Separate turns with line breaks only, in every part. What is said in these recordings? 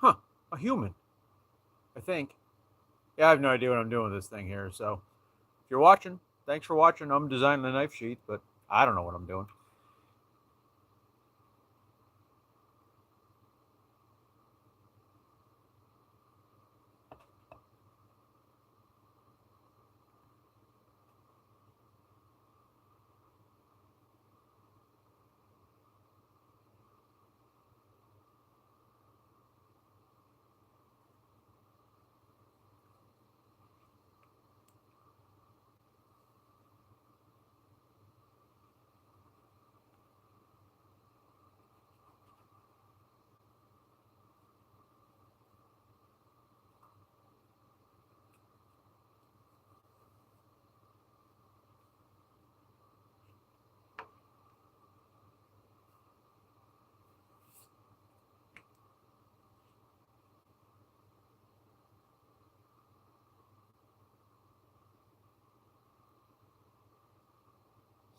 Huh, a human, I think. Yeah, I have no idea what I'm doing with this thing here. So if you're watching, thanks for watching. I'm designing a knife sheath, but I don't know what I'm doing.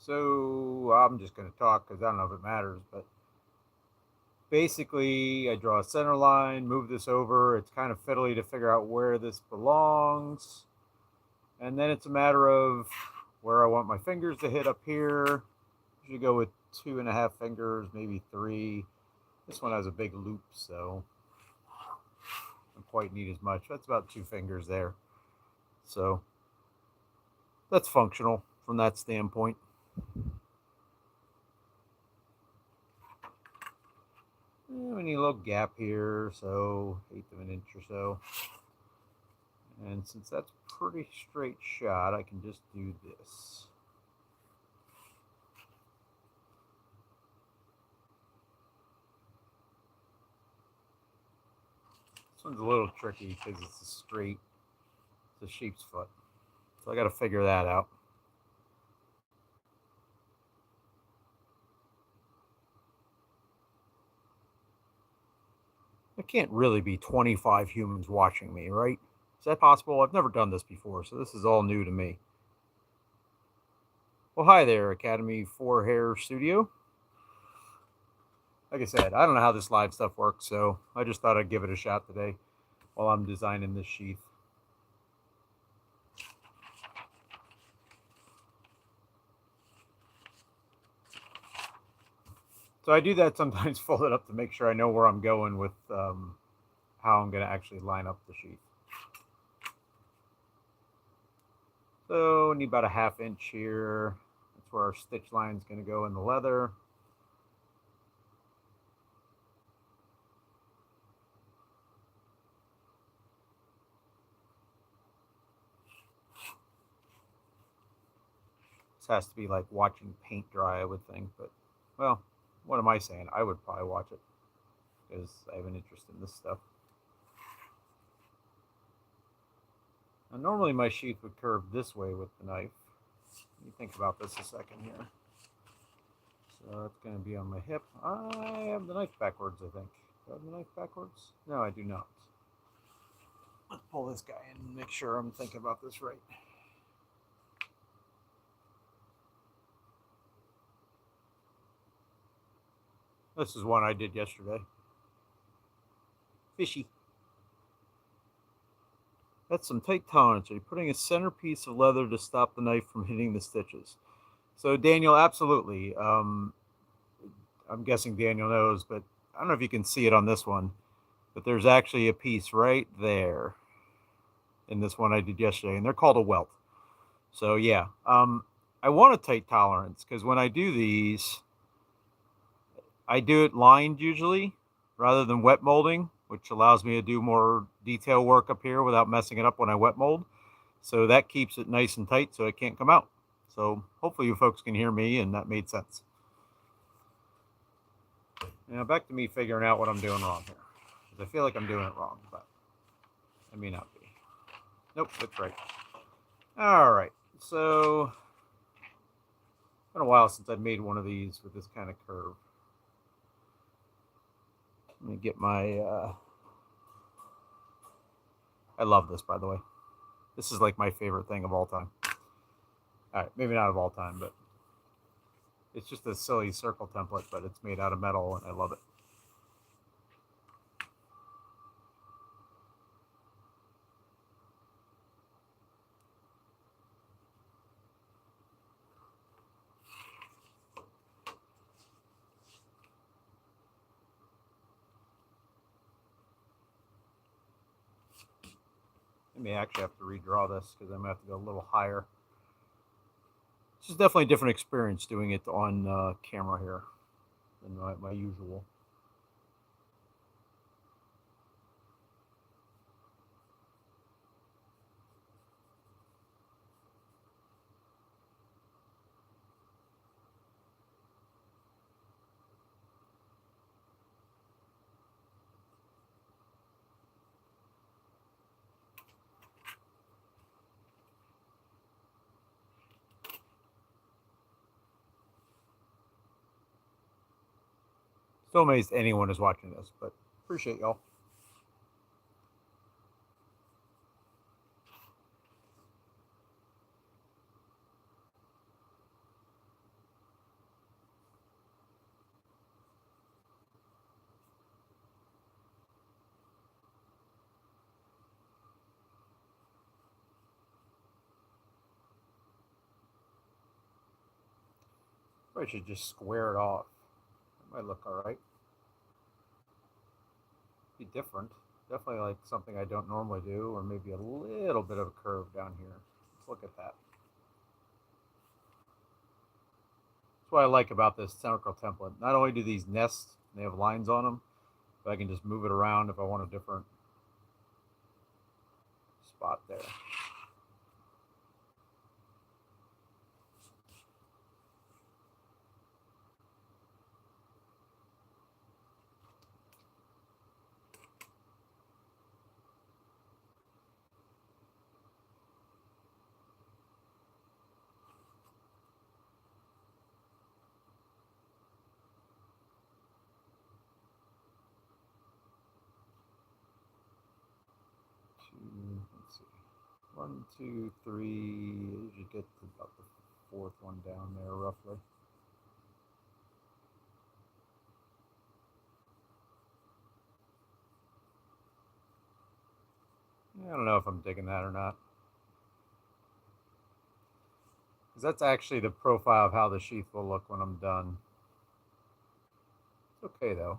So I'm just going to talk because I don't know if it matters, but basically I draw a center line, move this over. It's kind of fiddly to figure out where this belongs. And then it's a matter of where I want my fingers to hit up here. Usually go with 2.5 fingers, maybe 3. This one has a big loop, so I don't quite need as much. That's about 2 fingers there. So that's functional from that standpoint. We need a little gap here, so 1/8 of an inch or so. And since that's pretty straight shot, I can just do this. This one's a little tricky because it's a straight, it's a sheep's foot. So I got to figure that out. There can't really be 25 humans watching me, right? Is that possible? I've never done this before, so this is all new to me. Well, hi there, Academy 4 Hair Studio. Like I said, I don't know how this live stuff works, so I just thought I'd give it a shot today while I'm designing this sheath. So I do that sometimes, fold it up to make sure I know where I'm going with how I'm going to actually line up the sheath. So I need about a 1/2 inch here. That's where our stitch line is going to go in the leather. This has to be like watching paint dry, I would think. But, well, what am I saying? I would probably watch it because I have an interest in this stuff. Now, normally my sheath would curve this way with the knife. Let me think about this a second here. So it's going to be on my hip. I have the knife backwards, I think. Do I have the knife backwards? No, I do not. Let's pull this guy in and make sure I'm thinking about this right. This is one I did yesterday. Fishy. That's some tight tolerance. Are you putting a center piece of leather to stop the knife from hitting the stitches? So Daniel, absolutely. I'm guessing Daniel knows, but I don't know if you can see it on this one, but there's actually a piece right there in this one I did yesterday, and they're called a welt. So yeah, I want a tight tolerance because when I do these, I do it lined usually rather than wet molding, which allows me to do more detail work up here without messing it up when I wet mold. So that keeps it nice and tight so it can't come out. So hopefully you folks can hear me and that made sense. Now back to me figuring out what I'm doing wrong here. Because I feel like I'm doing it wrong, but I may not be. Nope, that's right. All right, so it's been a while since I've made one of these with this kind of curve. Let me get my, I love this, by the way. This is like my favorite thing of all time. All right, maybe not of all time, but it's just a silly circle template, but it's made out of metal, and I love it. I may actually have to redraw this because I'm going to have to go a little higher. This is definitely a different experience doing it on camera here than my usual. Still amazed anyone is watching this, but appreciate y'all. I should just square it off. That might look all right. Be different. Definitely like something I don't normally do, or maybe a little bit of a curve down here. Let's look at that. That's what I like about this circle template. Not only do these nest, they have lines on them, but I can just move it around if I want a different spot there. Let's see. 1, 2, 3. You get to about the fourth one down there, roughly. I don't know if I'm digging that or not. Because that's actually the profile of how the sheath will look when I'm done. It's okay, though.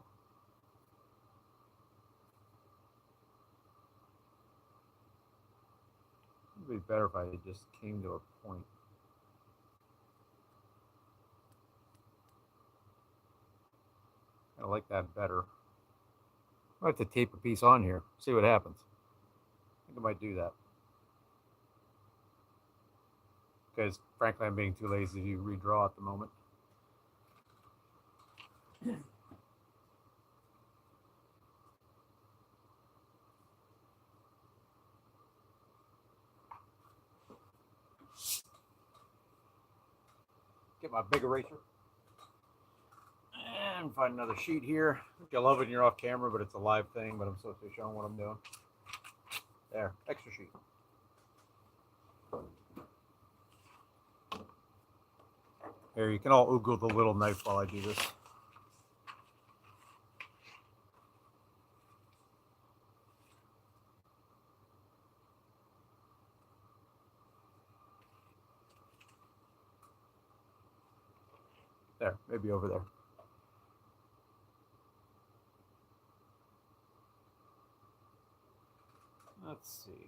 It would be better if I just came to a point. I like that better. I have to tape a piece on here, see what happens. I think I might do that. Because frankly, I'm being too lazy to redraw at the moment. Get my big eraser. And find another sheet here. I love it when you're off camera, but it's a live thing, but I'm supposed to be showing what I'm doing. There, extra sheet. Here, you can all oogle the little knife while I do this. There, maybe over there. Let's see here.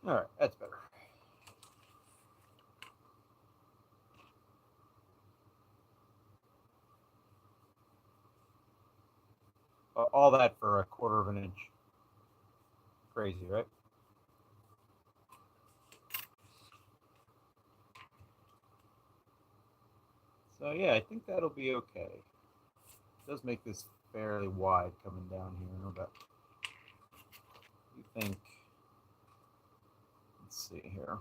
All right, that's better. All that for a quarter of an inch. Crazy, right? So yeah, I think that'll be okay. It does make this fairly wide coming down here, but you think? Let's see here.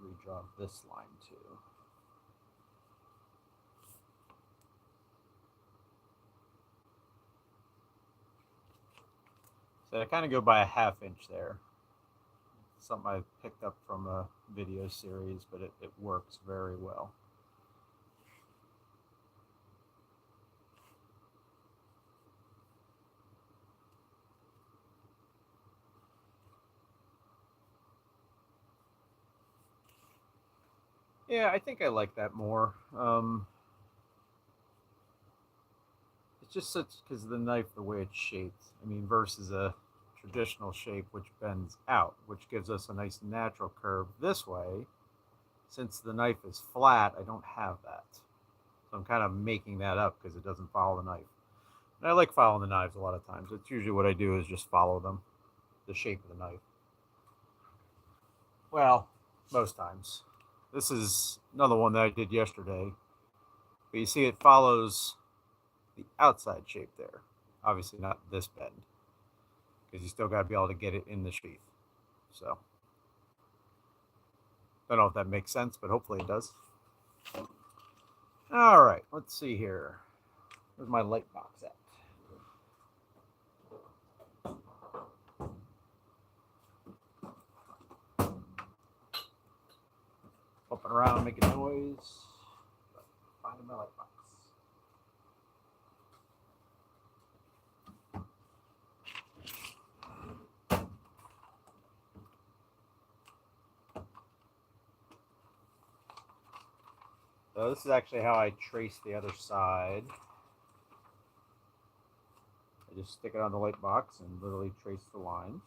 Redraw this line too. So I kind of go by a ½ inch there. Something I picked up from a video series, but it works very well. Yeah, I think I like that more. It's just such because of the knife, the way it's shaped. I mean, versus a traditional shape which bends out, which gives us a nice natural curve this way. Since the knife is flat, I don't have that. So I'm kind of making that up because it doesn't follow the knife. And I like following the knives a lot of times. It's usually what I do is just follow them, the shape of the knife. Well, most times. This is another one that I did yesterday. But you see it follows the outside shape there. Obviously not this bend. Because you still got to be able to get it in the sheath. So, don't know if that makes sense, but hopefully it does. All right, let's see here. Where's my light box at? Flipping around, making noise. Finding my light box. So this is actually how I trace the other side. I just stick it on the light box and literally trace the lines,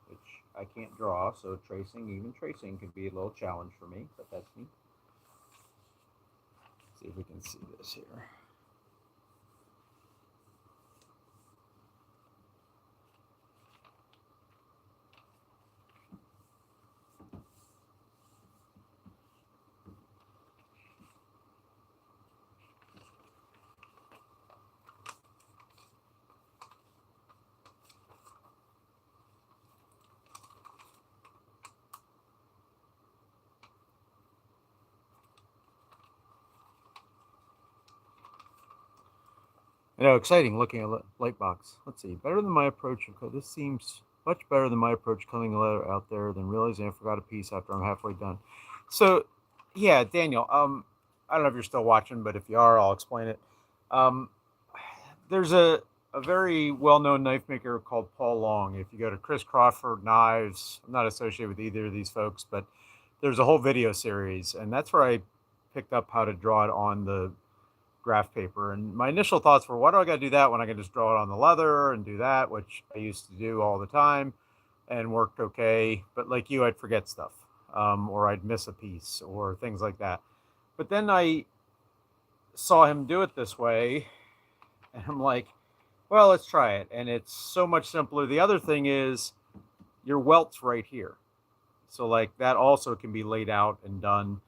which I can't draw, so even tracing can be a little challenge for me, but that's me. Let's see if we can see this here. You know, exciting looking at light box. Let's see, better than my approach. This seems much better than my approach cutting a letter out there than realizing I forgot a piece after I'm halfway done. So, yeah, Daniel, I don't know if you're still watching, but if you are, I'll explain it. There's a very well-known knife maker called Paul Long. If you go to Chris Crawford Knives, I'm not associated with either of these folks, but there's a whole video series, and that's where I picked up how to draw it on the graph paper. And my initial thoughts were, why do I got to do that when I can just draw it on the leather and do that, which I used to do all the time and worked okay. But like you, I'd forget stuff, or I'd miss a piece or things like that. But then I saw him do it this way, and I'm like, well, let's try it. And it's so much simpler. The other thing is your welt's right here. So like that also can be laid out and done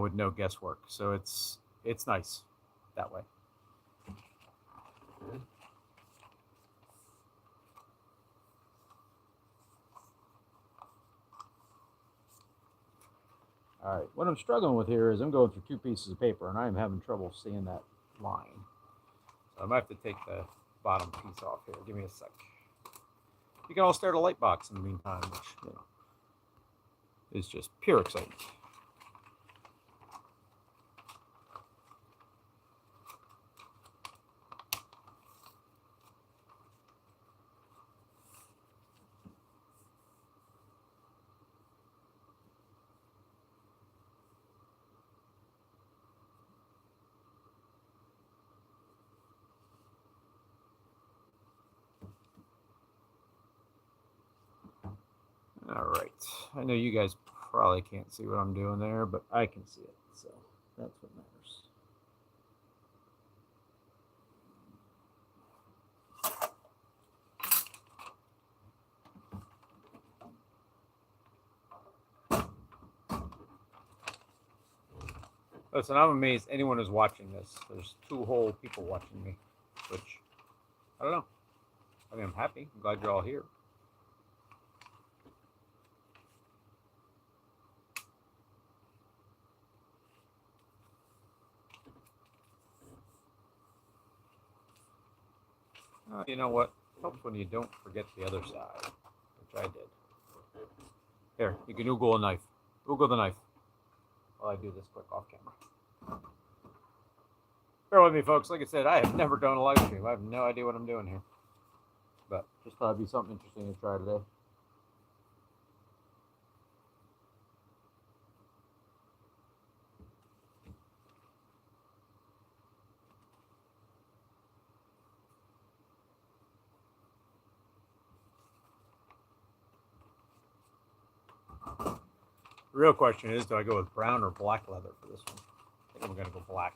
with no guesswork. So it's nice that way. All right, what I'm struggling with here is I'm going through 2 pieces of paper, and I am having trouble seeing that line. So I might have to take the bottom piece off here. Give me a sec. You can all stare at a light box in the meantime, which, you know, is just pure excitement. All right. I know you guys probably can't see what I'm doing there, but I can see it, so that's what matters. Listen, I'm amazed anyone is watching this. There's 2 whole people watching me, which, I don't know. I mean, I'm happy. I'm glad you're all here. You know what? Helps when you don't forget the other side, which I did. Here, you can Google a knife. Google the knife while I do this quick off camera. Bear with me, folks. Like I said, I have never done a live stream. I have no idea what I'm doing here. But just thought it'd be something interesting to try today. The real question is, do I go with brown or black leather for this one? I think I'm going to go black.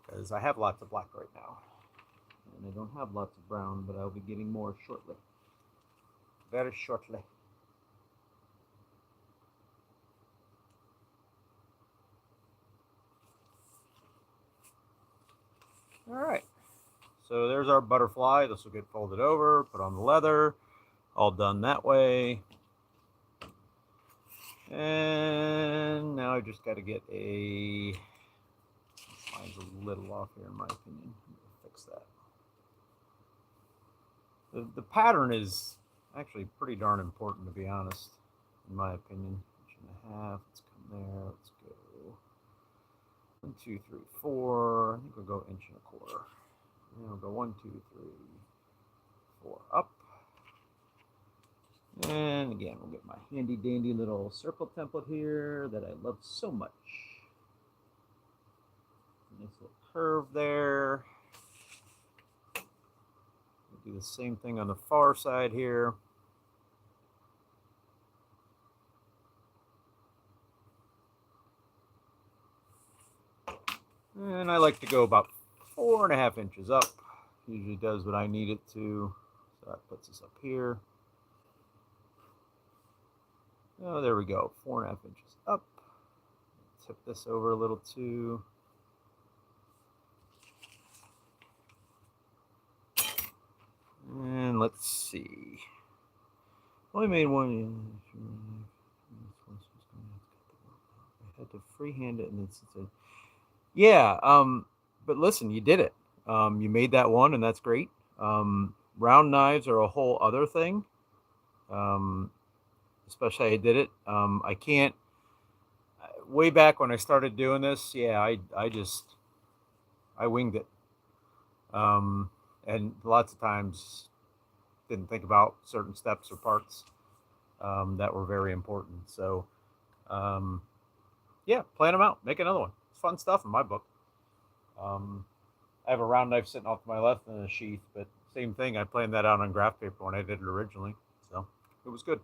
Because I have lots of black right now. And I don't have lots of brown, but I'll be getting more shortly. Very shortly. All right. So there's our butterfly. This will get folded over, put on the leather. All done that way. And now I just got to get a... This line's a little off here in my opinion. Fix that. The pattern is actually pretty darn important, to be honest, in my opinion. 1.5 inches. Let's come there. Let's go 1, 2, 3, 4. I think we'll go 1.25 inches. And we'll go 1, 2, 3, 4 up. And again, we'll get my handy dandy little circle template here that I love so much. Nice little curve there. We'll do the same thing on the far side here. And I like to go about 4.5 inches up. Usually does what I need it to. So that puts us up here. Oh, there we go. 4.5 inches up. Tip this over a little too. And let's see. Only made one. I had to freehand it, and it's yeah. But listen, you did it. You made that one, and that's great. Round knives are a whole other thing. Especially I did it. I can't. Way back when I started doing this, yeah, I winged it. And lots of times didn't think about certain steps or parts that were very important. So, yeah, plan them out. Make another one. It's fun stuff in my book. I have a round knife sitting off to my left in a sheath, but same thing. I planned that out on graph paper when I did it originally. So it was good.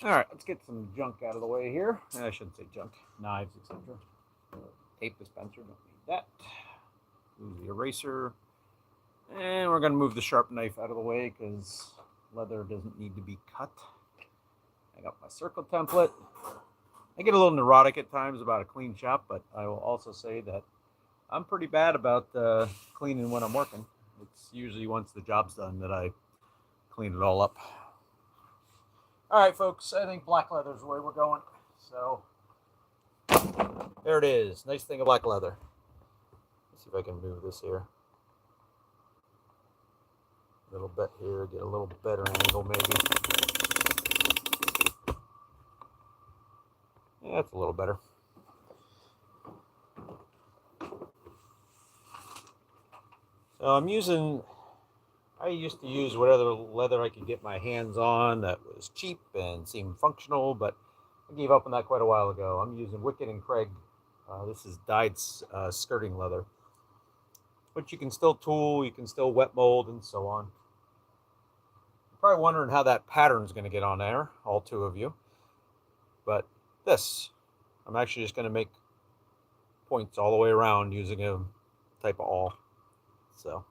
All right, let's get some junk out of the way here. I shouldn't say junk. Knives, etc. Tape dispenser, don't need that. Move the eraser. And we're going to move the sharp knife out of the way because leather doesn't need to be cut. I got my circle template. I get a little neurotic at times about a clean shop, but I will also say that I'm pretty bad about cleaning when I'm working. It's usually once the job's done that I clean it all up. All right, folks, I think black leather is the way we're going. So there it is. Nice thing of black leather. Let's see if I can move this here. A little bit here, get a little better angle maybe. Yeah, that's a little better. So I used to use whatever leather I could get my hands on that was cheap and seemed functional, but I gave up on that quite a while ago. I'm using Wicked and Craig. This is dyed skirting leather. But you can still tool, you can still wet mold, and so on. You're probably wondering how that pattern's going to get on there, all two of you. But this, I'm actually just going to make points all the way around using a type of awl. So.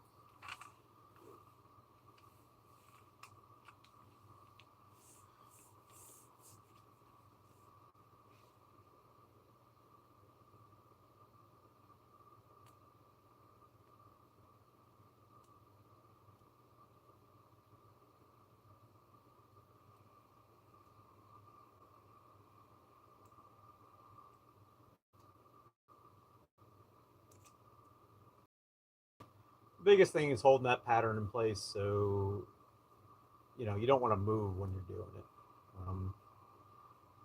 Biggest thing is holding that pattern in place so you don't want to move when you're doing it.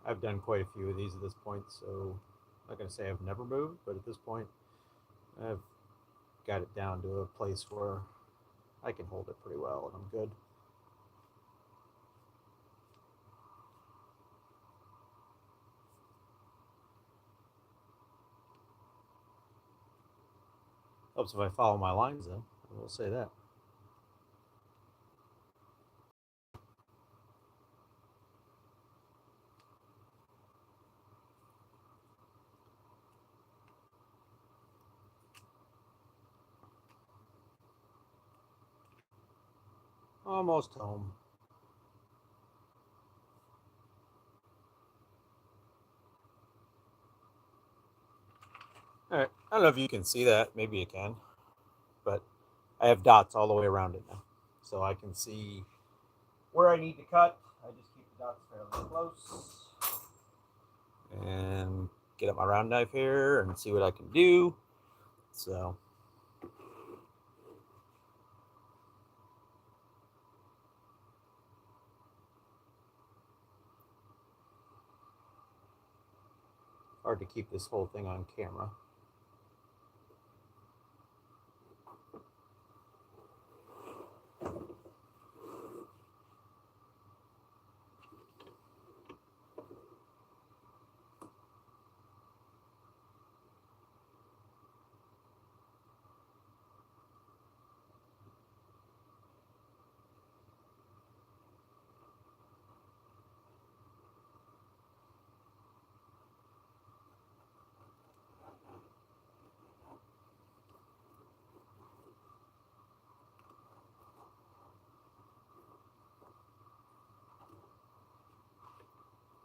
I've done quite a few of these at this point, so I'm not going to say I've never moved, but at this point I've got it down to a place where I can hold it pretty well and I'm good. Helps if I follow my lines though, I will say that. Almost home. All right, I don't know if you can see that. Maybe you can, but I have dots all the way around it now, so I can see where I need to cut. I just keep the dots fairly close and get up my round knife here and see what I can do. So. Hard to keep this whole thing on camera.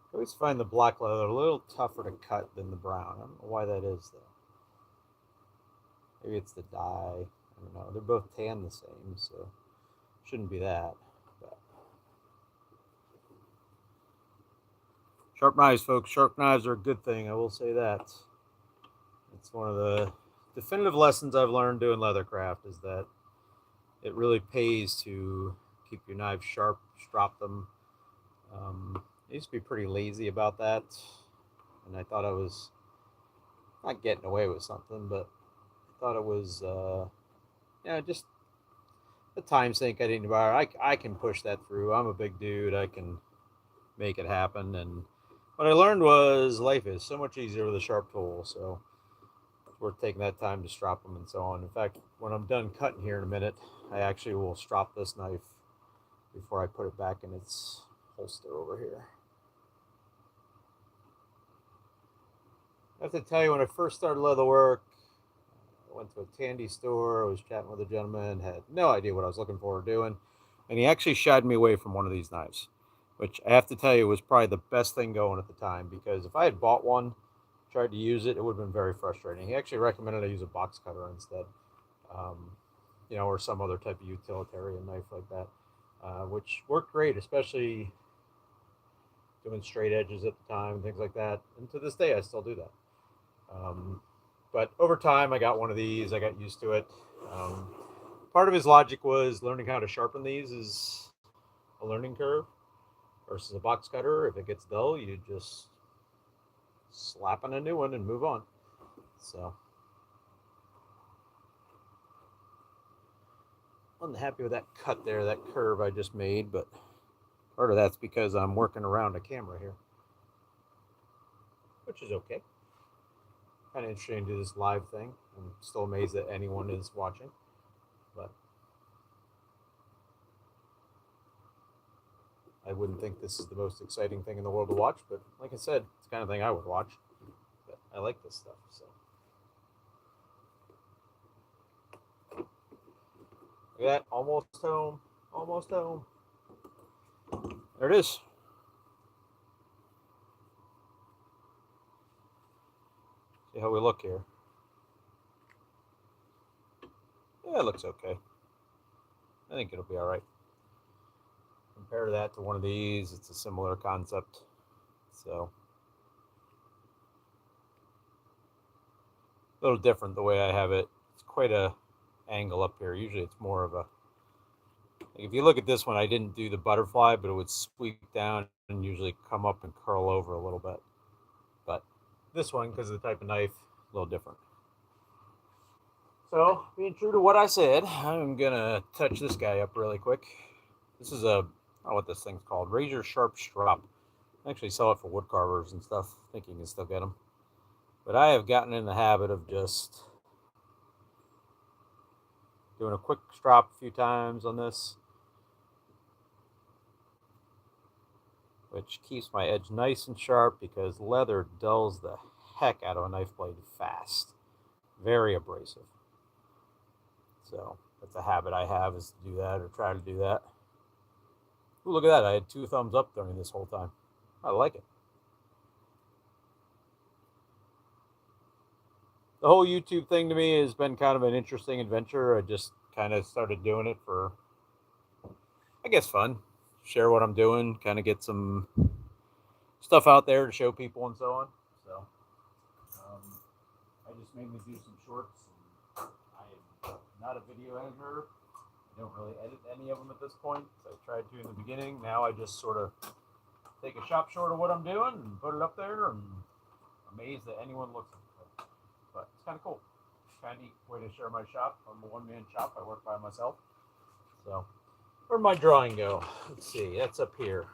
I always find the black leather a little tougher to cut than the brown. I don't know why that is though. Maybe it's the dye. I don't know. They're both tan the same, so shouldn't be that. But. Sharp knives, folks. Sharp knives are a good thing. I will say that. It's one of the definitive lessons I've learned doing leathercraft is that it really pays to keep your knives sharp, strop them. I used to be pretty lazy about that, and I thought I was not getting away with something, but I thought it was, just a time sink I didn't buy. I can push that through. I'm a big dude. I can make it happen. And what I learned was life is so much easier with a sharp tool, so it's worth taking that time to strop them and so on. In fact, when I'm done cutting here in a minute, I actually will strop this knife before I put it back in its holster over here. I have to tell you, when I first started leather work, I went to a Tandy store. I was chatting with a gentleman, had no idea what I was looking for or doing, and he actually shied me away from one of these knives, which I have to tell you was probably the best thing going at the time, because if I had bought one, tried to use it, it would have been very frustrating. He actually recommended I use a box cutter instead, or some other type of utilitarian knife like that, which worked great, especially doing straight edges at the time, things like that. And to this day, I still do that. But over time, I got one of these. I got used to it. Um, Part of his logic was learning how to sharpen these is a learning curve versus a box cutter. If it gets dull, you just slap on a new one and move on. So, unhappy with that cut there, that curve I just made, but part of that's because I'm working around a camera here, which is okay. Kind of interesting to do this live thing. I'm still amazed that anyone is watching, but I wouldn't think this is the most exciting thing in the world to watch. But like I said, it's the kind of thing I would watch. But I like this stuff. So look at that, almost home, almost home. There it is. See how we look here. Yeah, it looks okay. I think it'll be all right. Compare that to one of these, it's a similar concept. So a little different the way I have it. It's quite a angle up here. Usually it's more of a, like if you look at this one, I didn't do the butterfly, but it would sweep down and usually come up and curl over a little bit. But this one, because of the type of knife, a little different. So, being true to what I said, I'm gonna touch this guy up really quick. This is a, I don't know what this thing's called, razor sharp strop. I actually sell it for wood carvers and stuff. I think you can still get them. But I have gotten in the habit of just doing a quick strop a few times on this, which keeps my edge nice and sharp because leather dulls the heck out of a knife blade fast. Very abrasive. So that's a habit I have, is to do that or try to do that. Ooh, look at that. I had 2 thumbs up during this whole time. I like it. The whole YouTube thing to me has been kind of an interesting adventure. I just kind of started doing it for, I guess, fun. Share what I'm doing, kind of get some stuff out there to show people and so on. So I just mainly do some shorts. And I am not a video editor. I don't really edit any of them at this point. So I tried to in the beginning. Now I just sort of take a shop short of what I'm doing and put it up there, and I'm amazed that anyone looks at it. But it's kind of cool. Kind of neat way to share my shop. I'm a one-man shop. I work by myself. So where'd my drawing go? Let's see. That's up here.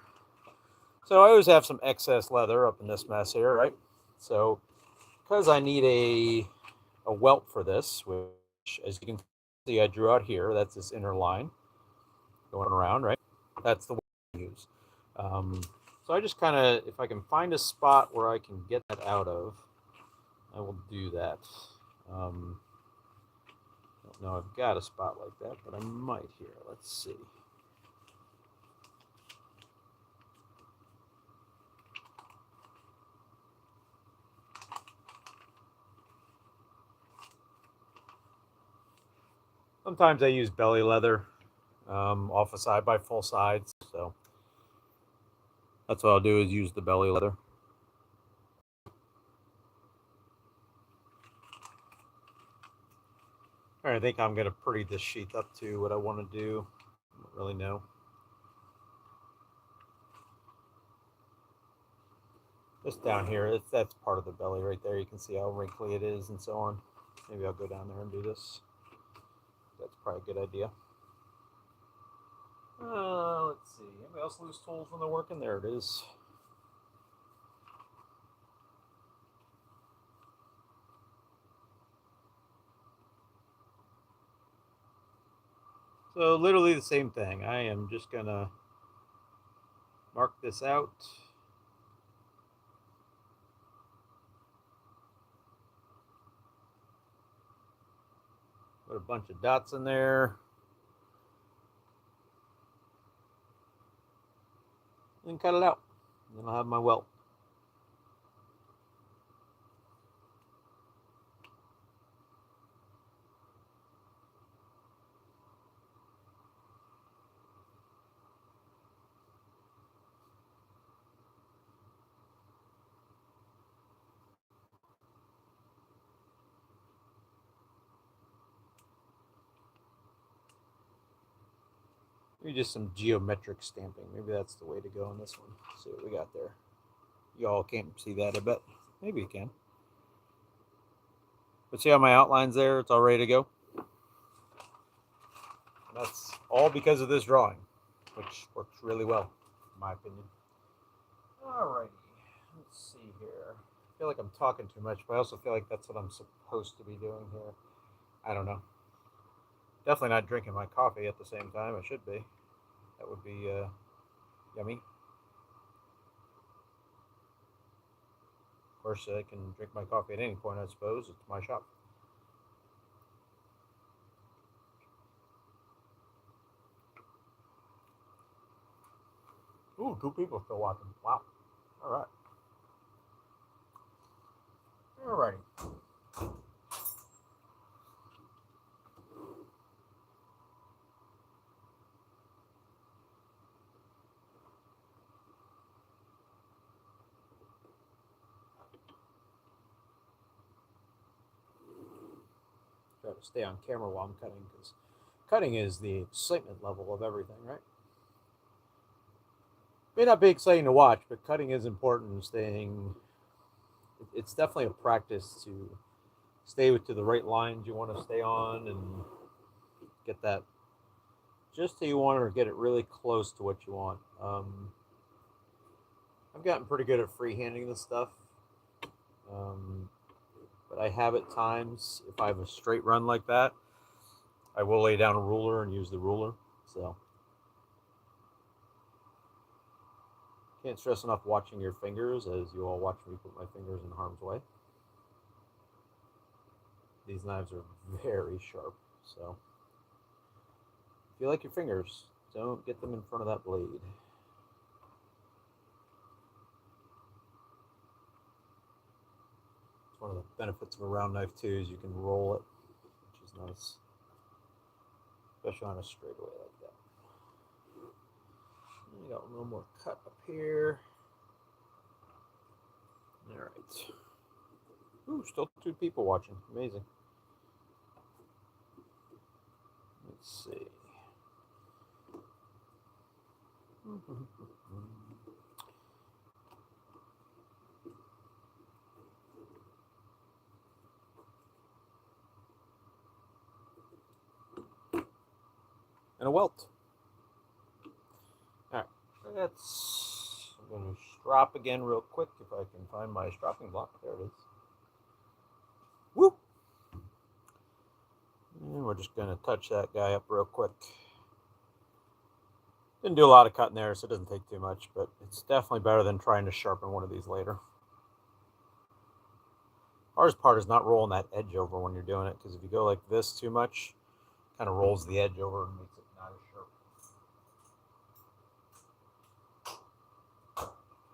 So I always have some excess leather up in this mess here, right? So because I need a welt for this, which as you can see I drew out here, that's this inner line going around, right? That's the welt I use. So I just kind of, if I can find a spot where I can get that out of, I will do that. Don't know I've got a spot like that, but I might here. Let's see. Sometimes I use belly leather off a side by full sides, so that's what I'll do, is use the belly leather. All right, I think I'm gonna pretty this sheath up to what I want to do. I don't really know. Just down here, that's part of the belly right there. You can see how wrinkly it is and so on. Maybe I'll go down there and do this. That's probably a good idea. Let's see. Anybody else lose tools when they're working? There it is. So literally the same thing. I am just gonna mark this out. Put a bunch of dots in there. And cut it out. And then I'll have my welt. Maybe just some geometric stamping. Maybe that's the way to go on this one. Let's see what we got there. Y'all can't see that, I bet. Maybe you can. But see how my outline's there? It's all ready to go. And that's all because of this drawing, which works really well, in my opinion. Alrighty, let's see here. I feel like I'm talking too much, but I also feel like that's what I'm supposed to be doing here. I don't know. Definitely not drinking my coffee at the same time. I should be. That would be yummy. Of course, I can drink my coffee at any point, I suppose. It's my shop. Ooh, 2 people still watching. Wow. All right. Alrighty. Try to stay on camera while I'm cutting, because cutting is the excitement level of everything, right? May not be exciting to watch, but cutting is important. It's definitely a practice to stay to the right lines you want to stay on and get that just so you want it, or get it really close to what you want. I've gotten pretty good at freehanding this stuff, but I have at times, if I have a straight run like that, I will lay down a ruler and use the ruler. So can't stress enough watching your fingers, as you all watch me put my fingers in harm's way. These knives are very sharp, so if you like your fingers, don't get them in front of that blade. It's one of the benefits of a round knife too, is you can roll it, which is nice, especially on a straightaway like that. We got a little more cut up here. All right. Ooh, still 2 people watching. Amazing. Let's see. And a welt. All right. I'm going to strop again real quick if I can find my stropping block. There it is. Woo! And we're just going to touch that guy up real quick. Didn't do a lot of cutting there, so it doesn't take too much, but it's definitely better than trying to sharpen one of these later. Hardest part is not rolling that edge over when you're doing it, because if you go like this too much, it kind of rolls the edge over and makes it not as sharp.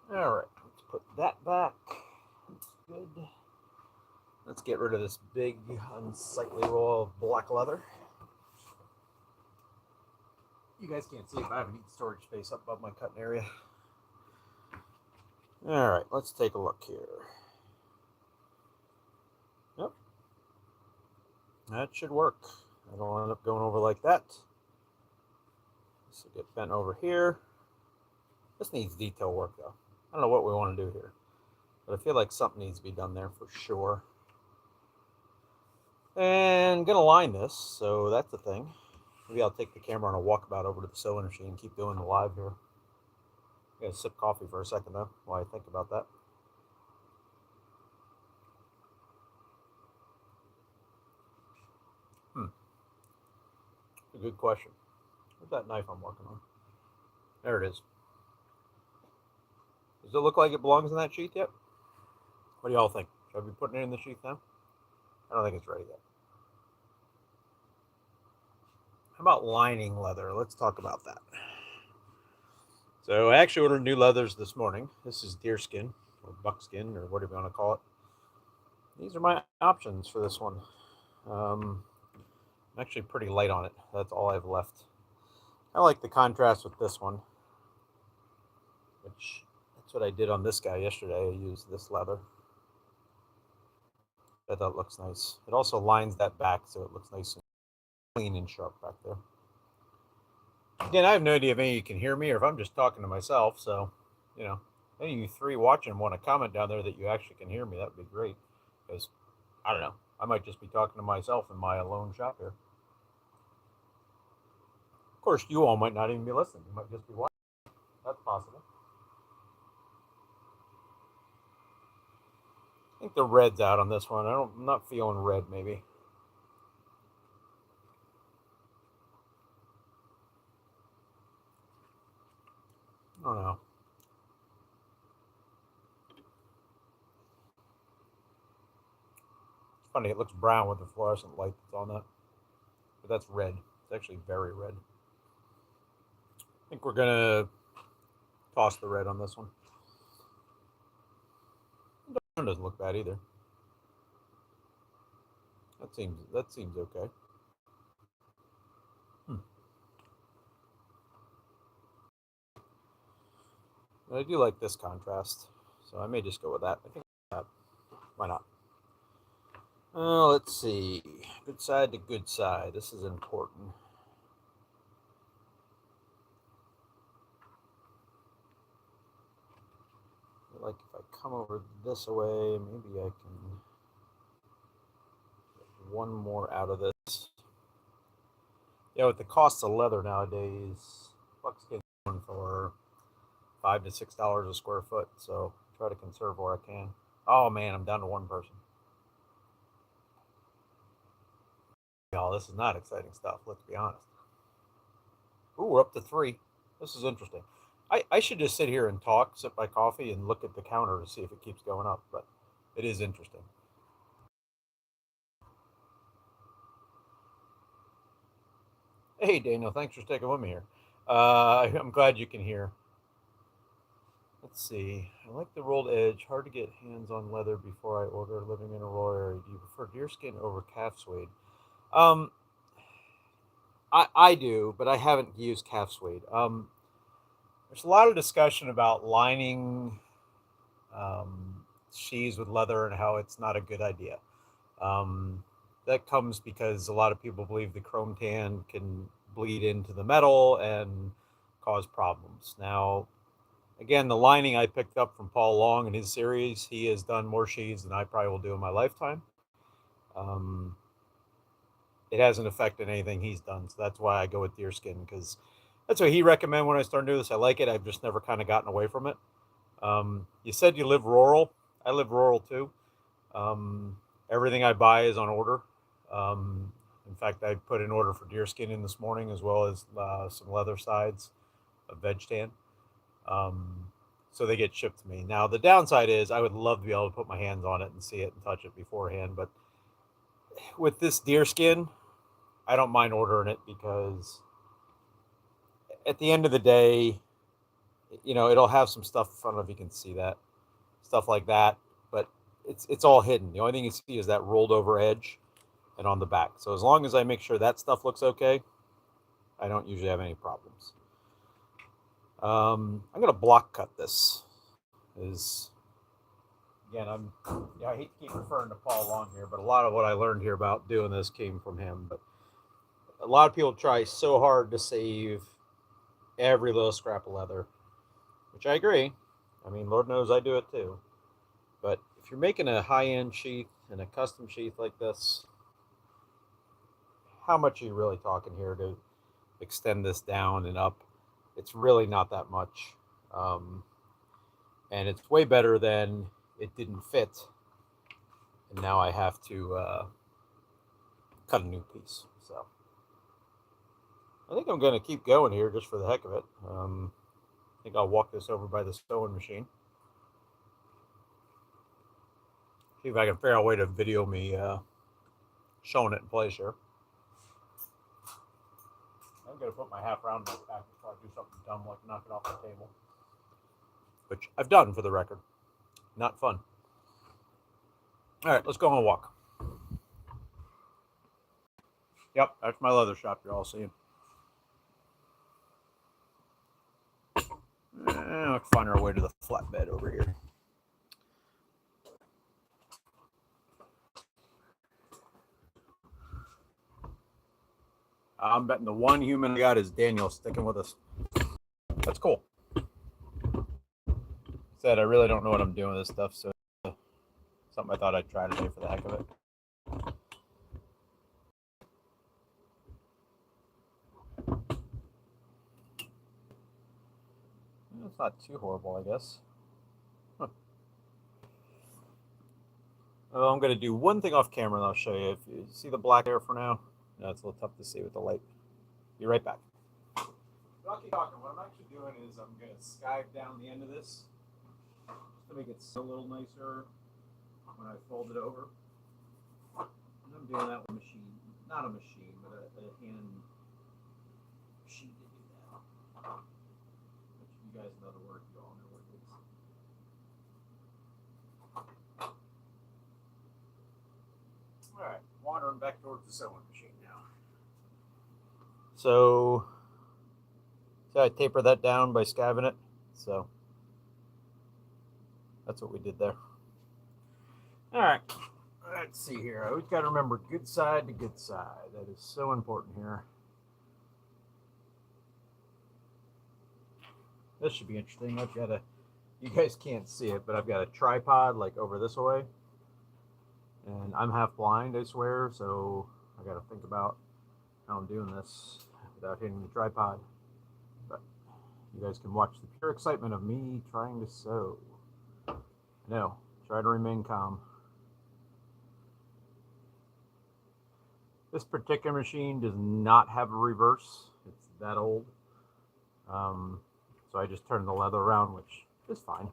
All right, let's put that back. That's good. Let's get rid of this big, unsightly roll of black leather. You guys can't see it, but I have a neat storage space up above my cutting area. All right, let's take a look here. Yep, that should work. I don't end up going over like that. This will get bent over here. This needs detail work though. I don't know what we want to do here, but I feel like something needs to be done there for sure. And I'm gonna line this, so that's the thing. Maybe I'll take the camera on a walkabout over to the sewing machine and keep doing the live here. I'm gonna sip coffee for a second though, while I think about that. A good question. Where's that knife I'm working on? There it is. Does it look like it belongs in that sheath yet? What do y'all think? Should I be putting it in the sheath now? I don't think it's ready yet. How about lining leather? Let's talk about that. So I actually ordered new leathers this morning. This is deerskin or buckskin or whatever you want to call it. These are my options for this one. I'm actually pretty light on it. That's all I have left. I like the contrast with this one, which that's what I did on this guy yesterday. I used this leather. I thought it looks nice. It also lines that back so it looks nice and clean and sharp back there. Again, I have no idea if any of you can hear me or if I'm just talking to myself. So, you know, any of you three watching want to comment down there that you actually can hear me. That would be great. Because, I don't know, I might just be talking to myself in my alone shop here. Of course, you all might not even be listening. You might just be watching. That's possible. I think the red's out on this one. I'm not feeling red, maybe. I don't know. It's funny, it looks brown with the fluorescent light that's on that. But that's red. It's actually very red. I think we're going to toss the red on this one. It doesn't look bad either. That seems okay. I do like this contrast, so I may just go with that. I think that. Why not? Let's see. Good side to good side. This is important. Like if I come over this way, maybe I can get one more out of this. Yeah, with the cost of leather nowadays, bucks get going for $5 to $6 a square foot. So try to conserve where I can. Oh man, I'm down to one person. Y'all, this is not exciting stuff. Let's be honest. Ooh, we're up to three. This is interesting. I should just sit here and talk, sip my coffee, and look at the counter to see if it keeps going up. But it is interesting. Hey, Daniel, thanks for sticking with me here. I'm glad you can hear. Let's see. I like the rolled edge. Hard to get hands on leather before I order. Living in a rural area, do you prefer deerskin over calf suede? Um, I do, but I haven't used calf suede. There's a lot of discussion about lining sheaths with leather and how it's not a good idea. Um, that comes because a lot of people believe the chrome tan can bleed into the metal and cause problems. Now, again, the lining I picked up from Paul Long in his series, he has done more sheaths than I probably will do in my lifetime. Um, it hasn't affected anything he's done, so that's why I go with deerskin because that's what he recommended when I started doing this. I like it. I've just never kind of gotten away from it. You said you live rural. I live rural too. Everything I buy is on order. In fact, I put an order for deerskin in this morning as well as some leather sides of veg tan. So they get shipped to me. Now, the downside is I would love to be able to put my hands on it and see it and touch it beforehand. But with this deerskin, I don't mind ordering it because at the end of the day, it'll have some stuff. I don't know if you can see that stuff like that, but it's all hidden. The only thing you see is that rolled over edge and on the back. So as long as I make sure that stuff looks okay, I don't usually have any problems. I'm gonna block cut this. Is again, I hate to keep referring to Paul Long here, but a lot of what I learned here about doing this came from him. But a lot of people try so hard to save every little scrap of leather, which I agree. I mean, Lord knows I do it too. But if you're making a high-end sheath and a custom sheath like this, how much are you really talking here to extend this down and up? It's really not that much. Um, and it's way better than it didn't fit. And now I have to cut a new piece. So I think I'm going to keep going here just for the heck of it. I think I'll walk this over by the sewing machine. See if I can figure out a way to video me showing it in place here. I'm going to put my half round in my pack before I do something dumb like knock it off the table. Which I've done for the record. Not fun. All right, let's go on a walk. Yep, that's my leather shop you're all seeing. Let's find our way to the flatbed over here. I'm betting the one human I got is Daniel sticking with us. That's cool. Said I really don't know what I'm doing with this stuff, so something I thought I'd try today for the heck of it. It's not too horrible, I guess. Huh. Oh, I'm going to do one thing off camera and I'll show you. If you see the black there for now, no, it's a little tough to see with the light. Be right back. So I'll keep talking. What I'm actually doing is I'm going to skive down the end of this just to make it a little nicer when I fold it over. And I'm doing that with a machine. Not a machine, but a hand machine to do that. Which you guys know the word, you all know what it is. Alright, wandering back towards the sewing machine now. So I taper that down by skiving it. So that's what we did there. Alright, let's see here. I always got to remember good side to good side. That is so important here. This should be interesting. I've got you guys can't see it, but I've got a tripod like over this way. And I'm half blind, I swear, so I got to think about how I'm doing this without hitting the tripod. But you guys can watch the pure excitement of me trying to sew. No, try to remain calm. This particular machine does not have a reverse. It's that old. So I just turned the leather around, which is fine.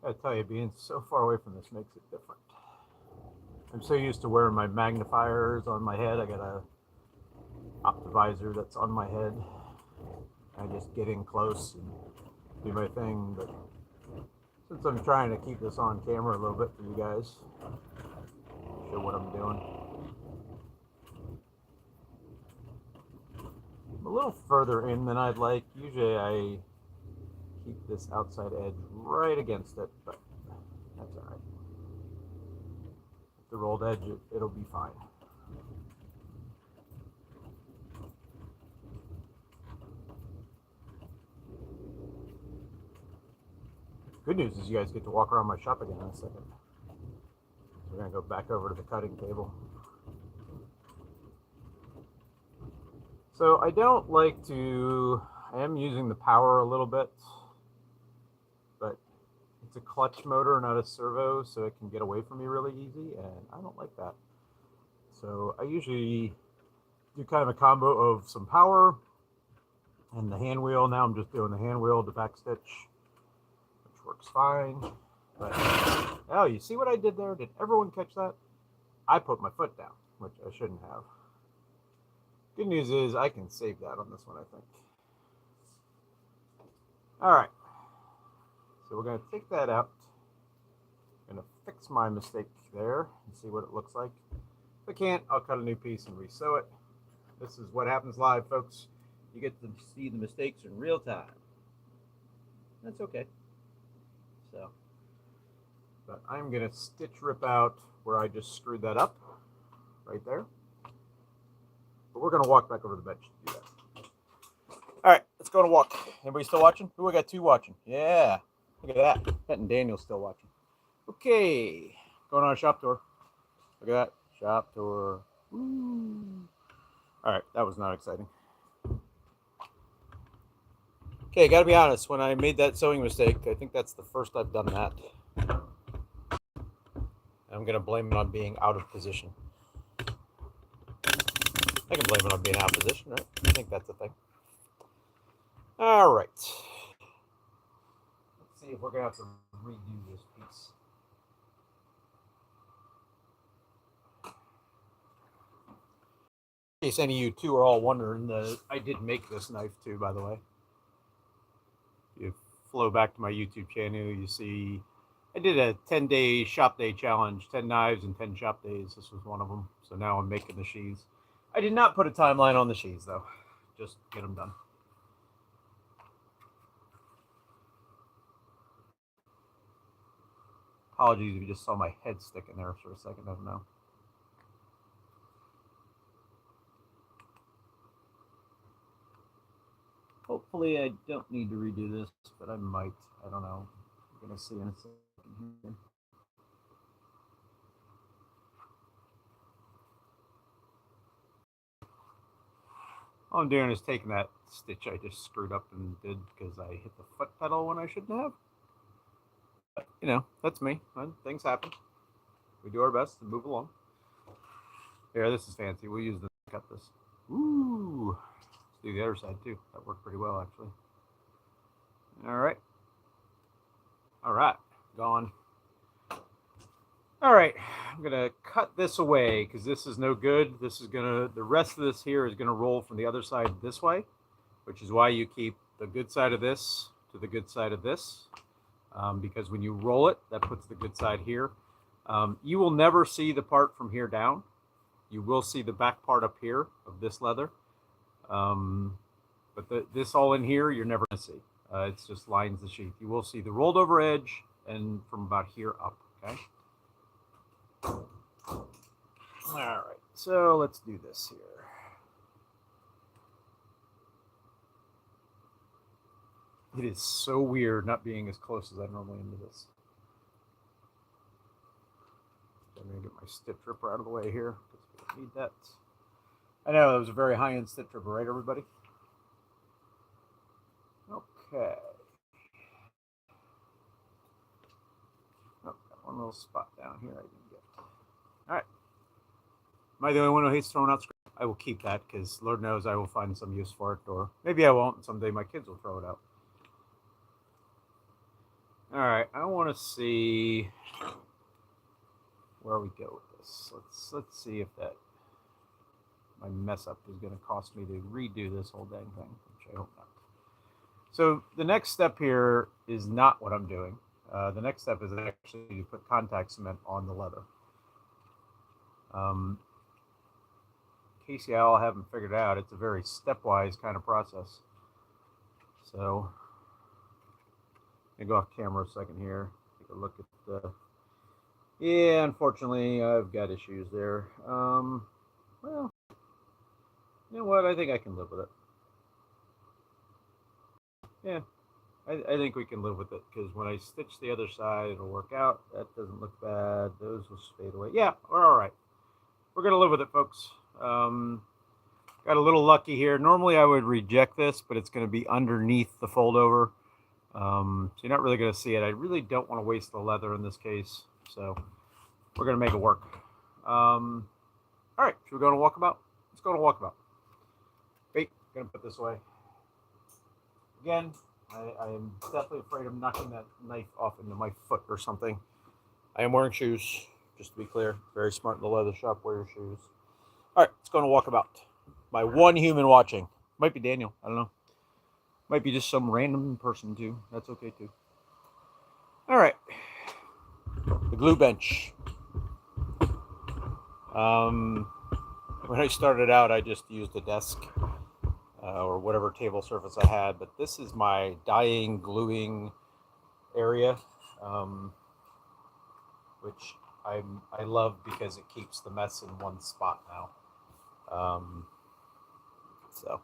I tell you, being so far away from this makes it different. I'm so used to wearing my magnifiers on my head. I got a optivisor that's on my head. I just get in close and do my thing. But since I'm trying to keep this on camera a little bit for you guys, show what I'm doing. I'm a little further in than I'd like. Usually I keep this outside edge right against it, but that's all right. The rolled edge, it'll be fine. Good news is you guys get to walk around my shop again in a second. We're gonna go back over to the cutting table. So I don't like to, I am using the power a little bit, but it's a clutch motor, not a servo, so it can get away from me really easy, and I don't like that. So I usually do kind of a combo of some power and the hand wheel. Now I'm just doing the hand wheel to back stitch, which works fine. But, oh, you see what I did there? Did everyone catch that? I put my foot down, which I shouldn't have. Good news is I can save that on this one, I think. All right. So we're going to take that out. I'm going to fix my mistake there and see what it looks like. If I can't, I'll cut a new piece and resew it. This is what happens live, folks. You get to see the mistakes in real time. That's okay. So, but I'm going to stitch rip out where I just screwed that up, right there. But we're going to walk back over the bench to do that. All right, let's go on a walk. Anybody still watching? Ooh, I got 2 watching. Yeah, look at that. Bet and Daniel's still watching. Okay, going on a shop tour. Look at that, shop tour. Woo. All right, that was not exciting. Okay, got to be honest. When I made that sewing mistake, I think that's the first I've done that. I'm going to blame it on being out of position. I can blame it on being out of position, right? I think that's the thing. All right. Let's see if we're going to have to redo this piece. In case any of you two are all wondering, I did make this knife too, by the way. If you flow back to my YouTube channel, you see I did a 10-day shop day challenge, 10 knives and 10 shop days. This was one of them. So now I'm making the sheaths. I did not put a timeline on the sheaths, though. just get them done. Apologies if you just saw my head sticking there for a second. I don't know. Hopefully I don't need to redo this, but I might. I don't know. We're going to see in a second here. All I'm doing is taking that stitch I just screwed up and did because I hit the foot pedal when I shouldn't have. But, you know, that's me. Things happen. We do our best to move along. Here, this is fancy. We'll use this to cut this. Ooh. Let's do the other side too. That worked pretty well, actually. All right. All right. Gone. All right. I'm going to cut this away because this is no good. This is going to, the rest of this here is going to roll from the other side this way, which is why you keep the good side of this to the good side of this. Because when you roll it, that puts the good side here. You will never see the part from here down. You will see the back part up here of this leather. But this all in here, you're never going to see. It's just lines the sheath. You will see the rolled over edge and from about here up, okay? All right, so let's do this here. It is so weird not being as close as I normally am to this. I'm going to get my stitch ripper out of the way here because we don't need that. I know that was a very high-end stitch ripper, right, everybody? Okay. Oh, got one little spot down here I didn't get. All right. Am I the only one who hates throwing out scraps? I will keep that because Lord knows I will find some use for it, or maybe I won't, and someday my kids will throw it out. All right, I want to see where we go with this. Let's see if that my mess up is going to cost me to redo this whole dang thing, which I hope not. So the next step here is not what I'm doing. The next step is actually to put contact cement on the leather. In case y'all haven't figured it out, it's a very stepwise kind of process. So I'm gonna go off camera a second here. Take a look at the. Yeah, unfortunately, I've got issues there. Well, you know what? I think I can live with it. Yeah, I think we can live with it because when I stitch the other side, it'll work out. That doesn't look bad. Those will fade away. Yeah, we're all right. We're gonna live with it, folks. Got a little lucky here. Normally, I would reject this, but it's going to be underneath the fold over. So you're not really going to see it. I really don't want to waste the leather in this case. So we're going to make it work. All right, should we go on a walkabout? Let's go on a walkabout. Wait, going to put this away. Again, I am definitely afraid of knocking that knife off into my foot or something. I am wearing shoes, just to be clear. Very smart in the leather shop, wear your shoes. All right, let's go on a walkabout. My one human watching. Might be Daniel, I don't know. Might be just some random person too. That's okay too. All right. The glue bench. When I started out, I just used a desk or whatever table surface I had. But this is my dyeing, gluing area, which I love because it keeps the mess in one spot now. So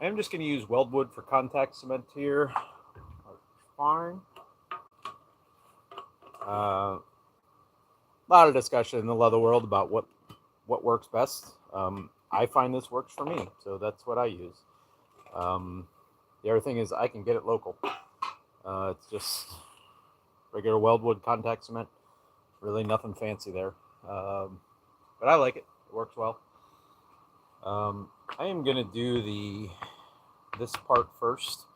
I'm just going to use weldwood for contact cement here. Fine. A lot of discussion in the leather world about what works best. I find this works for me, so that's what I use. The other thing is I can get it local. It's just regular weldwood contact cement. Really nothing fancy there. But I like it. It works well. I am going to do this part first.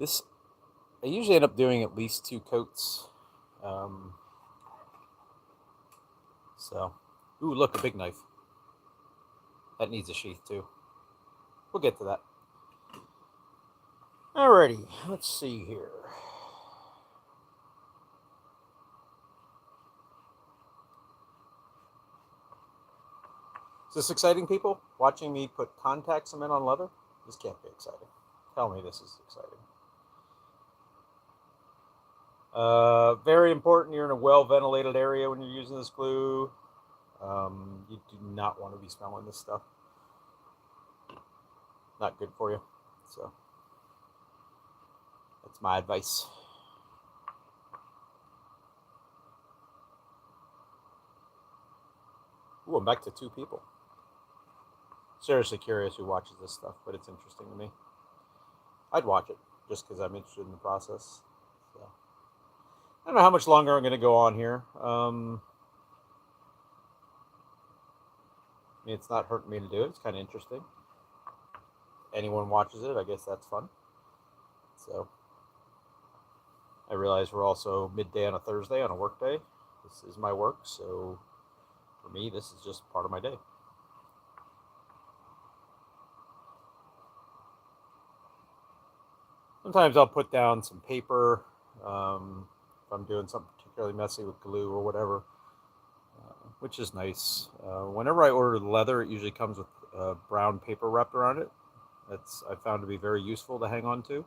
I usually end up doing at least 2 coats. Ooh, look, a big knife. That needs a sheath too. We'll get to that. Alrighty, let's see here. Is this exciting, people? Watching me put contact cement on leather? This can't be exciting. Tell me this is exciting. Very important, you're in a well-ventilated area when you're using this glue. You do not want to be smelling this stuff. Not good for you. So that's my advice. Ooh, I'm back to 2 people. Seriously curious who watches this stuff, but it's interesting to me. I'd watch it just because I'm interested in the process. So I don't know how much longer I'm going to go on here. I mean, it's not hurting me to do it. It's kind of interesting. Anyone watches it, I guess that's fun. So I realize we're also midday on a Thursday on a work day. This is my work, so for me, this is just part of my day. Sometimes I'll put down some paper if I'm doing something particularly messy with glue or whatever, which is nice. Whenever I order the leather, it usually comes with brown paper wrapped around it. That's I found to be very useful to hang on to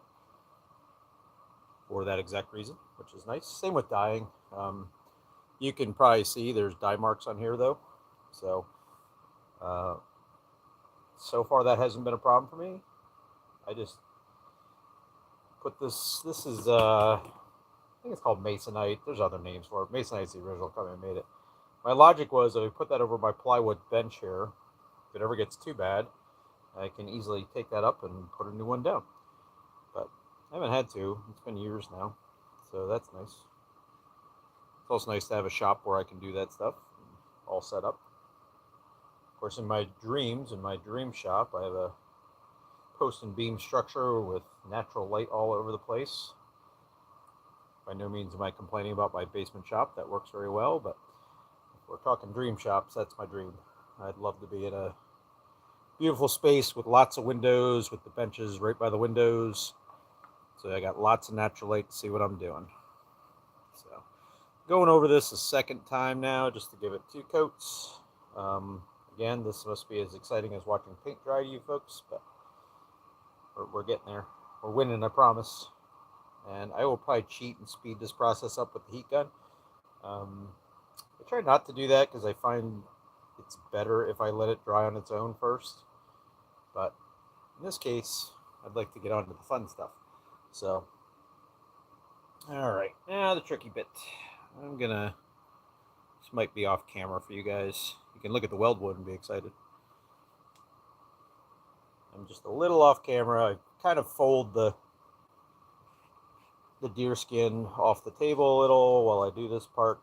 for that exact reason, which is nice. Same with dyeing. You can probably see there's dye marks on here though, so so far that hasn't been a problem for me. I just put this is I think it's called masonite. There's other names for it. Masonite's the original company that made it. My logic was that I put that over my plywood bench here. If it ever gets too bad, I can easily take that up and put a new one down. But I haven't had to. It's been years now, so that's nice. It's also nice to have a shop where I can do that stuff all set up. Of course, in my dreams, in my dream shop, I have a post and beam structure with natural light all over the place. By no means am I complaining about my basement shop. That works very well, but if we're talking dream shops, that's my dream. I'd love to be in a beautiful space with lots of windows, with the benches right by the windows. So I got lots of natural light to see what I'm doing. So going over this a second time now, just to give it 2 coats. Again, this must be as exciting as watching paint dry to you folks, but we're getting there. We're winning, I promise. And I will probably cheat and speed this process up with the heat gun. I try not to do that because I find it's better if I let it dry on its own first. But in this case, I'd like to get on to the fun stuff. So, all right, now the tricky bit. This might be off camera for you guys. You can look at the weld wood and be excited. I'm just a little off camera. I kind of fold the deer skin off the table a little while I do this part.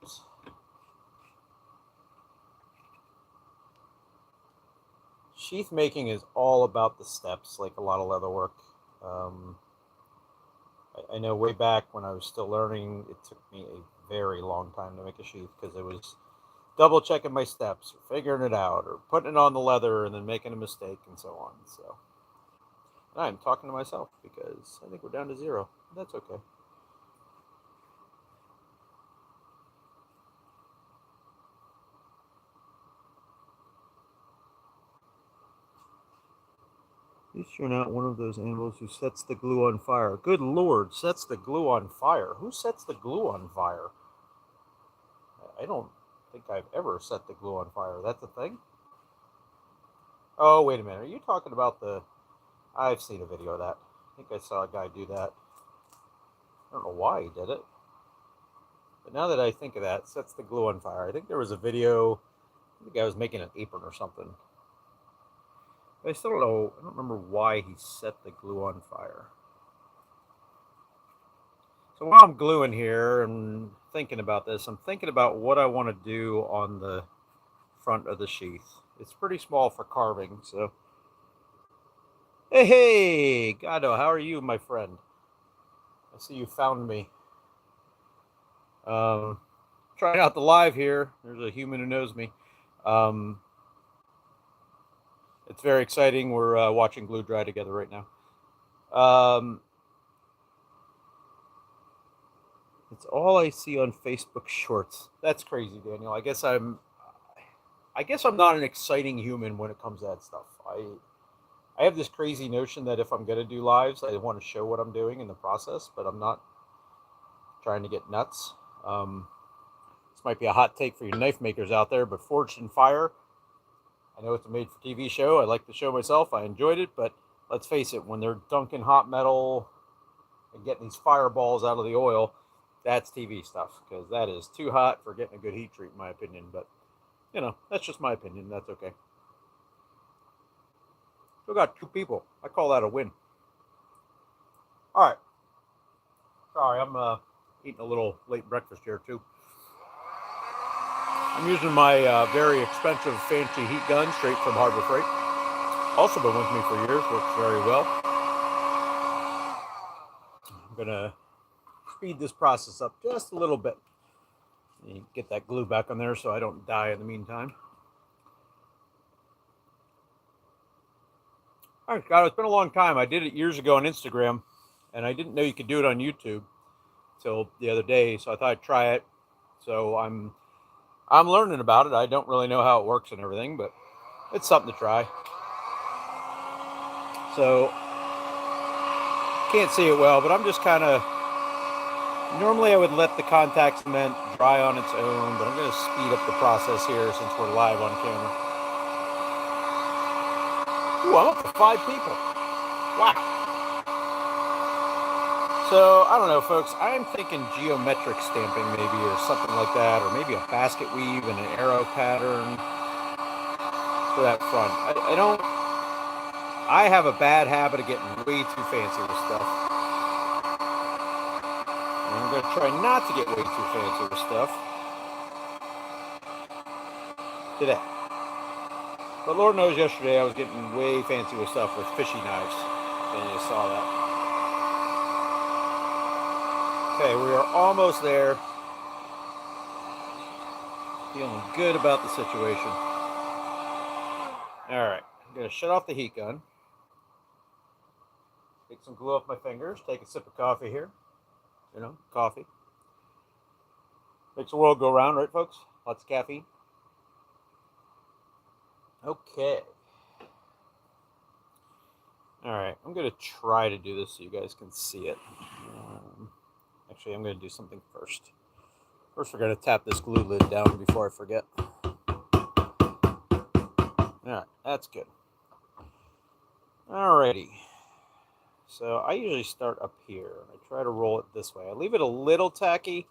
Sheath making is all about the steps, like a lot of leather work. I know way back when I was still learning, it took me a very long time to make a sheath because it was double checking my steps, or figuring it out, or putting it on the leather and then making a mistake and so on. So I'm talking to myself because I think we're down to 0. That's okay. At least you're not one of those animals who sets the glue on fire. Good Lord, sets the glue on fire. Who sets the glue on fire? I don't think I've ever set the glue on fire. That's a thing? Oh, wait a minute. Are you talking about the... I've seen a video of that. I think I saw a guy do that. I don't know why he did it. But now that I think of that, sets the glue on fire. I think there was a video... I think the guy was making an apron or something. I still don't know. I don't remember why he set the glue on fire. So while I'm gluing here and thinking about this, I'm thinking about what I want to do on the front of the sheath. It's pretty small for carving, so... Hey, Gado, how are you, my friend? I see you found me. Trying out the live here. There's a human who knows me. It's very exciting. We're watching glue dry together right now. It's all I see on Facebook Shorts. That's crazy, Daniel. I guess I'm not an exciting human when it comes to that stuff. I have this crazy notion that if I'm going to do lives, I want to show what I'm doing in the process, but I'm not trying to get nuts. This might be a hot take for you knife makers out there, but Forged in Fire, I know it's a made-for-TV show. I like the show myself. I enjoyed it, but let's face it, when they're dunking hot metal and getting these fireballs out of the oil, that's TV stuff, because that is too hot for getting a good heat treat, in my opinion. But, you know, that's just my opinion. That's okay. Still got 2 people. I call that a win. All right. Sorry, I'm eating a little late breakfast here, too. I'm using my very expensive fancy heat gun straight from Harbor Freight. Also been with me for years, works very well. I'm gonna speed this process up just a little bit. You get that glue back on there so I don't die in the meantime. All right, God, it's been a long time. I did it years ago on Instagram, and I didn't know you could do it on YouTube till the other day, so I thought I'd try it. So I'm learning about it. I don't really know how it works and everything, but it's something to try. So can't see it well, but I'm just kind of. Normally I would let the contact cement dry on its own, but I'm going to speed up the process here since we're live on camera. Ooh, I'm up to 5 people. Wow. So, I don't know, folks. I'm thinking geometric stamping maybe, or something like that, or maybe a basket weave and an arrow pattern for that front. I have a bad habit of getting way too fancy with stuff. And I'm going to try not to get way too fancy with stuff today. But Lord knows yesterday I was getting way fancy with stuff with fishy knives. And you saw that. Okay, we are almost there. Feeling good about the situation. Alright, I'm going to shut off the heat gun. Take some glue off my fingers. Take a sip of coffee here. You know, coffee. Makes the world go round, right, folks? Lots of caffeine. Okay. Alright, I'm going to try to do this so you guys can see it. Actually, I'm going to do something first. First, we're going to tap this glue lid down before I forget. Alright, that's good. Alrighty. So I usually start up here. I try to roll it this way. I leave it a little tacky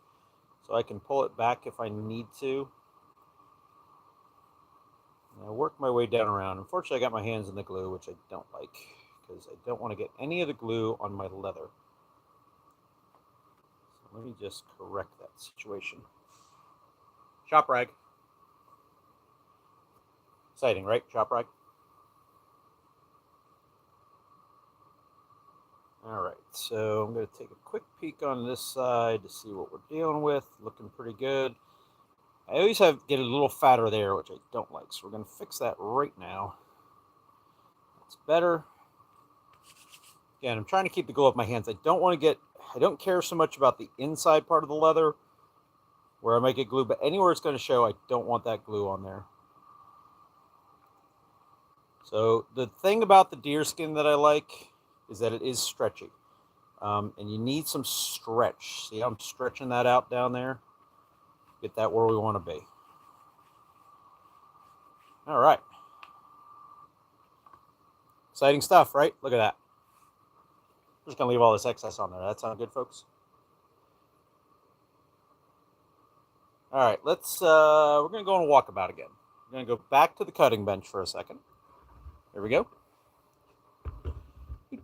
so I can pull it back if I need to. And I work my way down around. Unfortunately, I got my hands in the glue, which I don't like, because I don't want to get any of the glue on my leather. So let me just correct that situation. Shop rag. Exciting, right? Shop rag. Alright, so I'm going to take a quick peek on this side to see what we're dealing with. Looking pretty good. I always get a little fatter there, which I don't like. So we're going to fix that right now. That's better. Again, I'm trying to keep the glue off my hands. I don't care so much about the inside part of the leather where I might get glue, but anywhere it's going to show, I don't want that glue on there. So the thing about the deer skin that I like is that it is stretchy. And you need some stretch. See how I'm stretching that out down there? Get that where we want to be. All right. Exciting stuff, right? Look at that. I'm just going to leave all this excess on there. That sound good, folks? All right, we're going to go on a walkabout again. We're going to go back to the cutting bench for a second. There we go.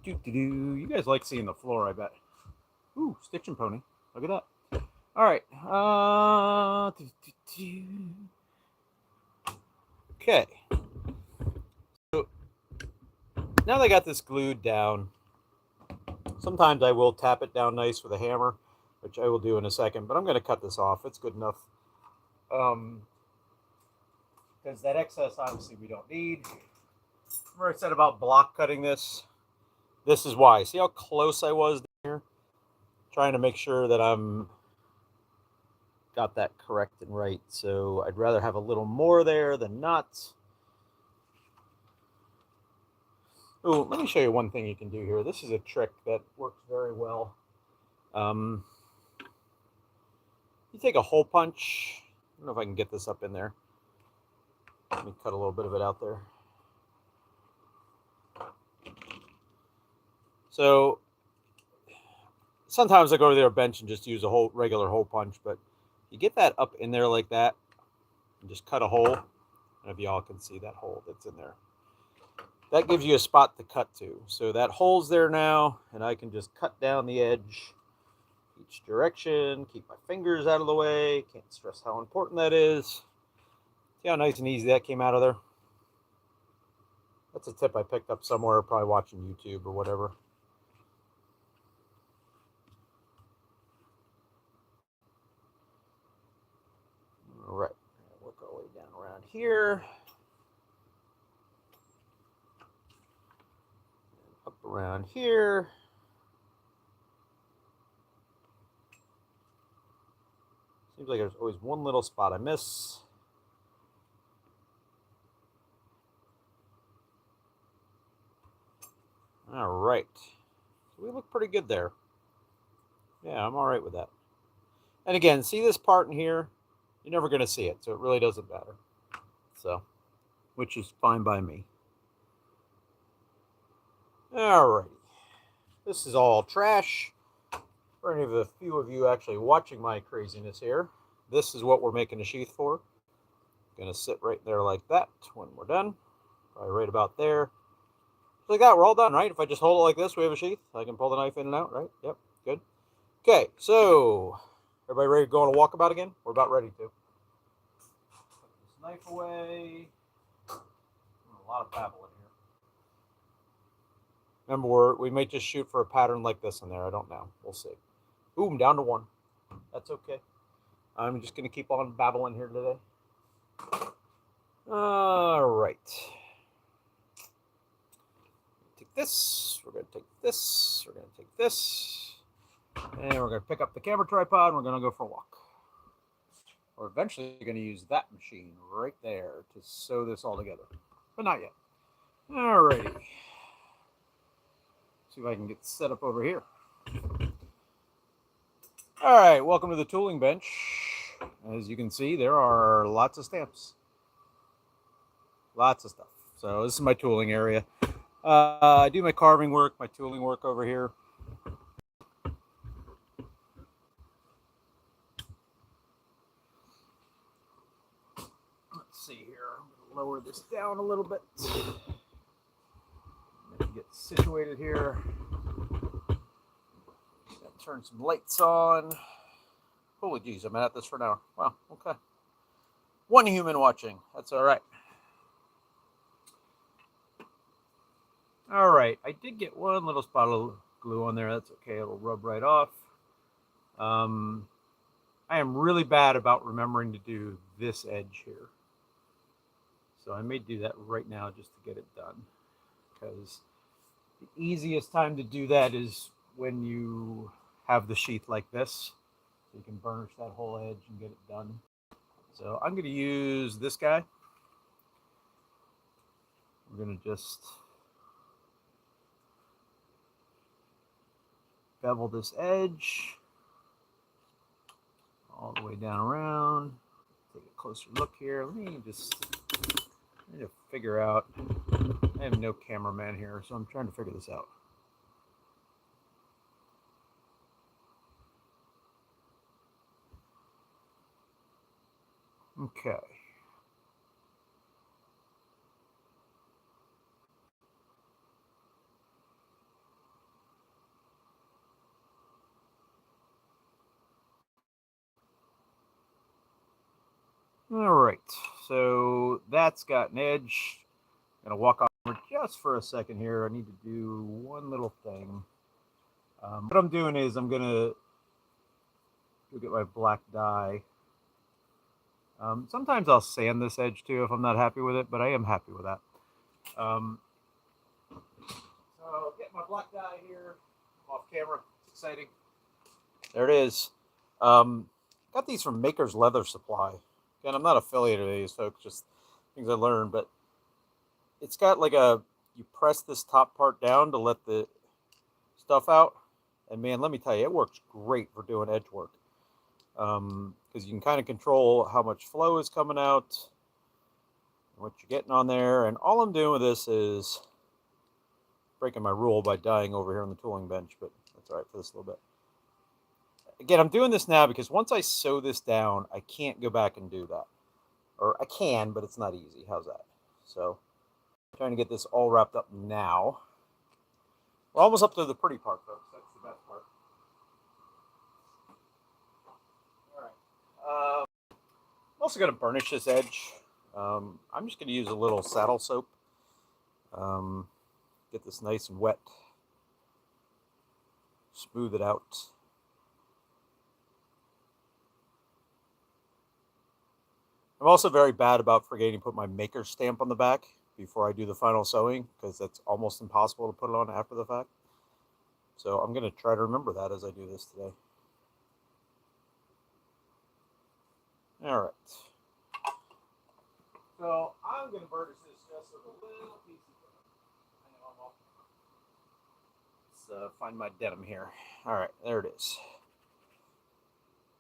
You guys like seeing the floor, I bet. Ooh, Stitch and Pony. Look at that. All right. Okay. So now that I got this glued down, sometimes I will tap it down nice with a hammer, which I will do in a second, but I'm going to cut this off. It's good enough. Because that excess, obviously, we don't need. Remember I said about block cutting this? This is why. See how close I was there? Trying to make sure that I'm got that correct and right. So I'd rather have a little more there than not. Oh, let me show you one thing you can do here. This is a trick that works very well. You take a hole punch. I don't know if I can get this up in there. Let me cut a little bit of it out there. So sometimes I go to their bench and just use a whole regular hole punch, but you get that up in there like that and just cut a hole. I don't know if y'all can see that hole that's in there. That gives you a spot to cut to. So that hole's there now, and I can just cut down the edge each direction, keep my fingers out of the way. Can't stress how important that is. See how nice and easy that came out of there? That's a tip I picked up somewhere, probably watching YouTube or whatever. All right, work our way down around here. Up around here. Seems like there's always one little spot I miss. All right. So we look pretty good there. Yeah, I'm all right with that. And again, see this part in here? You're never going to see it, so it really doesn't matter. So, which is fine by me. All right. This is all trash. For any of the few of you actually watching my craziness here, this is what we're making a sheath for. Going to sit right there like that when we're done. Probably right about there. Like that, we're all done, right? If I just hold it like this, we have a sheath. I can pull the knife in and out, right? Yep, good. Okay, so everybody ready to go on a walkabout again? We're about ready to. Put this knife away. A lot of babble in here. Remember, we might just shoot for a pattern like this in there. I don't know. We'll see. Boom, down to one. That's okay. I'm just going to keep on babbling here today. All right. Take this. We're going to take this. We're going to take this. And we're going to pick up the camera tripod and we're going to go for a walk. We're eventually going to use that machine right there to sew this all together. But not yet. Alrighty. See if I can get set up over here. Alright, welcome to the tooling bench. As you can see, there are lots of stamps. Lots of stuff. So this is my tooling area. I do my carving work, my tooling work over here. Let's see here. I'm going to lower this down a little bit. Get situated here. Turn some lights on. Holy geez, I've been at this for an hour. Wow, okay. One human watching. That's all right. All right, I did get one little spot of glue on there. That's okay, it'll rub right off. I am really bad about remembering to do this edge here. So I may do that right now just to get it done. Because the easiest time to do that is when you have the sheath like this. So you can burnish that whole edge and get it done. So I'm going to use this guy. We're going to just bevel this edge all the way down around. Take a closer look here. Let me just need to figure out. I have no cameraman here, so I'm trying to figure this out. Okay. All right, so that's got an edge. I'm gonna walk over just for a second here. I need to do one little thing. What I'm doing is I'm gonna go get my black dye. Sometimes I'll sand this edge too if I'm not happy with it, but I am happy with that. So get my black dye here. I'm off camera. It's exciting. There it is. Got these from Maker's Leather Supply. Again, I'm not affiliated with these folks, just things I learned, but it's got like a you press this top part down to let the stuff out. And man, let me tell you, it works great for doing edge work. Because you can kind of control how much flow is coming out, what you're getting on there. And all I'm doing with this is breaking my rule by dying over here on the tooling bench, but that's all right for this little bit. Again, I'm doing this now because once I sew this down, I can't go back and do that. Or I can, but it's not easy. How's that? So, I'm trying to get this all wrapped up now. We're almost up to the pretty part, folks. That's the best part. All right. I'm also going to burnish this edge. I'm just going to use a little saddle soap. Get this nice and wet. Smooth it out. I'm also very bad about forgetting to put my maker stamp on the back before I do the final sewing, because that's almost impossible to put it on after the fact. So I'm going to try to remember that as I do this today. All right. So I'm going to burnish this just with a little piece of denim. Let's find my denim here. All right, there it is.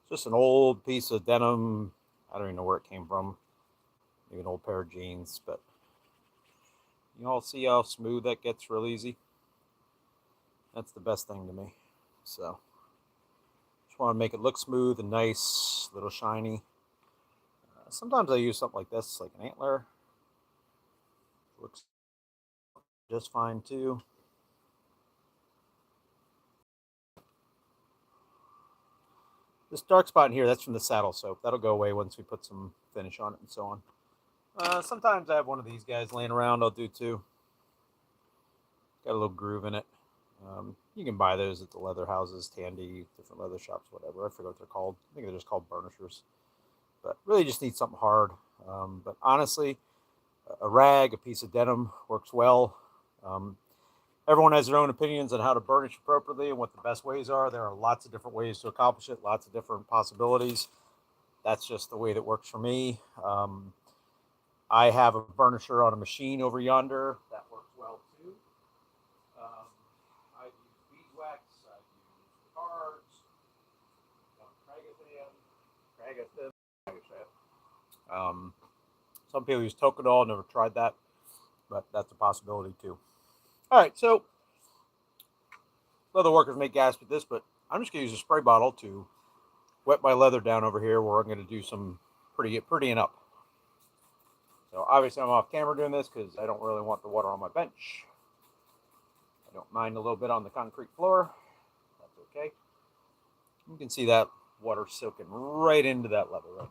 Just an old piece of denim. I don't even know where it came from. Maybe an old pair of jeans, but you all see how smooth that gets real easy. That's the best thing to me. So just want to make it look smooth and nice, a little shiny. Sometimes I use something like this, like an antler. Looks just fine too. This dark spot in here, that's from the saddle soap. That'll go away once we put some finish on it and so on. Sometimes I have one of these guys laying around. I'll do too. Got a little groove in it. You can buy those at the leather houses, Tandy, different leather shops, whatever. I forget what they're called. I think they're just called burnishers. But really just need something hard. But honestly, a rag, a piece of denim works well. Everyone has their own opinions on how to burnish appropriately and what the best ways are. There are lots of different ways to accomplish it, lots of different possibilities. That's just the way that works for me. I have a burnisher on a machine over yonder. That works well too. I've used beeswax, I've used cards, some people use Tokonol, never tried that, but that's a possibility too. All right, so leather workers make gas with this, but I'm just going to use a spray bottle to wet my leather down over here where I'm going to do some prettying up. So obviously I'm off camera doing this because I don't really want the water on my bench. I don't mind a little bit on the concrete floor. That's okay. You can see that water soaking right into that leather right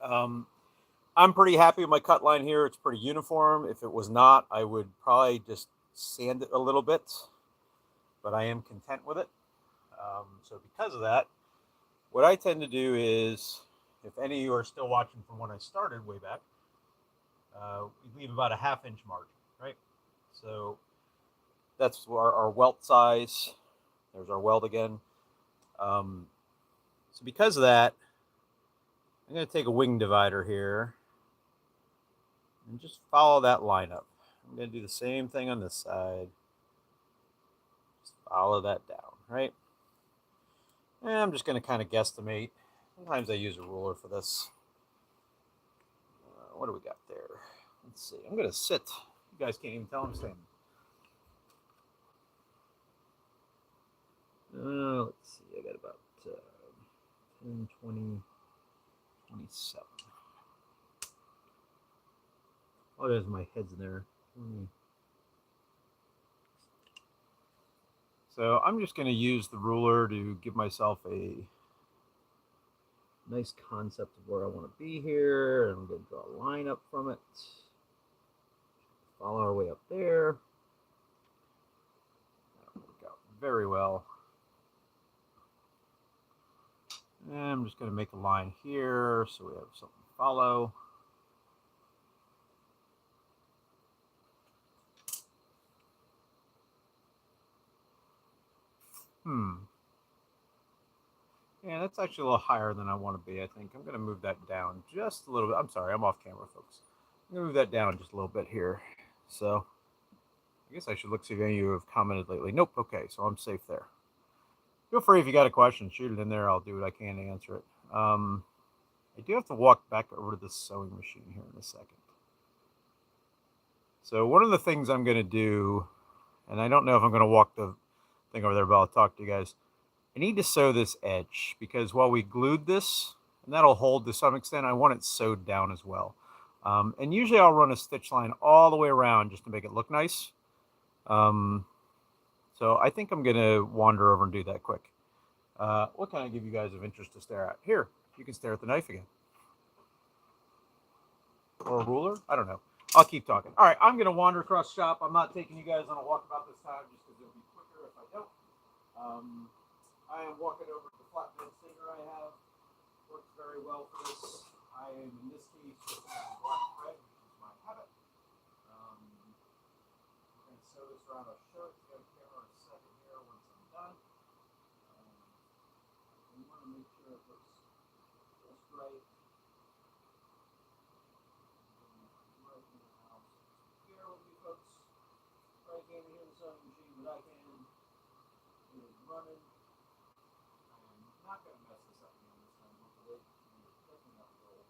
now. I'm pretty happy with my cut line here. It's pretty uniform. If it was not, I would probably just sand it a little bit, but I am content with it. So because of that, what I tend to do is, if any of you are still watching from when I started way back, we leave about a ½ inch margin, right? So that's our welt size. There's our welt again. So because of that, I'm going to take a wing divider here and just follow that line up. I'm going to do the same thing on this side. Just follow that down, right? And I'm just going to kind of guesstimate. Sometimes I use a ruler for this. What do we got there? Let's see. I'm going to sit. You guys can't even tell I'm standing. Let's see. I got about 10, 20, 27. Oh, there's my head's in there. So I'm just going to use the ruler to give myself a nice concept of where I want to be here. I'm going to draw a line up from it. Follow our way up there. That'll work out very well. And I'm just going to make a line here so we have something to follow. Yeah, that's actually a little higher than I want to be, I think. I'm going to move that down just a little bit. I'm sorry, I'm off camera, folks. I'm going to move that down just a little bit here. So I guess I should look see if any of you have commented lately. Nope. Okay, so I'm safe there. Feel free if you got a question, shoot it in there. I'll do what I can to answer it. I do have to walk back over to this sewing machine here in a second. So one of the things I'm going to do, and I don't know if I'm going to walk the thing over there, but I'll talk to you guys. I need to sew this edge because while we glued this, and that'll hold to some extent, I want it sewed down as well. And usually I'll run a stitch line all the way around just to make it look nice. So I think I'm going to wander over and do that quick. What can I give you guys of interest to stare at? Here, you can stare at the knife again. Or a ruler? I don't know. I'll keep talking. All right, I'm going to wander across shop. I'm not taking you guys on a walkabout this time just because it'll be quicker if I don't. I am walking over to the flatbed stinger I have. Works very well for this. I am, in this case, just using black thread, which is my habit. We're going to sew this around. I'll show it to the camera in a second here once I'm done. We want to make sure it looks just right. Bear with me, folks. I can't hear the sewing machine, but I can. It is running. I am not going to mess this up again this time, hopefully. Definitely not roll.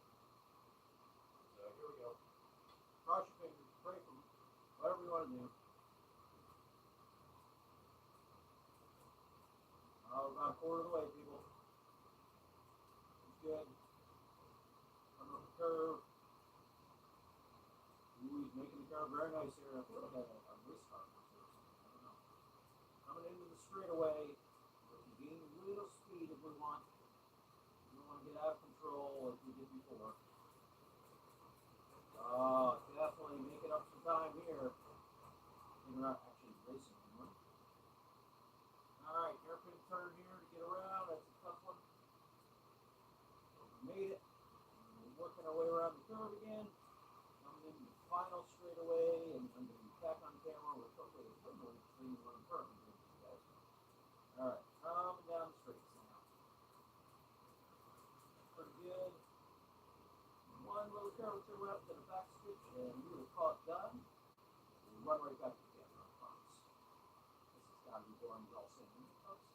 So here we go. Cross your fingers, break them, whatever you want to do. Oh, about a quarter of the way, people. It's good. Come up the curve. Ooh, he's making the curve very nice here. I feel like a wrist harness or something. I don't know. Coming into the straightaway. We can gain a little speed if we want. We don't want to get out of control like we did before. Oh, definitely making up some time here. We're not actually racing anymore. Alright, hairpin turn here to get around. That's a tough one. We made it. We're working our way around the curve again. Coming into the final straightaway, and I'm going to be back on camera with hopefully a similar stream what I'm currently doing for you guys. Alright, coming down the straight now. Pretty good. One little curvature left and a back stitch, and we will call it done. We'll run right back to the camera, I promise. This has got to be boring as all sin, folks.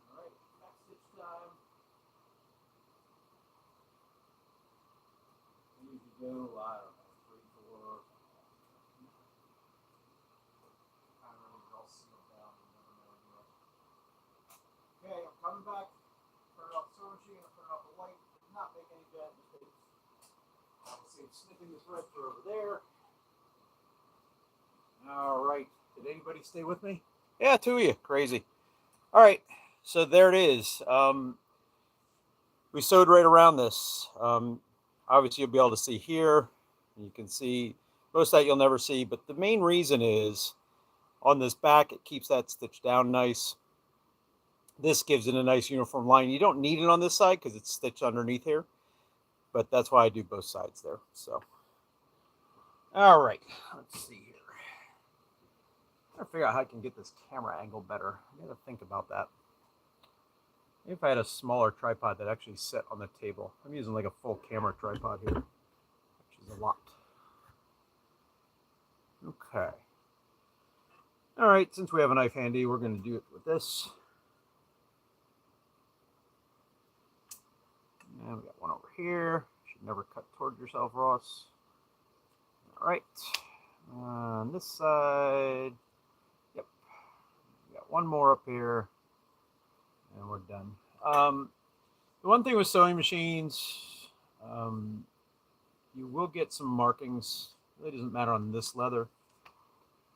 Alright, back stitch time. We usually do, I don't know, 3, 4. Kind of really all sealed down, you never know anyway. Okay, I'm coming back. Turn off the sewing machine, I'll turn off the light. Did not make any bad mistakes. Obviously, I'm snipping the thread for over there. All right. Did anybody stay with me? Yeah, two of you. Crazy. All right. So there it is. We sewed right around this. Obviously, you'll be able to see here. You can see most of that you'll never see. But the main reason is on this back, it keeps that stitch down nice. This gives it a nice uniform line. You don't need it on this side because it's stitched underneath here. But that's why I do both sides there. So, all right. Let's see here. I'm trying to figure out how I can get this camera angle better. I gotta think about that. Maybe if I had a smaller tripod that actually set on the table. I'm using like a full camera tripod here, which is a lot. Okay. All right, since we have a knife handy, we're going to do it with this. And we got one over here. Should never cut toward yourself, Ross. All right. On this side. Yep. We got one more up here. And we're done. The one thing with sewing machines, you will get some markings. It really doesn't matter on this leather.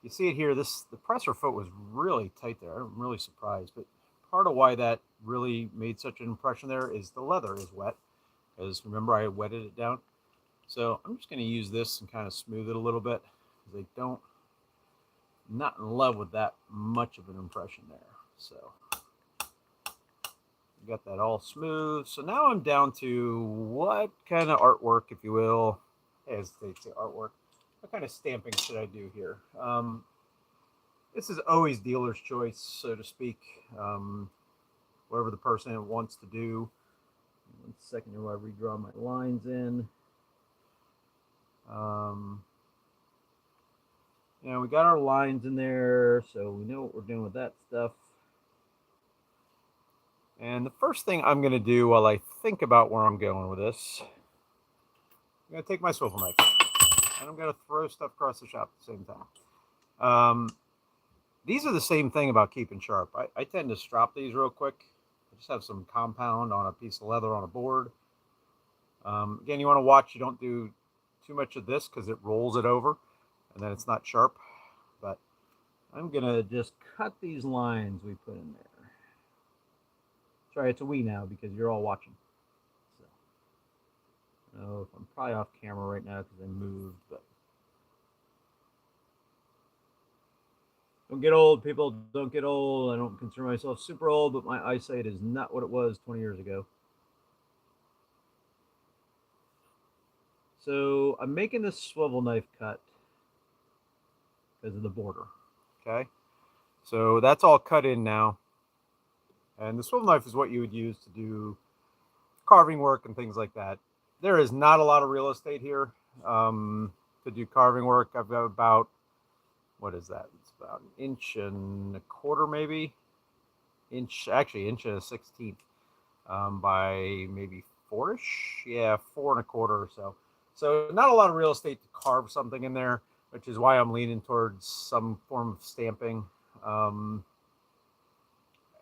You see it here, the presser foot was really tight there. I'm really surprised. But part of why that really made such an impression there is the leather is wet. Because remember, I wetted it down. So I'm just going to use this and kind of smooth it a little bit. Because I'm not in love with that much of an impression there. So got that all smooth. So now I'm down to what kind of artwork, if you will, as they say artwork, what kind of stamping should I do here? This is always dealer's choice, so to speak. Whatever the person wants to do. 1 second here while I redraw my lines in. Now we got our lines in there, so we know what we're doing with that stuff. And the first thing I'm going to do while I think about where I'm going with this, I'm going to take my swivel knife and I'm going to throw stuff across the shop at the same time. These are the same thing about keeping sharp. I tend to strop these real quick. I just have some compound on a piece of leather on a board. Again, you want to watch you don't do too much of this because it rolls it over and then it's not sharp. But I'm going to just cut these lines we put in there. Sorry, it's a we now because you're all watching. So, oh, I'm probably off camera right now because I moved, but don't get old, people. Don't get old. I don't consider myself super old, but my eyesight is not what it was 20 years ago. So I'm making this swivel knife cut because of the border. Okay, so that's all cut in now. And the swivel knife is what you would use to do carving work and things like that. There is not a lot of real estate here to do carving work. I've got about, what is that? It's about an inch and a quarter, maybe. Actually, inch and a 16th by maybe 4-ish. Yeah, 4 1/4 or so. So not a lot of real estate to carve something in there, which is why I'm leaning towards some form of stamping.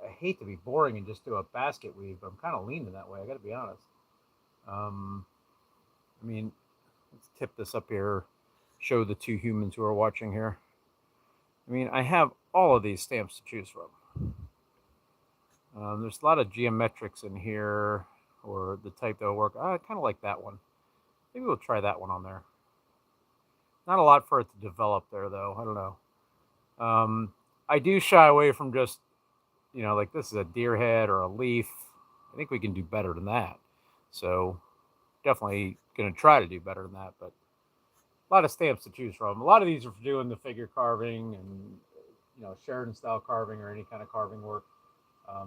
I hate to be boring and just do a basket weave, but I'm kind of leaning that way. I got to be honest. I mean, let's tip this up here, show the two humans who are watching here. I mean, I have all of these stamps to choose from. There's a lot of geometrics in here, or the type that will work. I kind of like that one. Maybe we'll try that one on there. Not a lot for it to develop there, though. I don't know. I do shy away from just, like this is a deer head or a leaf. I think we can do better than that. So definitely going to try to do better than that. But a lot of stamps to choose from. A lot of these are for doing the figure carving and, Sheridan style carving or any kind of carving work. I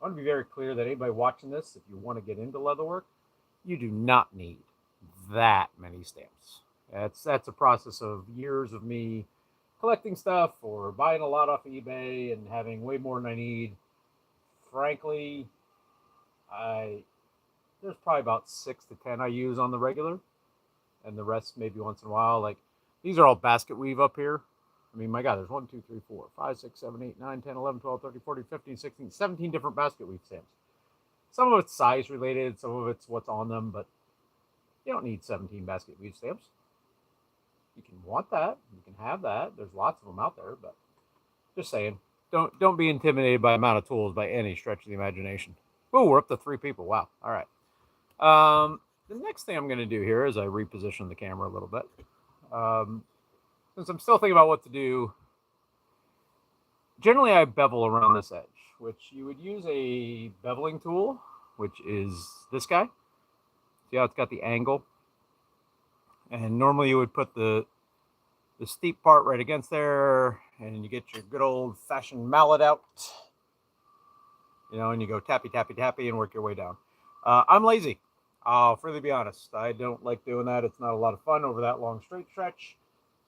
want to be very clear that anybody watching this, if you want to get into leatherwork, you do not need that many stamps. That's a process of years of me collecting stuff or buying a lot off of eBay and having way more than I need. Frankly, there's probably about 6 to 10 I use on the regular, and the rest maybe once in a while. Like these are all basket weave up here. I mean, my God, there's 1, 2, 3, 4, 5, 6, 7, 8, 9, 10, 11, 12, 13, 14, 15, 16, 17 different basket weave stamps. Some of it's size related, some of it's what's on them, but you don't need 17 basket weave stamps. You can want that, you can have that. There's lots of them out there, but just saying, don't be intimidated by the amount of tools by any stretch of the imagination. Oh, we're up to 3 people. Wow. All right. The next thing I'm going to do here is I reposition the camera a little bit. Since I'm still thinking about what to do, generally I bevel around this edge, which you would use a beveling tool, which is this guy. See how it's got the angle? And normally you would put the steep part right against there, and you get your good old-fashioned mallet out, and you go tappy, tappy, tappy, and work your way down. I'm lazy. I'll freely be honest. I don't like doing that. It's not a lot of fun over that long straight stretch.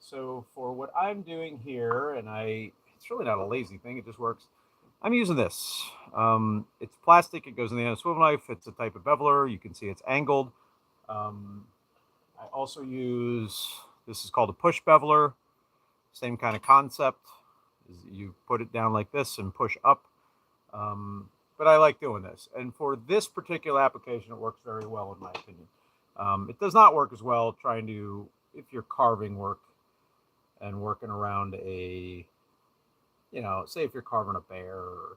So for what I'm doing here, and it's really not a lazy thing. It just works. I'm using this. It's plastic. It goes in the end of a swivel knife. It's a type of beveler. You can see it's angled. I also use, this is called a push beveler. Same kind of concept. You put it down like this and push up. But I like doing this. And for this particular application, it works very well in my opinion. It does not work as well trying to, if you're carving work and working around a, say if you're carving a bear or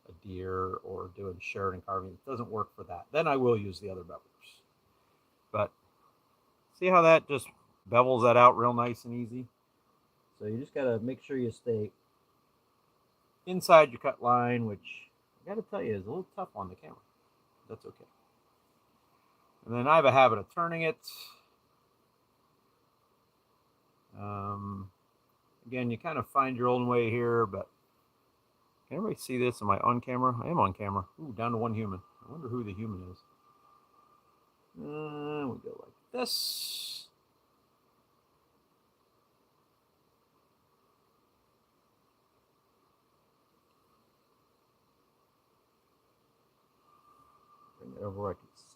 a deer or doing Sheridan carving, it doesn't work for that. Then I will use the other bevelers. But see how that just bevels that out real nice and easy? So you just got to make sure you stay inside your cut line, which I got to tell you is a little tough on the camera. That's okay. And then I have a habit of turning it. Again, you kind of find your own way here, but can everybody see this? Am I on camera? I am on camera. Ooh, down to 1 human. I wonder who the human is. We go like this.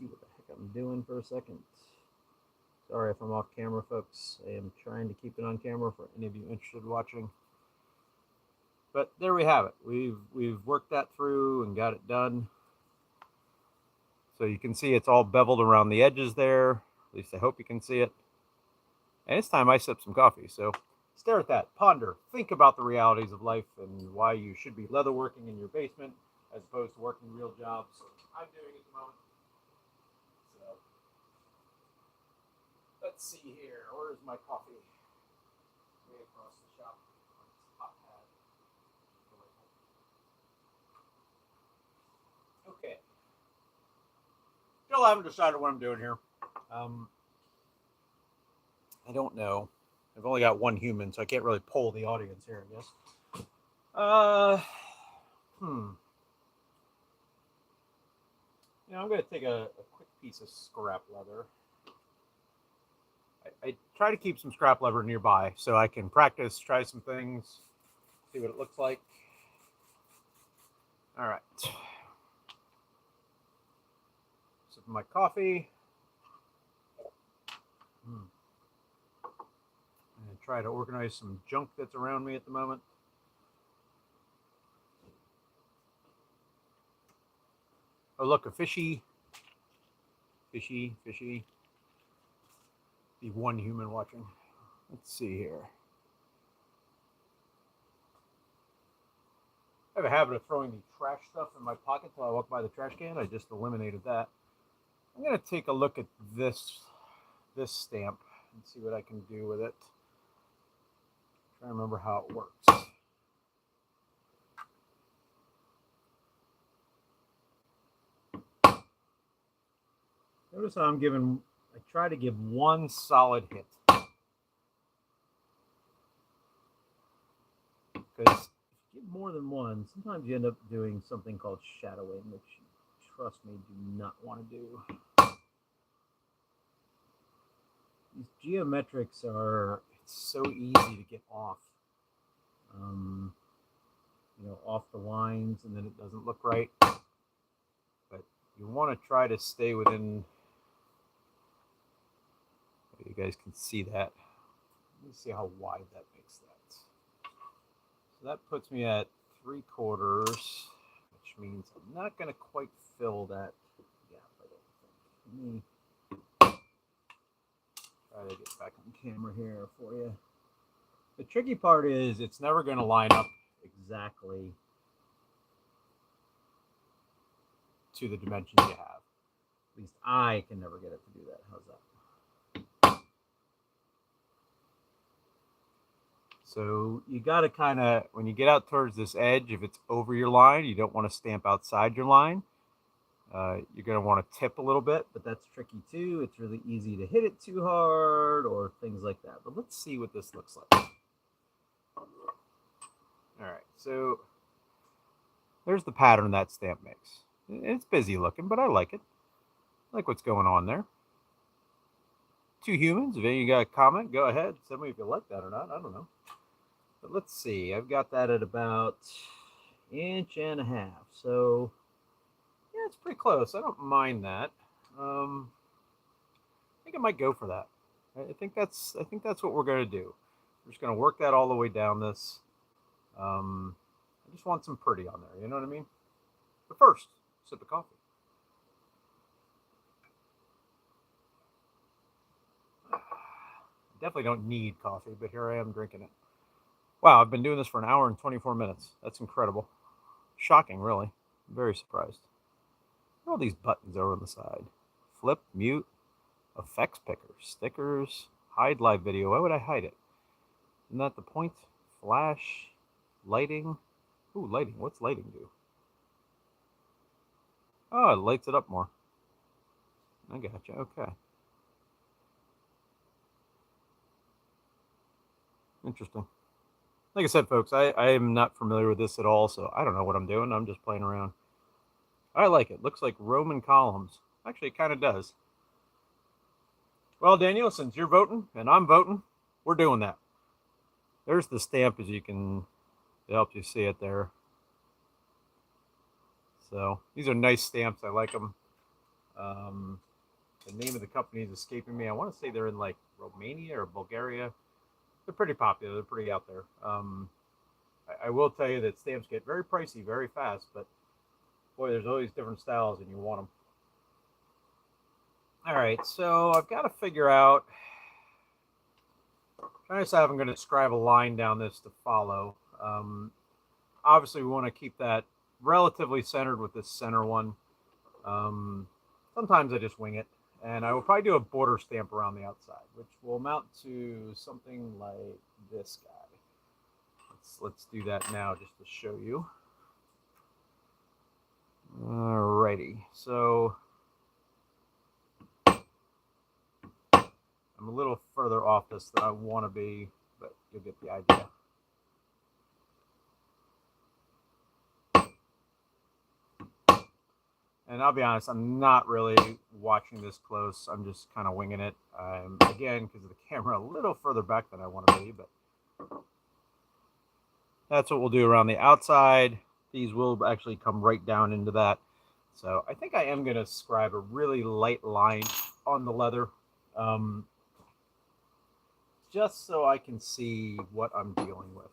see what the heck I'm doing for a second. Sorry if I'm off camera, folks. I am trying to keep it on camera for any of you interested in watching. But there we have it. We've worked that through and got it done. So you can see it's all beveled around the edges there. At least I hope you can see it. And it's time I sip some coffee. So stare at that, ponder, think about the realities of life and why you should be leatherworking in your basement as opposed to working real jobs. I'm doing at the moment. So let's see here. Where's my coffee? Way across the shop on this hot pad. Okay. Still haven't decided what I'm doing here. I don't know. I've only got one human, so I can't really poll the audience here, I guess. I'm going to take a quick piece of scrap leather. I try to keep some scrap leather nearby so I can practice, try some things, see what it looks like. All right. Sip my coffee. And try to organize some junk that's around me at the moment. Oh, look, a fishy. Fishy. The one human watching. Let's see here. I have a habit of throwing the trash stuff in my pocket till I walk by the trash can. I just eliminated that. I'm going to take a look at this stamp and see what I can do with it. Try to remember how it works. Notice how I try to give one solid hit. Because if you give more than one, sometimes you end up doing something called shadowing, which, trust me, do not want to do. These geometrics it's so easy to get off. Off the lines, and then it doesn't look right. But you want to try to stay within. You guys can see that. Let me see how wide that makes that. So that puts me at 3/4, which means I'm not going to quite fill that gap, I don't think. Let me try to get back on camera here for you. The tricky part is it's never going to line up exactly to the dimensions you have. At least I can never get it to do that. How's that? So you got to kind of, when you get out towards this edge, if it's over your line, you don't want to stamp outside your line. You're going to want to tip a little bit, but that's tricky too. It's really easy to hit it too hard or things like that. But let's see what this looks like. All right, so there's the pattern that stamp makes. It's busy looking, but I like it. I like what's going on there. Two humans, if you got a comment, go ahead. Tell me if you like that or not. I don't know. But let's see. I've got that at about 1.5 inches. So yeah, it's pretty close. I don't mind that. I think I might go for that. I think that's what we're going to do. We're just going to work that all the way down this. I just want some pretty on there. You know what I mean? But first, sip of coffee. Definitely don't need coffee, but here I am drinking it. Wow, I've been doing this for 1 hour and 24 minutes. That's incredible. Shocking, really. I'm very surprised. All these buttons over on the side. Flip, mute, effects picker, stickers, hide live video. Why would I hide it? Isn't that the point? Flash, lighting. Ooh, lighting. What's lighting do? Oh, it lights it up more. I gotcha. Okay. Interesting. Like I said, folks, I am not familiar with this at all, so I don't know what I'm doing. I'm just playing around. I like it. Looks like Roman columns. Actually, it kind of does. Well, Daniel, since you're voting and I'm voting, we're doing that. There's the stamp, as you can, it helps you see it there. So these are nice stamps. I like them. The name of the company is escaping me. I want to say they're in like Romania or Bulgaria. They're pretty popular. They're pretty out there. I will tell you that stamps get very pricey very fast, but boy, there's always different styles and you want them. All right, so I've got to figure out. Trying to decide if I'm going to describe a line down this to follow. Obviously, we want to keep that relatively centered with this center one. Sometimes I just wing it, and I will probably do a border stamp around the outside, which will amount to something like this guy. Let's do that now just to show you. Alrighty, so I'm a little further off this than I want to be, but you'll get the idea. And I'll be honest, I'm not really watching this close. I'm just kind of winging it. Again, because of the camera, a little further back than I want to be, but that's what we'll do around the outside. These will actually come right down into that. So I think I am going to scribe a really light line on the leather, just so I can see what I'm dealing with.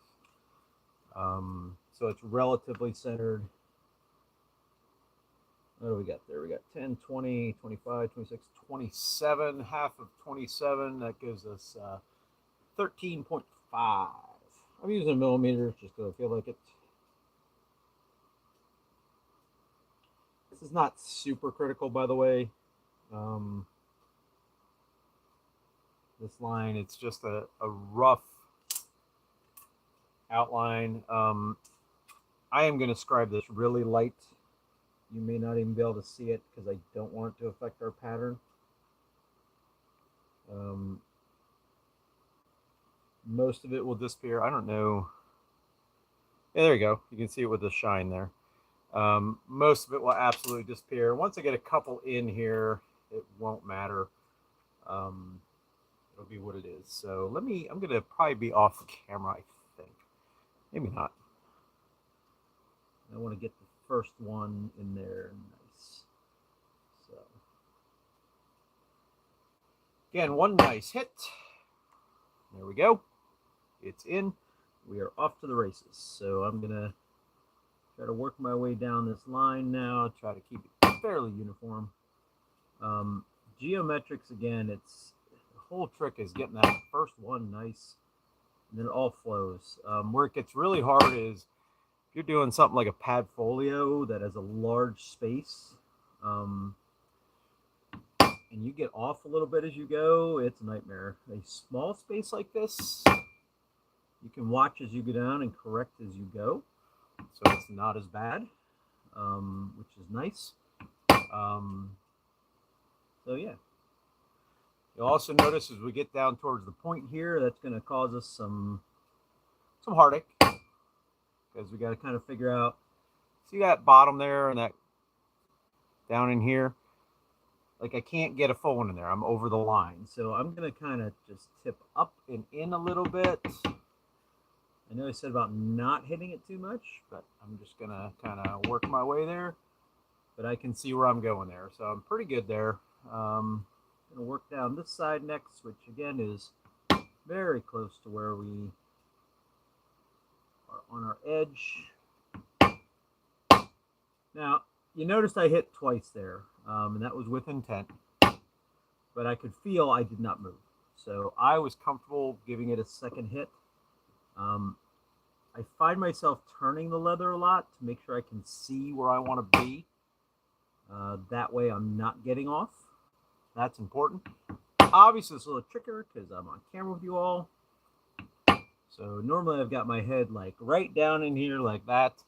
So it's relatively centered. What do we got there? We got 10, 20, 25, 26, 27, half of 27. That gives us 13.5. I'm using millimeters just because I feel like it. This is not super critical, by the way. This line, it's just a rough outline. I am going to scribe this really light. You may not even be able to see it because I don't want it to affect our pattern. Most of it will disappear. I don't know. Yeah, there you go. You can see it with the shine there. Most of it will absolutely disappear. Once I get a couple in here, it won't matter. It'll be what it is. So I'm going to probably be off the camera, I think. Maybe not. I want to get the first one in there. Nice. So, again, one nice hit. There we go. It's in. We are off to the races. So I'm going to try to work my way down this line now. Try to keep it fairly uniform. Geometrics, again, the whole trick is getting that first one nice, and then it all flows. Where it gets really hard is if you're doing something like a pad folio that has a large space, and you get off a little bit as you go, it's a nightmare. A small space like this, you can watch as you go down and correct as you go, so it's not as bad, which is nice. So yeah. You'll also notice as we get down towards the point here, that's going to cause us some heartache, because we got to kind of figure out, see that bottom there and that down in here? Like, I can't get a full one in there. I'm over the line. So I'm going to kind of just tip up and in a little bit. I know I said about not hitting it too much, but I'm just going to kind of work my way there. But I can see where I'm going there. So I'm pretty good there. I'm going to work down this side next, which again is very close to where we are on our edge. Now, you noticed I hit twice there, and that was with intent, but I could feel I did not move. So I was comfortable giving it a second hit. I find myself turning the leather a lot to make sure I can see where I want to be. That way I'm not getting off. That's important. Obviously, it's a little trickier because I'm on camera with you all. So normally I've got my head like right down in here like that.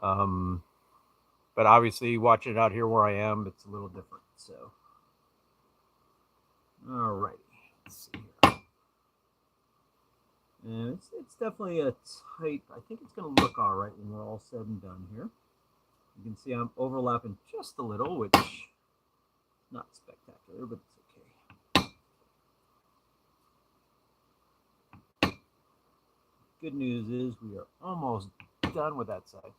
But obviously, watching it out here where I am, it's a little different. So, all right, let's see here. And it's definitely a tight. I think it's going to look all right when we're all said and done here. You can see I'm overlapping just a little, which is not spectacular, but it's okay. Good news is we are almost done with that side.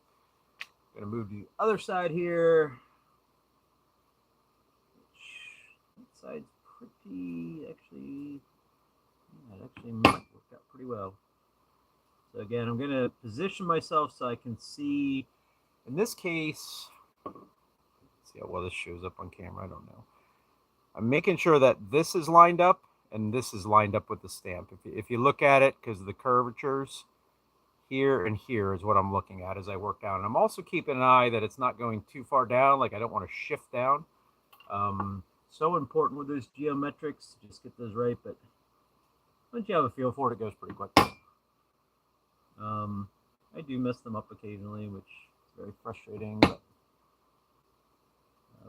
Going to move to the other side here. side's pretty, actually, yeah, it actually might work out pretty well. So again, I'm going to position myself so I can see, in this case, let's see how well this shows up on camera, I don't know. I'm making sure that this is lined up and this is lined up with the stamp. If you look at it, because of the curvatures, here and here is what I'm looking at as I work down. And I'm also keeping an eye that it's not going too far down, like I don't want to shift down. So important with those geometrics, just get those right, but once you have a feel for it, it goes pretty quick. I do mess them up occasionally, which is very frustrating, but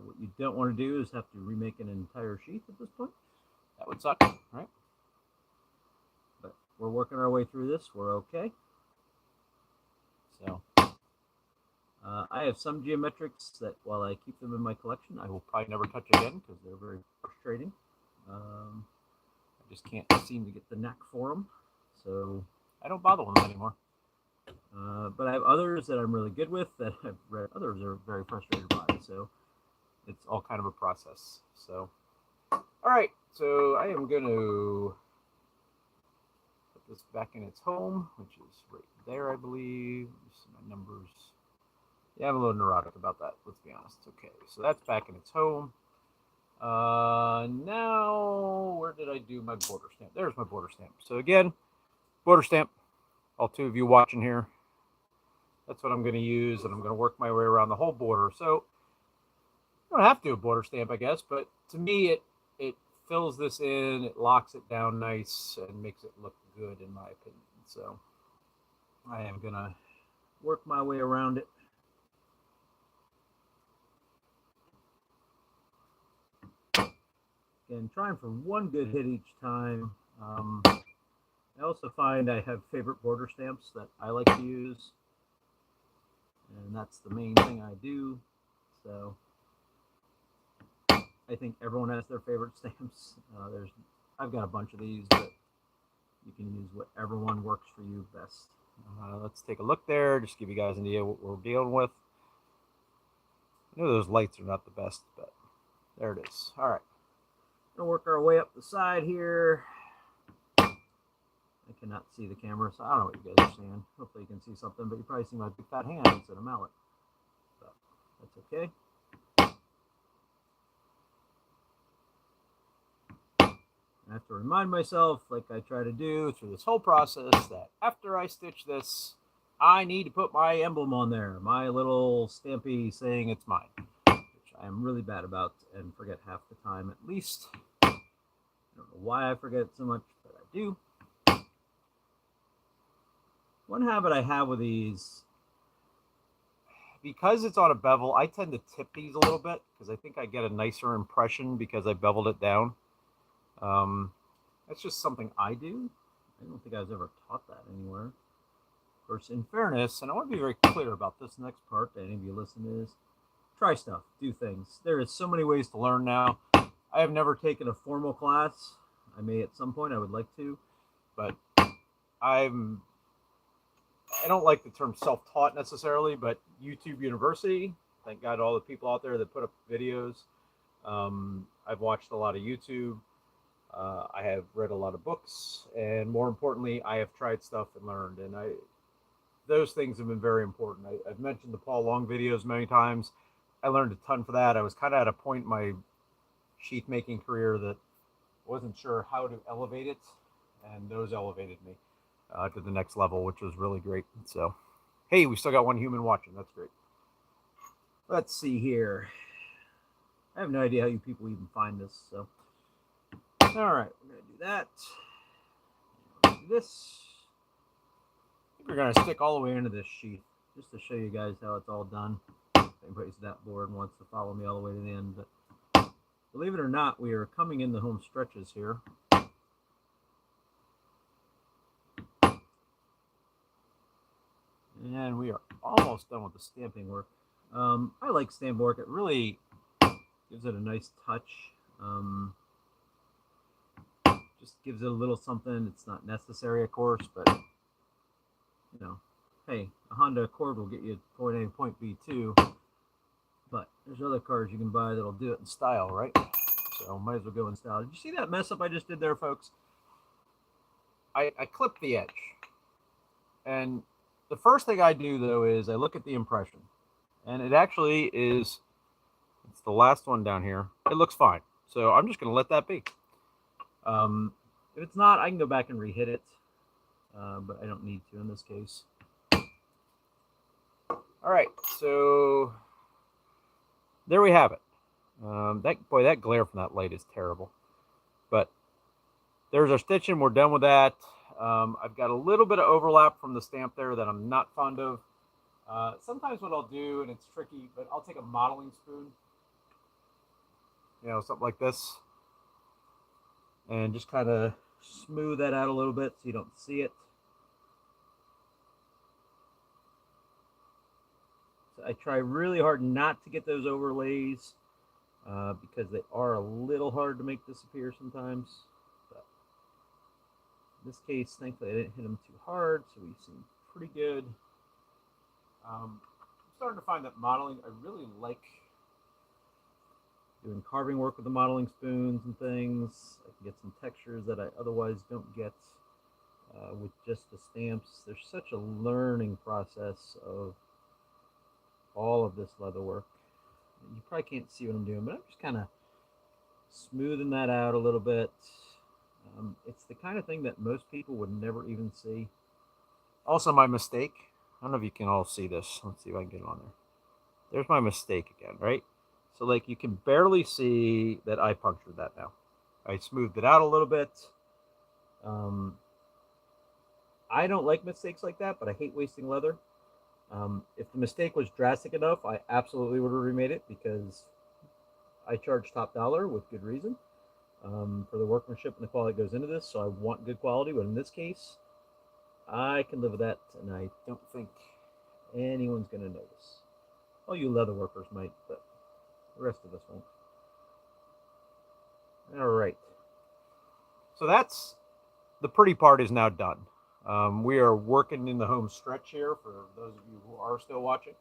what you don't want to do is have to remake an entire sheath at this point. That would suck, right? But we're working our way through this. We're okay. So I have some geometrics that, while I keep them in my collection, I will probably never touch again because they're very frustrating. I just can't seem to get the knack for them, so I don't bother with them anymore. But I have others that I'm really good with that I've read others are very frustrated by, so it's all kind of a process. So, all right, so I am going to put this back in its home, which is right there, I believe. See my numbers. Yeah, I'm a little neurotic about that, let's be honest. Okay, so that's back in its home. Now, where did I do my border stamp? There's my border stamp. So again, border stamp, all two of you watching here. That's what I'm going to use, and I'm going to work my way around the whole border. So you don't have to do a border stamp, I guess, but to me, it fills this in, it locks it down nice, and makes it look good, in my opinion. So I am going to work my way around it. Again, trying for one good hit each time. I also find I have favorite border stamps that I like to use, and that's the main thing I do. So I think everyone has their favorite stamps. I've got a bunch of these, but you can use whatever one works for you best. Let's take a look there, just give you guys an idea what we're dealing with. I know those lights are not the best, but there it is. All right. Gonna work our way up the side here. I cannot see the camera, so I don't know what you guys are seeing. Hopefully you can see something, but you probably see my big fat hand instead of mallet. So that's okay. I have to remind myself, like I try to do through this whole process, that after I stitch this, I need to put my emblem on there, my little stampy saying it's mine, which I am really bad about and forget half the time at least. I don't know why I forget so much, but I do. One habit I have with these, because it's on a bevel, I tend to tip these a little bit because I think I get a nicer impression because I beveled it down. That's just something I do. I don't think I was ever taught that anywhere. Of course, in fairness, and I want to be very clear about this next part to any of you listening, is try stuff, do things. There is so many ways to learn now. I have never taken a formal class. I may at some point, I would like to, but I don't like the term self-taught necessarily, but YouTube University, thank God all the people out there that put up videos. I've watched a lot of YouTube. I have read a lot of books, and more importantly, I have tried stuff and learned, and those things have been very important. I've mentioned the Paul Long videos many times. I learned a ton for that. I was kind of at a point in my sheath making career that I wasn't sure how to elevate it, and those elevated me to the next level, which was really great. So, hey, we still got one human watching. That's great. Let's see here. I have no idea how you people even find this, so. All right, we're going to do that. Do this. I think we're going to stick all the way into this sheath just to show you guys how it's all done. If anybody's that bored and wants to follow me all the way to the end. But believe it or not, we are coming in the home stretches here. And we are almost done with the stamping work. I like stamp work. It really gives it a nice touch. Just gives it a little something. It's not necessary, of course, but, you know, hey, a Honda Accord will get you point A and point B too, but there's other cars you can buy that'll do it in style, right? so might as well go in style. Did you see that mess up I just did there, folks? I clipped the edge. And the first thing I do, though, is I look at the impression. And it actually is, it's the last one down here. It looks fine. So I'm just going to let that be. If it's not, I can go back and re-hit it. But I don't need to in this case. All right, so there we have it. That glare from that light is terrible. But there's our stitching. We're done with that. I've got a little bit of overlap from the stamp there that I'm not fond of. Sometimes what I'll do, and it's tricky, but I'll take a modeling spoon, something like this, and just kind of smooth that out a little bit so you don't see it. So I try really hard not to get those overlays because they are a little hard to make disappear sometimes. But in this case, thankfully I didn't hit them too hard, so we seem pretty good. I'm starting to find that modeling, I really like doing carving work with the modeling spoons and things. I can get some textures that I otherwise don't get with just the stamps. There's such a learning process of all of this leather work. You probably can't see what I'm doing, but I'm just kind of smoothing that out a little bit. It's the kind of thing that most people would never even see. Also, my mistake. I don't know if you can all see this. Let's see if I can get it on there. There's my mistake again, right? So, like, you can barely see that I punctured that now. I smoothed it out a little bit. I don't like mistakes like that, but I hate wasting leather. If the mistake was drastic enough, I absolutely would have remade it because I charge top dollar with good reason for the workmanship and the quality that goes into this. So I want good quality, but in this case, I can live with that, and I don't think anyone's going to notice. Well, you leather workers might, but the rest of us won't. All right. So that's the pretty part is now done. We are working in the home stretch here for those of you who are still watching.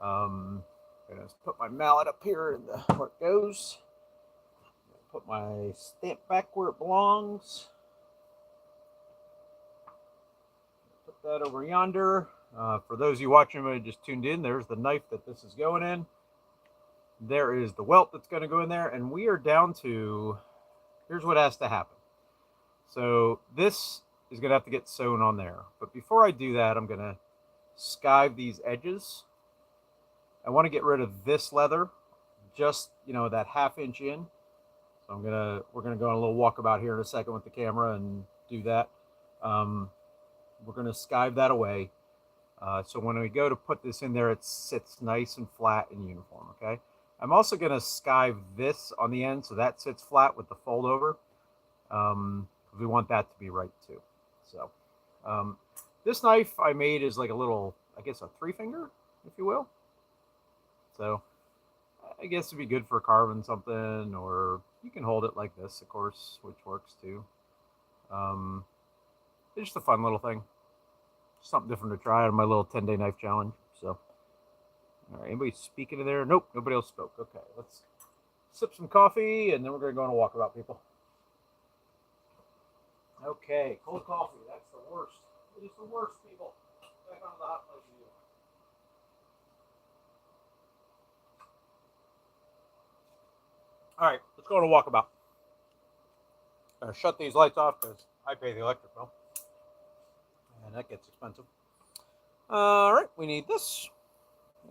I'm going to put my mallet up here where it goes. Put my stamp back where it belongs. Put that over yonder. For those of you watching who just tuned in, there's the knife that this is going in. There is the welt that's going to go in there. And we are down to, here's what has to happen. So this is going to have to get sewn on there. But before I do that, I'm going to skive these edges. I want to get rid of this leather, just, that ½ inch in. So we're going to go on a little walkabout here in a second with the camera and do that. We're going to skive that away. So when we go to put this in there, it sits nice and flat and uniform, okay? I'm also going to skive this on the end so that sits flat with the fold over. We want that to be right too. So this knife I made is like a little, I guess a 3-finger, if you will. So I guess it'd be good for carving something, or you can hold it like this, of course, which works too. It's just a fun little thing. Something different to try on my little 10-day knife challenge. So, all right, anybody speaking in there? Nope, nobody else spoke. Okay, let's sip some coffee, and then we're going to go on a walkabout, people. Okay, cold coffee, that's the worst. It is the worst, people. Back on the hot plate view. All right, let's go on a walkabout. Shut these lights off because I pay the electric bill. And that gets expensive. All right, we need this.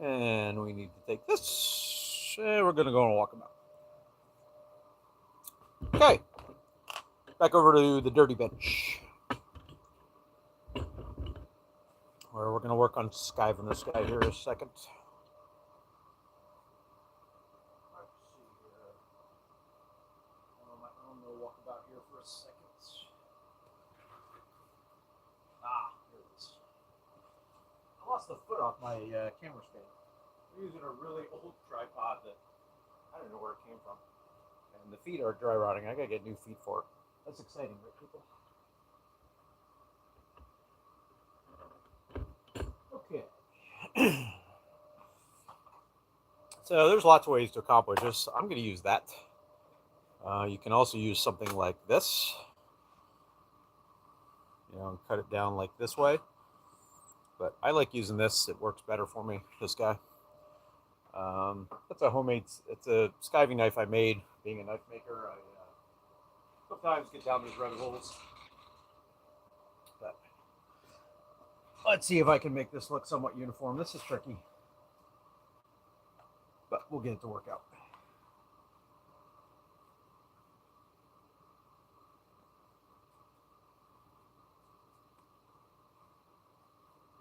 And we need to take this. And we're going to go on a walkabout. Okay. Back over to the dirty bench, where we're going to work on skiving this guy here in a second. Let's see here. I'm going to walk about here for a second. Here it is. I lost the foot off my camera stand. I'm using a really old tripod that I don't know where it came from. And the feet are dry rotting. I got to get new feet for it. That's exciting, right, people? Okay. So there's lots of ways to accomplish this. I'm going to use that. You can also use something like this, cut it down like this way. But I like using this. It works better for me, this guy. That's a homemade, it's a skiving knife I made. Being a knife maker, I sometimes get down these rabbit holes. But let's see if I can make this look somewhat uniform. This is tricky, but we'll get it to work out.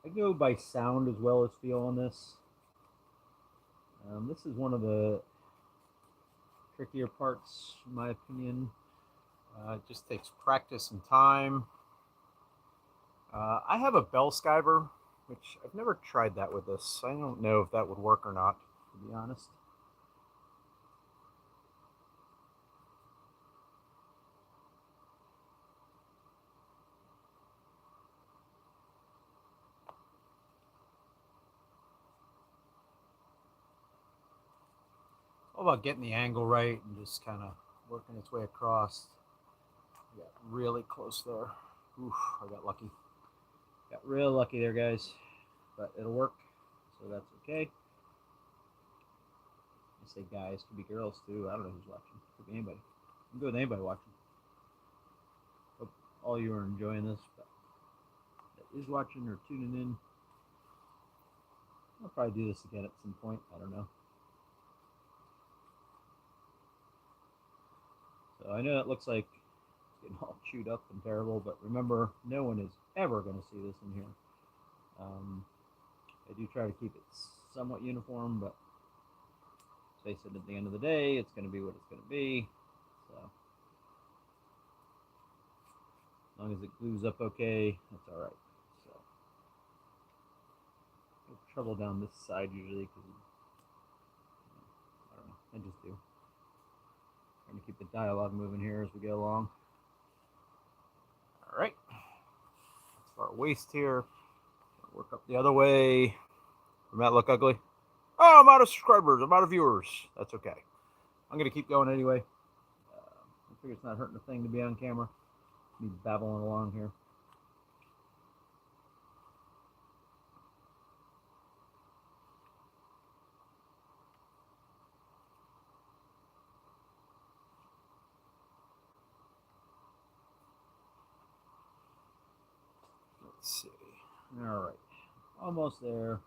I go by sound as well as feel on this. This is one of the trickier parts, in my opinion. It just takes practice and time. I have a bell skiver, which I've never tried that with this. I don't know if that would work or not, to be honest. All about getting the angle right and just kind of working its way across. Got really close there. Oof, I got lucky. Got real lucky there, guys. But it'll work, so that's okay. I say guys, could be girls too. I don't know who's watching. Could be anybody. I'm good with anybody watching. Hope all you are enjoying this, but that is watching or tuning in. I'll probably do this again at some point. I don't know. So I know it looks like it's getting all chewed up and terrible, but remember, no one is ever going to see this in here. I do try to keep it somewhat uniform, but let's face it, at the end of the day, it's going to be what it's going to be. So as long as it glues up okay, that's all right. So I have trouble down this side usually because I don't know, I just do. Trying to keep the dialogue moving here as we go along. All right, that's our waist here. Work up the other way. Does that look ugly? Oh, I'm out of subscribers. I'm out of viewers. That's okay. I'm going to keep going anyway. I figure it's not hurting a thing to be on camera. Me babbling along here. Let's see. All right. Almost there.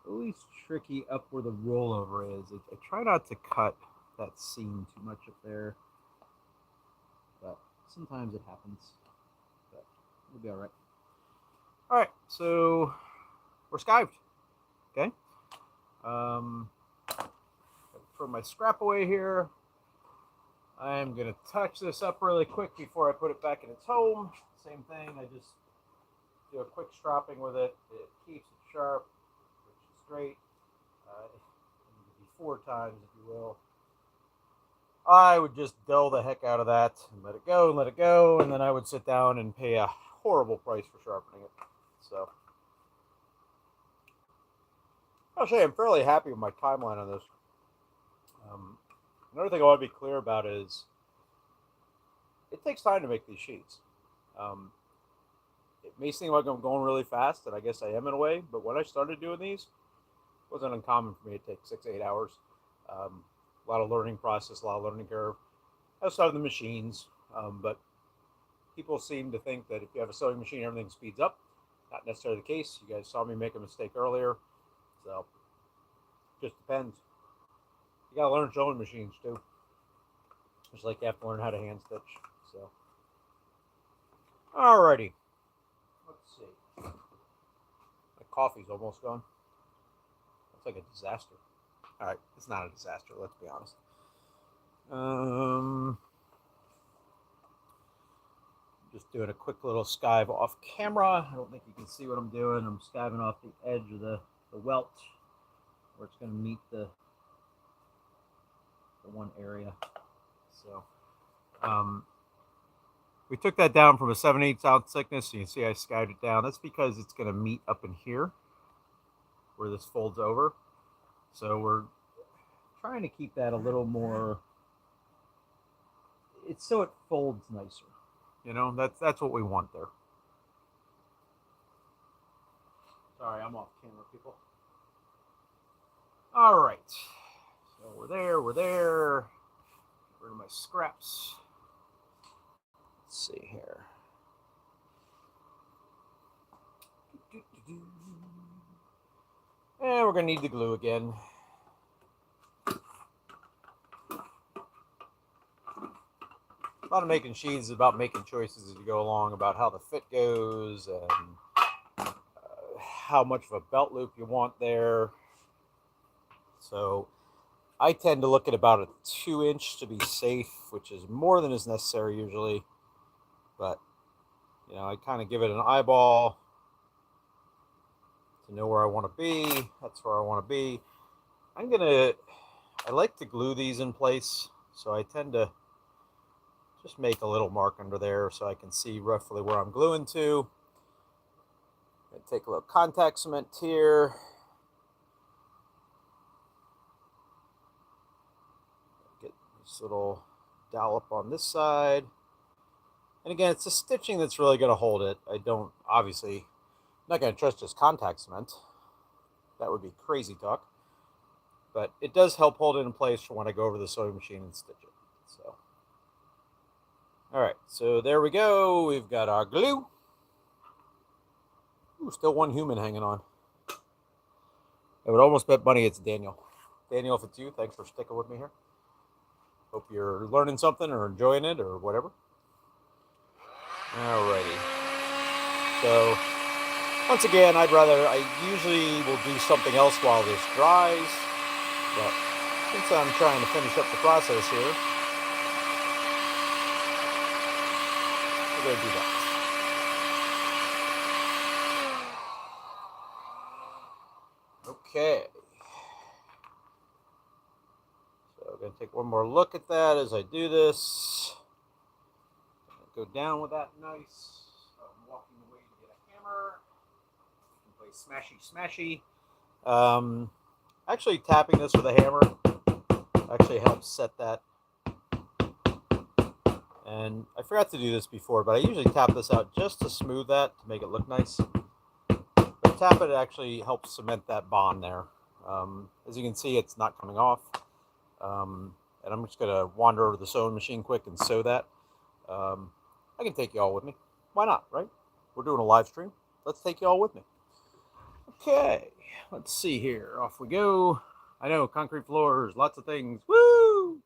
Always tricky up where the rollover is. I try not to cut that seam too much up there, but sometimes it happens. But we'll be all right. All right, so we're skived. Okay. Throw my scrap away here. I'm gonna touch this up really quick before I put it back in its home. Same thing. I just do a quick stropping with it. It keeps it sharp, which is great. Maybe 4 times, if you will. I would just dull the heck out of that and let it go and let it go, and then I would sit down and pay a horrible price for sharpening it. So I'll say I'm fairly happy with my timeline on this. Another thing I want to be clear about is it takes time to make these sheets. It may seem like I'm going really fast, and I guess I am in a way, but when I started doing these, it wasn't uncommon for me to take 6 to 8 hours. A lot of learning process, a lot of learning curve outside of the machines. But people seem to think that if you have a sewing machine, everything speeds up. Not necessarily the case. You guys saw me make a mistake earlier, so just depends. You gotta learn sewing machines too, just like you have to learn how to hand stitch. So, alrighty, let's see. My coffee's almost gone. That's like a disaster. All right, it's not a disaster. Let's be honest. Just doing a quick little skive off camera. I don't think you can see what I'm doing. I'm skiving off the edge of the welt where it's going to meet the one area. So we took that down from a 7/8 ounce thickness. So you can see I skived it down. That's because it's going to meet up in here. where this folds over. So we're trying to keep that a little more, it's so it folds nicer. You know, that's what we want there. Sorry, I'm off camera, people. All right. So we're there. Get rid of my scraps. Let's see here. And we're going to need the glue again. A lot of making sheets is about making choices as you go along about how the fit goes and how much of a belt loop you want there. So I tend to look at about a 2-inch to be safe, which is more than is necessary usually. But, you know, I kind of give it an eyeball to know where I want to be. That's where I want to be. I like to glue these in place, so I tend to just make a little mark under there so I can see roughly where I'm gluing to. Take a little contact cement here. Get this little dollop on this side. And again, it's the stitching that's really going to hold it. I don't, obviously, I'm not going to trust just contact cement. That would be crazy talk. But it does help hold it in place for when I go over the sewing machine and stitch it. So, all right, so there we go. We've got our glue. Ooh, still one human hanging on. I would almost bet money it's Daniel. Daniel, if it's you, thanks for sticking with me here. Hope you're learning something or enjoying it or whatever. Alrighty. So, once again, I usually will do something else while this dries. But since I'm trying to finish up the process here, we're going to do that. Okay. So I'm going to take one more look at that as I do this. Go down with that nice. I'm walking away to get a hammer. You can play smashy. Actually, tapping this with a hammer actually helps set that. And I forgot to do this before, but I usually tap this out just to smooth that, to make it look nice. But tap it actually helps cement that bond there. As you can see, it's not coming off. And I'm just going to wander over to the sewing machine quick and sew that. I can take you all with me. Why not, right? We're doing a live stream. Let's take you all with me. Okay, let's see here. Off we go. I know, concrete floors, lots of things. Woo!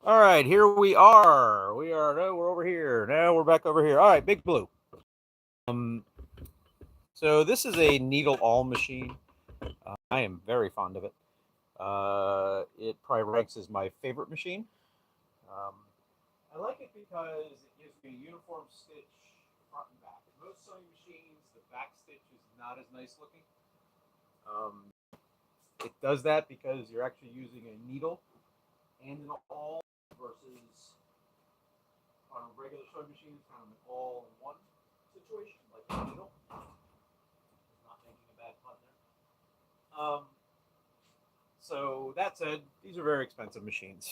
All right, here we are. No, we're over here. Now we're back over here. All right, Big Blue. So this is a needle awl machine. I am very fond of it. It probably ranks as my favorite machine. I like it because it gives me a uniform stitch front and back. Most sewing machines, the back stitch is not as nice looking. It does that because you're actually using a needle and an awl versus on a regular sewing machine, it's kind of an all-in-one situation, like a needle. Not making a bad pun there. So that said, these are very expensive machines.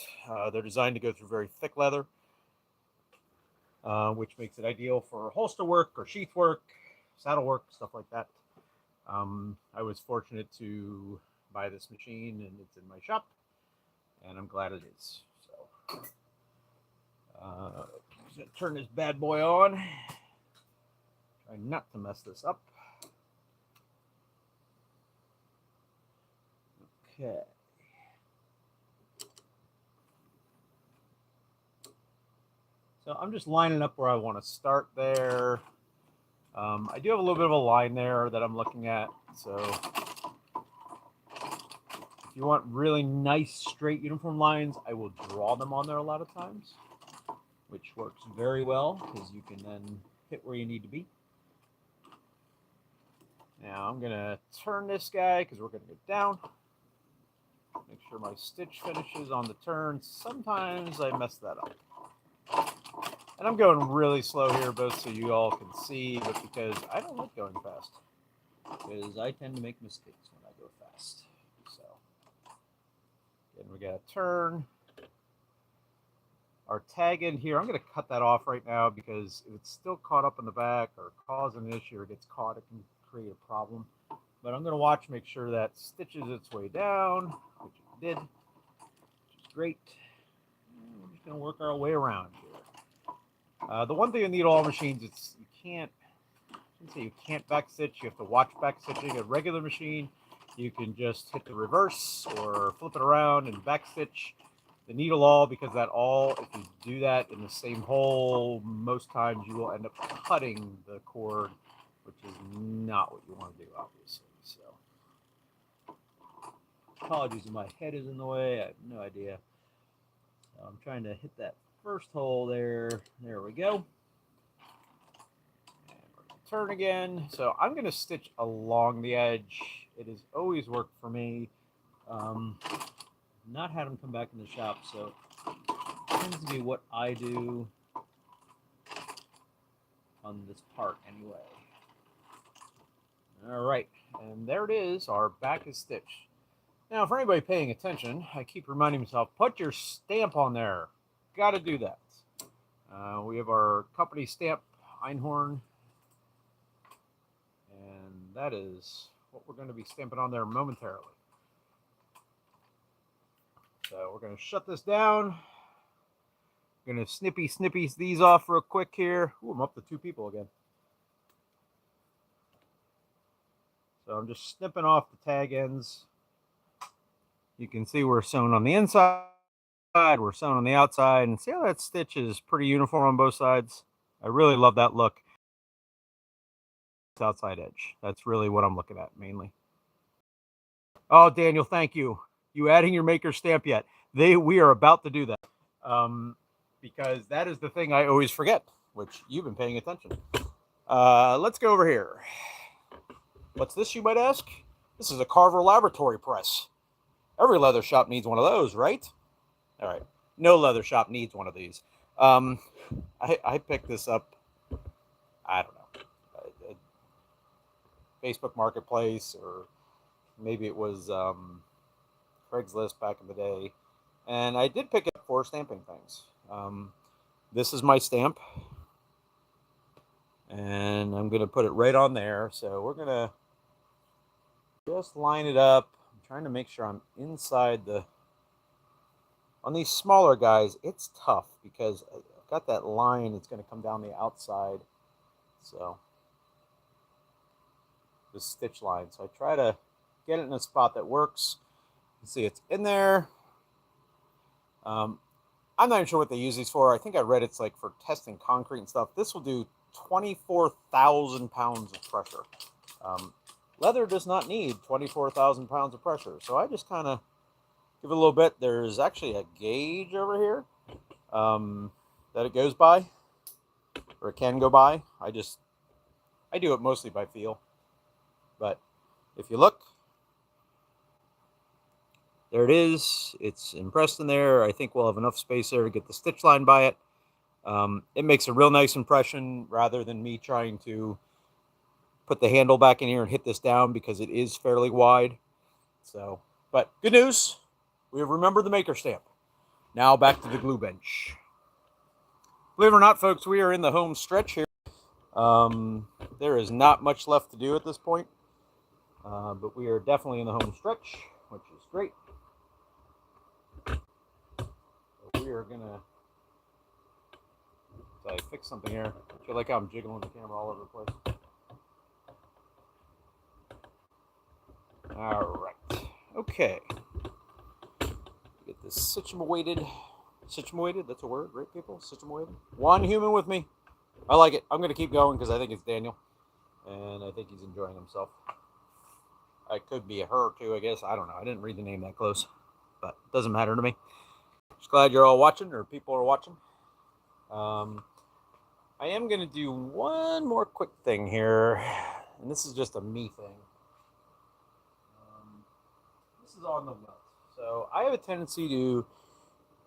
They're designed to go through very thick leather, which makes it ideal for holster work or sheath work, saddle work, stuff like that. I was fortunate to buy this machine, and it's in my shop, and I'm glad it is. So, just gonna turn this bad boy on. Try not to mess this up. Okay. So I'm just lining up where I want to start there. I do have a little bit of a line there that I'm looking at. So if you want really nice, straight, uniform lines, I will draw them on there a lot of times, which works very well because you can then hit where you need to be. Now I'm going to turn this guy because we're going to go down. Make sure my stitch finishes on the turn. Sometimes I mess that up. And I'm going really slow here, both so you all can see, but because I don't like going fast. Because I tend to make mistakes when I go go fast. So, again, we got to turn our tag in here. I'm going to cut that off right now because if it's still caught up in the back or causing an issue or gets caught, it can create a problem. But I'm going to watch, make sure that stitches its way down, which it did, which is great. And we're just going to work our way around here. The one thing in needle all machines, it's you can't back stitch. You have to watch back stitching. A regular machine, you can just hit the reverse or flip it around and back stitch the needle awl, because that awl, if you do that in the same hole, most times you will end up cutting the cord, which is not what you want to do, obviously. So, apologies if my head is in the way. I have no idea. I'm trying to hit that first hole there. There we go. And we're going to turn again. So I'm going to stitch along the edge. It has always worked for me. Not had them come back in the shop, so it tends to be what I do on this part anyway. All right, and there it is. Our back is stitched. Now, for anybody paying attention, I keep reminding myself, put your stamp on there. Got to do that. We have our company stamp, Einhorn, and that is what we're going to be stamping on there momentarily. So we're going to shut this down. Going to snippy these off real quick here. Ooh, I'm up to 2 people again. So I'm just snipping off the tag ends. You can see we're sewn on the inside, we're sewn on the outside, and see how that stitch is pretty uniform on both sides. I really love that look. Outside edge. That's really what I'm looking at mainly. Oh, Daniel, thank you. You adding your maker stamp yet? We are about to do that. Because that is the thing I always forget, which you've been paying attention. Let's go over here. What's this, you might ask? This is a Carver laboratory press. Every leather shop needs one of those, right? All right. No leather shop needs one of these. I picked this up, I don't know, Facebook Marketplace, or maybe it was Craigslist back in the day. And I did pick it up for stamping things. This is my stamp. And I'm going to put it right on there. So we're going to just line it up. I'm trying to make sure I'm inside the... On these smaller guys, it's tough because I've got that line. It's going to come down the outside. So the stitch line. So I try to get it in a spot that works. You see it's in there. I'm not even sure what they use these for. I think I read it's like for testing concrete and stuff. This will do 24,000 pounds of pressure. Leather does not need 24,000 pounds of pressure. So I just kind of give it a little bit. There's actually a gauge over here that it goes by, or it can go by. I do it mostly by feel. But if you look, there it is. It's impressed in there. I think we'll have enough space there to get the stitch line by it. It makes a real nice impression rather than me trying to put the handle back in here and hit this down because it is fairly wide. So, but good news. We have remembered the maker stamp. Now back to the glue bench. Believe it or not, folks, we are in the home stretch here. There is not much left to do at this point. But we are definitely in the home stretch, which is great. So we are going to... I fix something here. I feel like I'm jiggling the camera all over the place. All right. Okay. Get this situated. Situated? That's a word, right, people? Situated. One human with me. I like it. I'm going to keep going because I think it's Daniel. And I think he's enjoying himself. I could be a her, too, I guess. I don't know. I didn't read the name that close. But it doesn't matter to me. Just glad you're all watching, or people are watching. I am going to do one more quick thing here, and this is just a me thing. This is on the welt. So I have a tendency to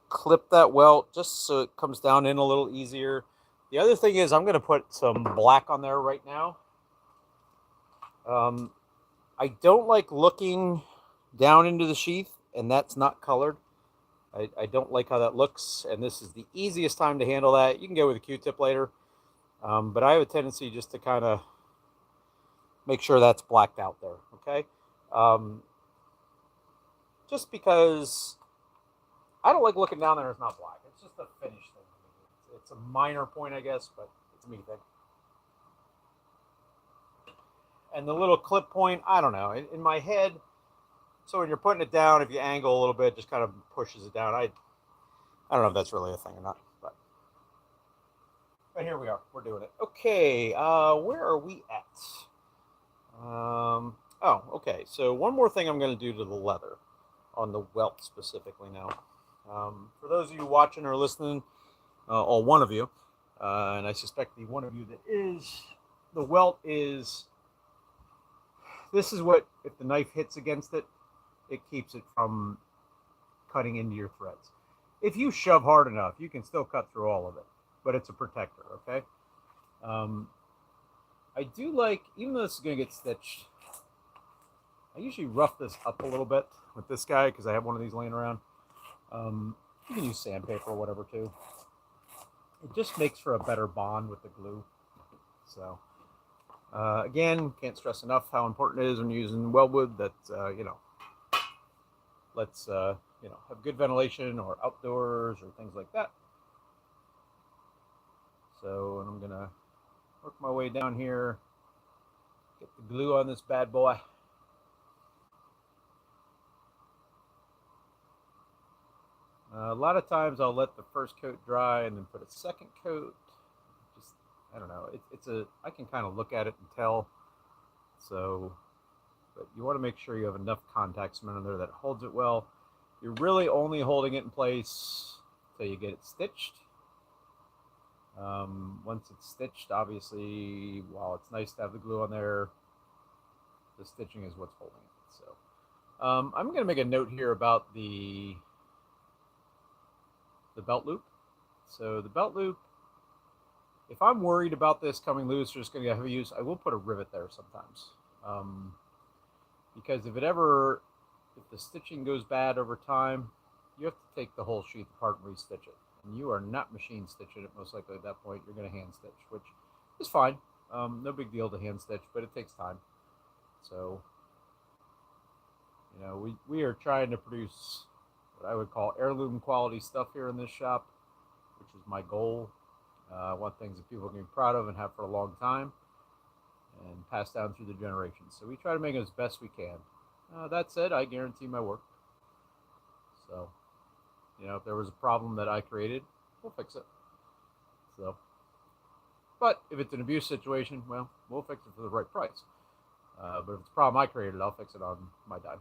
clip that welt just so it comes down in a little easier. The other thing is I'm going to put some black on there right now. I don't like looking down into the sheath, and that's not colored. I don't like how that looks, and this is the easiest time to handle that. You can go with a Q-tip later, but I have a tendency just to kind of make sure that's blacked out there, okay? Um, just because I don't like looking down there, it's not black. It's just a finish thing. It's a minor point, I guess, but it's a me thing. And the little clip point, I don't know. In my head, so when you're putting it down, if you angle a little bit, just kind of pushes it down. I don't know if that's really a thing or not, but here we are. We're doing it. Okay, where are we at? Oh, okay. So one more thing I'm going to do to the leather on the welt specifically now. For those of you watching or listening, or one of you, and I suspect the one of you that is, the welt is, this is what, if the knife hits against it, it keeps it from cutting into your threads. If you shove hard enough, you can still cut through all of it, but it's a protector, okay? I do like, even though this is going to get stitched, I usually rough this up a little bit with this guy because I have one of these laying around. You can use sandpaper or whatever too. It just makes for a better bond with the glue. So, again, can't stress enough how important it is when you're using weldwood that, let's, have good ventilation or outdoors or things like that. So, and I'm going to work my way down here, get the glue on this bad boy. A lot of times I'll let the first coat dry and then put a second coat. Just, I don't know. I can kind of look at it and tell. So, but you want to make sure you have enough contact cement in there that holds it well. You're really only holding it in place until you get it stitched. Once it's stitched, obviously, while it's nice to have the glue on there, the stitching is what's holding it. So, I'm going to make a note here about the belt loop. So the belt loop, if I'm worried about this coming loose or just going to get heavy use, I will put a rivet there sometimes. Because if the stitching goes bad over time, you have to take the whole sheath apart and restitch it. And you are not machine stitching it most likely at that point. You're going to hand stitch, which is fine. No big deal to hand stitch, but it takes time. So, we are trying to produce what I would call heirloom quality stuff here in this shop, which is my goal. I want things that people can be proud of and have for a long time and pass down through the generations. So we try to make it as best we can. That said, I guarantee my work. So, if there was a problem that I created, we'll fix it. So, but if it's an abuse situation, well, we'll fix it for the right price. But if it's a problem I created, I'll fix it on my dime.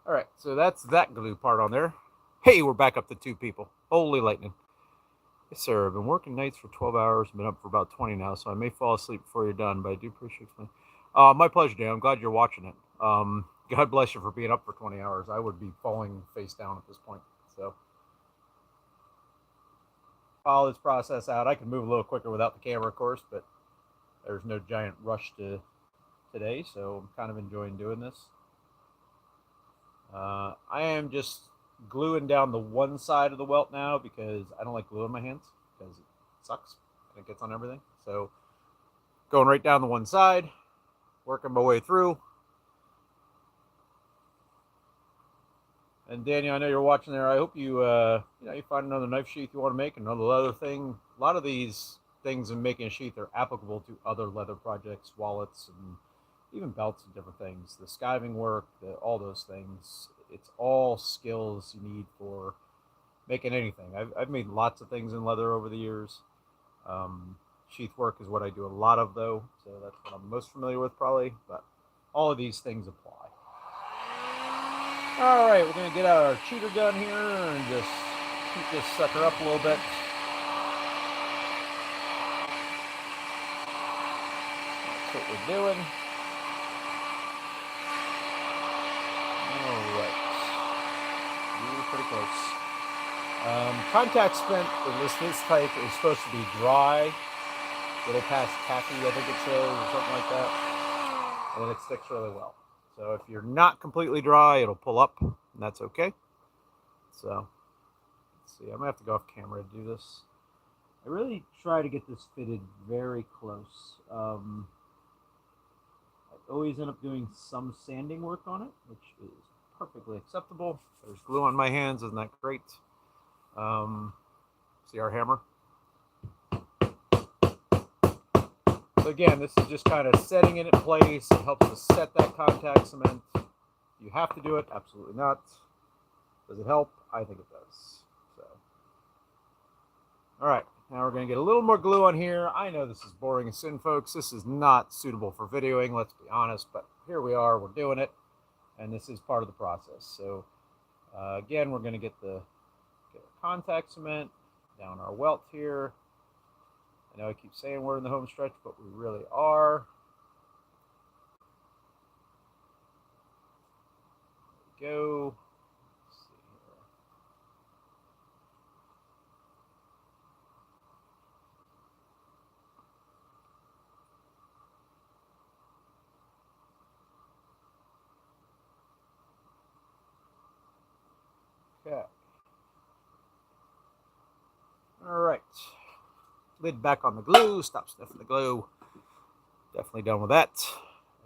All right, so that's that glue part on there. Hey, we're back up to 2 people. Holy lightning. Yes, sir. I've been working nights for 12 hours. Been up for about 20 now, so I may fall asleep before you're done, but I do appreciate it. My pleasure, Dan. I'm glad you're watching it. God bless you for being up for 20 hours. I would be falling face down at this point. So, follow this process out. I can move a little quicker without the camera, of course, but there's no giant rush to today, so I'm kind of enjoying doing this. I am just gluing down the one side of the welt now because I don't like glue in my hands because it sucks and it gets on everything. So going right down the one side, working my way through. And Daniel, I know you're watching there. I hope you you find another knife sheath you want to make, another leather thing. A lot of these things in making a sheath are applicable to other leather projects, wallets, and even belts and different things. The skiving work, all those things. It's all skills you need for making anything. I've made lots of things in leather over the years. Sheath work is what I do a lot of, though, so that's what I'm most familiar with probably, but all of these things apply. All right, we're going to get out our cheater gun here and just keep this sucker up a little bit. That's what we're doing. All right. Really pretty close. Contact cement of this type is supposed to be dry, a little past tacky, I think it says, or something like that. and it sticks really well. So if you're not completely dry, it'll pull up, and that's okay. So let's see, I'm gonna have to go off camera to do this. I really try to get this fitted very close. I always end up doing some sanding work on it, which is perfectly acceptable. There's glue on my hands, isn't that great? See our hammer? So again, this is just kind of setting it in place. It helps to set that contact cement. You have to do it? Absolutely not. Does it help? I think it does. So, all right, now we're going to get a little more glue on here. I know this is boring as sin, folks. This is not suitable for videoing, let's be honest, but here we are, we're doing it, and this is part of the process. So, again, we're going to get our contact cement down our welt here. I know I keep saying we're in the home stretch, but we really are. There we go. Let's see here. Okay. All right. Lid back on the glue. Stop sniffing the glue. Definitely done with that.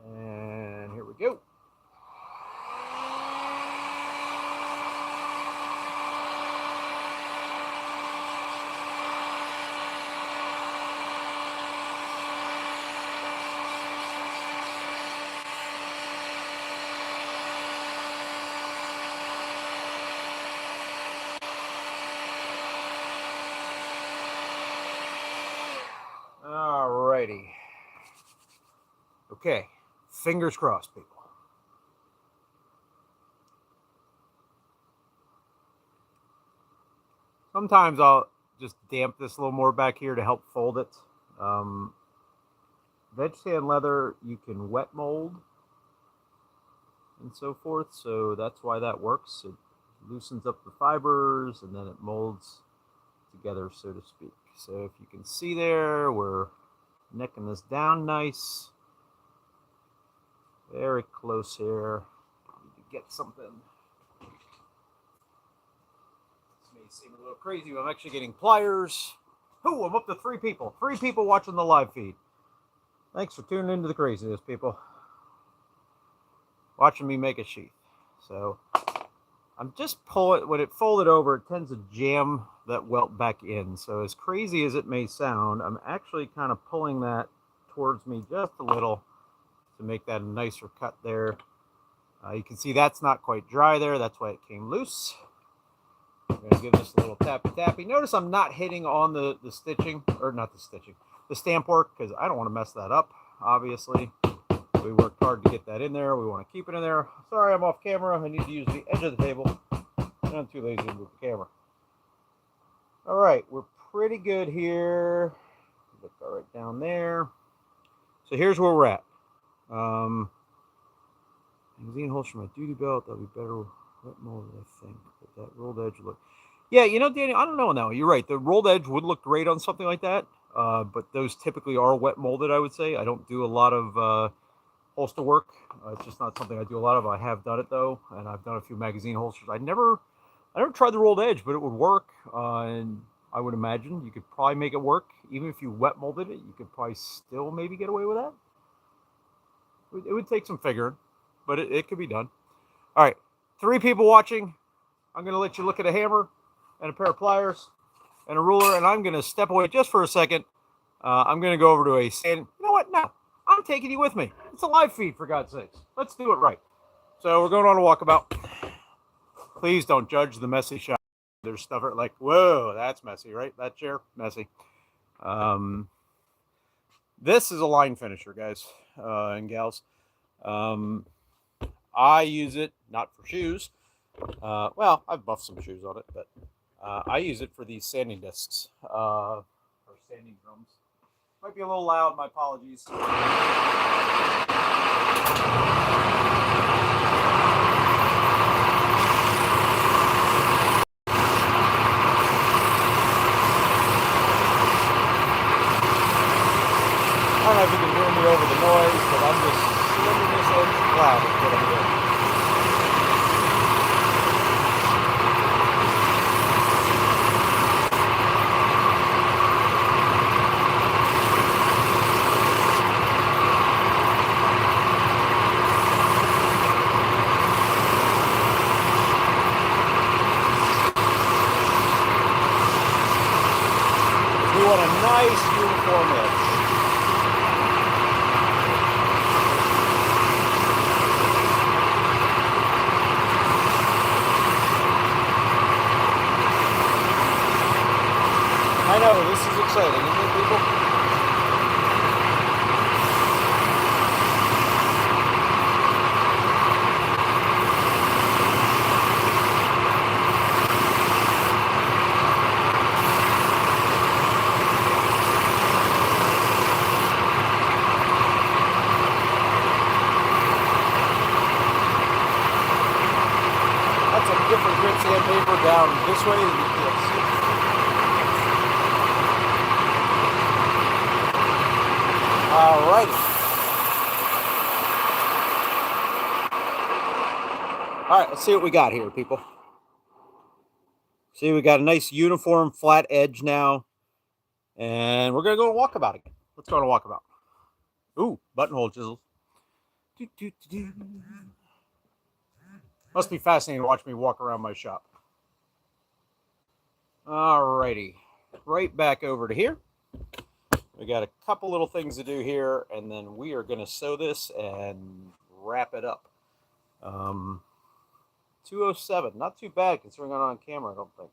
And here we go. Alrighty. Okay. Fingers crossed, people. Sometimes I'll just damp this a little more back here to help fold it. Veg sand leather, you can wet mold and so forth, so that's why that works. It loosens up the fibers and then it molds together, so to speak. So if you can see there, we're necking this down nice. Very close here. Need to get something. This may seem a little crazy, but I'm actually getting pliers. Oh, I'm up to 3 people. 3 people watching the live feed. Thanks for tuning into the craziness, people. Watching me make a sheath. So I'm just pulling, when it folded over, it tends to jam that welt back in. So as crazy as it may sound, I'm actually kind of pulling that towards me just a little to make that a nicer cut there. You can see that's not quite dry there. That's why it came loose. I'm going to give this a little tappy. Notice I'm not hitting on the stitching, or not the stitching, the stamp work, because I don't want to mess that up, obviously. We worked hard to get that in there. We want to keep it in there. Sorry, I'm off camera. I need to use the edge of the table. And I'm too lazy to move the camera. All right, we're pretty good here. Look right down there. So here's where we're at. Magazine holes for my duty belt. That'll be better wet molded, I think. But that rolled edge look. Yeah, you know, Danny, I don't know now. You're right. The rolled edge would look great on something like that. But those typically are wet molded, I would say. I don't do a lot of holster work. It's just not something I do a lot of. I have done it though, and I've done a few magazine holsters. I never tried the rolled edge, but it would work. And I would imagine you could probably make it work. Even if you wet molded it, you could probably still maybe get away with that. It would take some figuring, but it could be done. All right, 3 people watching. I'm going to let you look at a hammer and a pair of pliers and a ruler, and I'm going to step away just for a second. I'm going to go over to a stand. You know what? No, I'm taking you with me. It's a live feed, for God's sakes. Let's do it right. So we're going on a walkabout. Please don't judge the messy shot. There's stuff like, whoa, that's messy, right? That chair, messy. This is a line finisher, guys and gals. I use it not for shoes. Well, I've buffed some shoes on it, but I use it for these sanding discs or sanding drums. Might be a little loud, my apologies. I don't know if you can hear me over the noise, but I'm just nice uniform edge. I know, this is exciting, isn't it, people? That's a different grit sandpaper down this way than you can't see. Alrighty. Alright, let's see what we got here, people. See, we got a nice uniform flat edge now. And we're going to go to walkabout again. Let's go to walkabout. Ooh, buttonhole chisels. Must be fascinating to watch me walk around my shop. Alrighty. Right back over to here. We got a couple little things to do here, and then we are going to sew this and wrap it up. 2:07, not too bad considering I'm on camera, I don't think.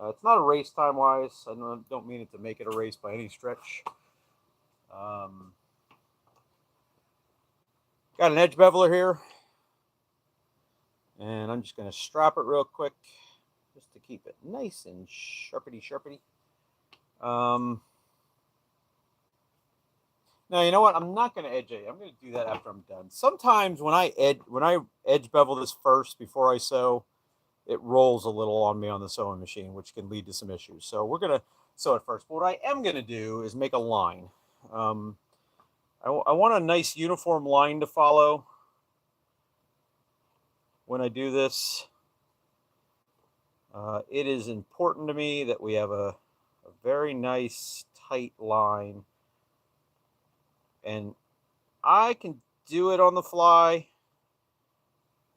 It's not a race time-wise. I don't mean it to make it a race by any stretch. Got an edge beveler here. And I'm just going to strap it real quick just to keep it nice and sharpity. Now, you know what? I'm not going to edge it. I'm going to do that after I'm done. Sometimes when I edge bevel this first before I sew, it rolls a little on me on the sewing machine, which can lead to some issues. So we're going to sew it first. But what I am going to do is make a line. I want a nice uniform line to follow when I do this. It is important to me that we have a very nice tight line. And I can do it on the fly,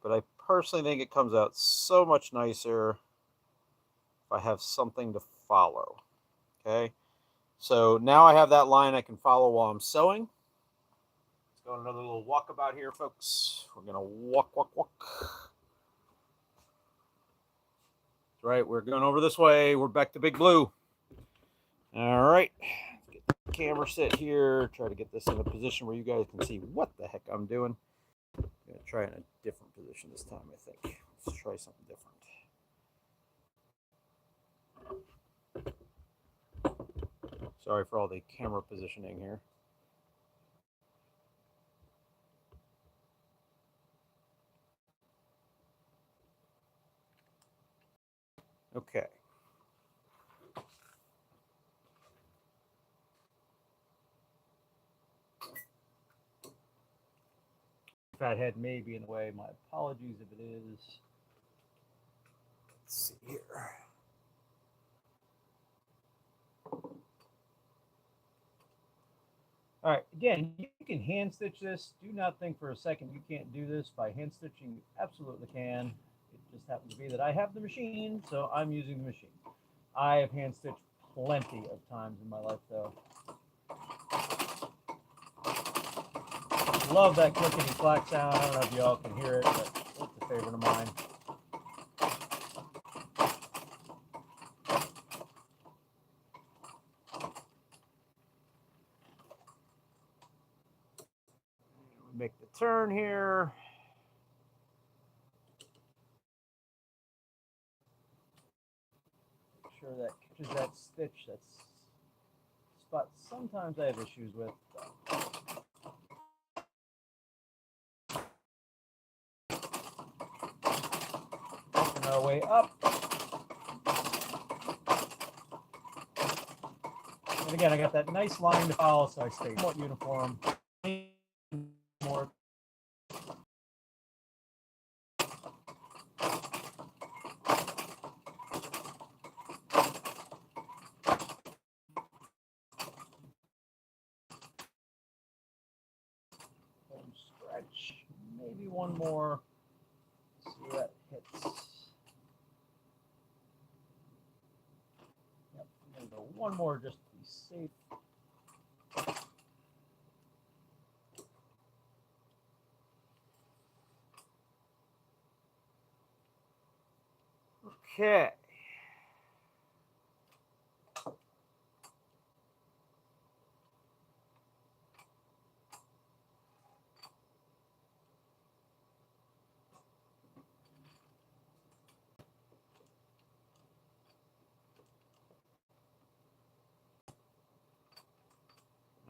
but I personally think it comes out so much nicer if I have something to follow. Okay, so now I have that line I can follow while I'm sewing. Let's go on another little walkabout here, folks. We're gonna walk. That's right, we're going over this way. We're back to Big Blue. All right. Camera set here, try to get this in a position where you guys can see what the heck I'm doing. I'm going to try in a different position this time, I think. Let's try something different. Sorry for all the camera positioning here. Okay. Fat head may be in the way. My apologies if it is. Let's see here. All right, again, you can hand stitch this. Do not think for a second you can't do this by hand stitching. You absolutely can. It just happens to be that I have the machine, so I'm using the machine. I have hand stitched plenty of times in my life, though. Love that clickety clack sound. I don't know if y'all can hear it, but it's a favorite of mine. Make the turn here. Make sure that catches that stitch. That's spot sometimes I have issues with. Working our way up. And again, I got that nice line to follow, so I stay somewhat uniform. More. Stretch, maybe one more. See where that hits. Yep, I'm gonna go one more just to be Be safe. Okay.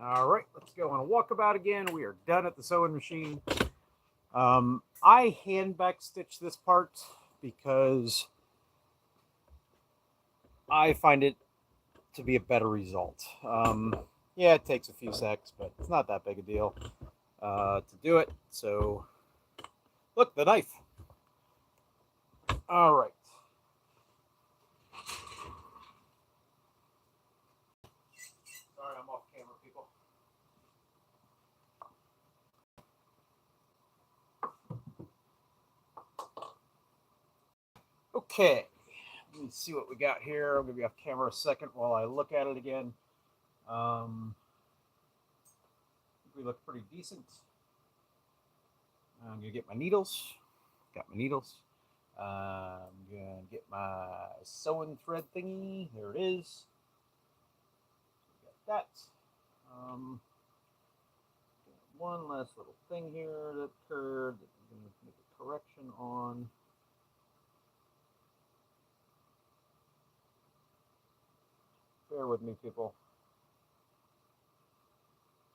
All right, let's go on a walkabout again. We are done at the sewing machine. I hand back stitch this part because I find it to be a better result. Yeah, it takes a few secs, but it's not that big a deal to do it. So, look, the knife. All right. Sorry, I'm off camera, people. Okay, let me see what we got here. I'm going to be off camera a second while I look at it again. We look pretty decent. I'm going to get my needles. Got my needles. I'm going to get my sewing thread thingy. There it is. Got that. One last little thing here that occurred that I'm going to make a correction on. Bear with me, people.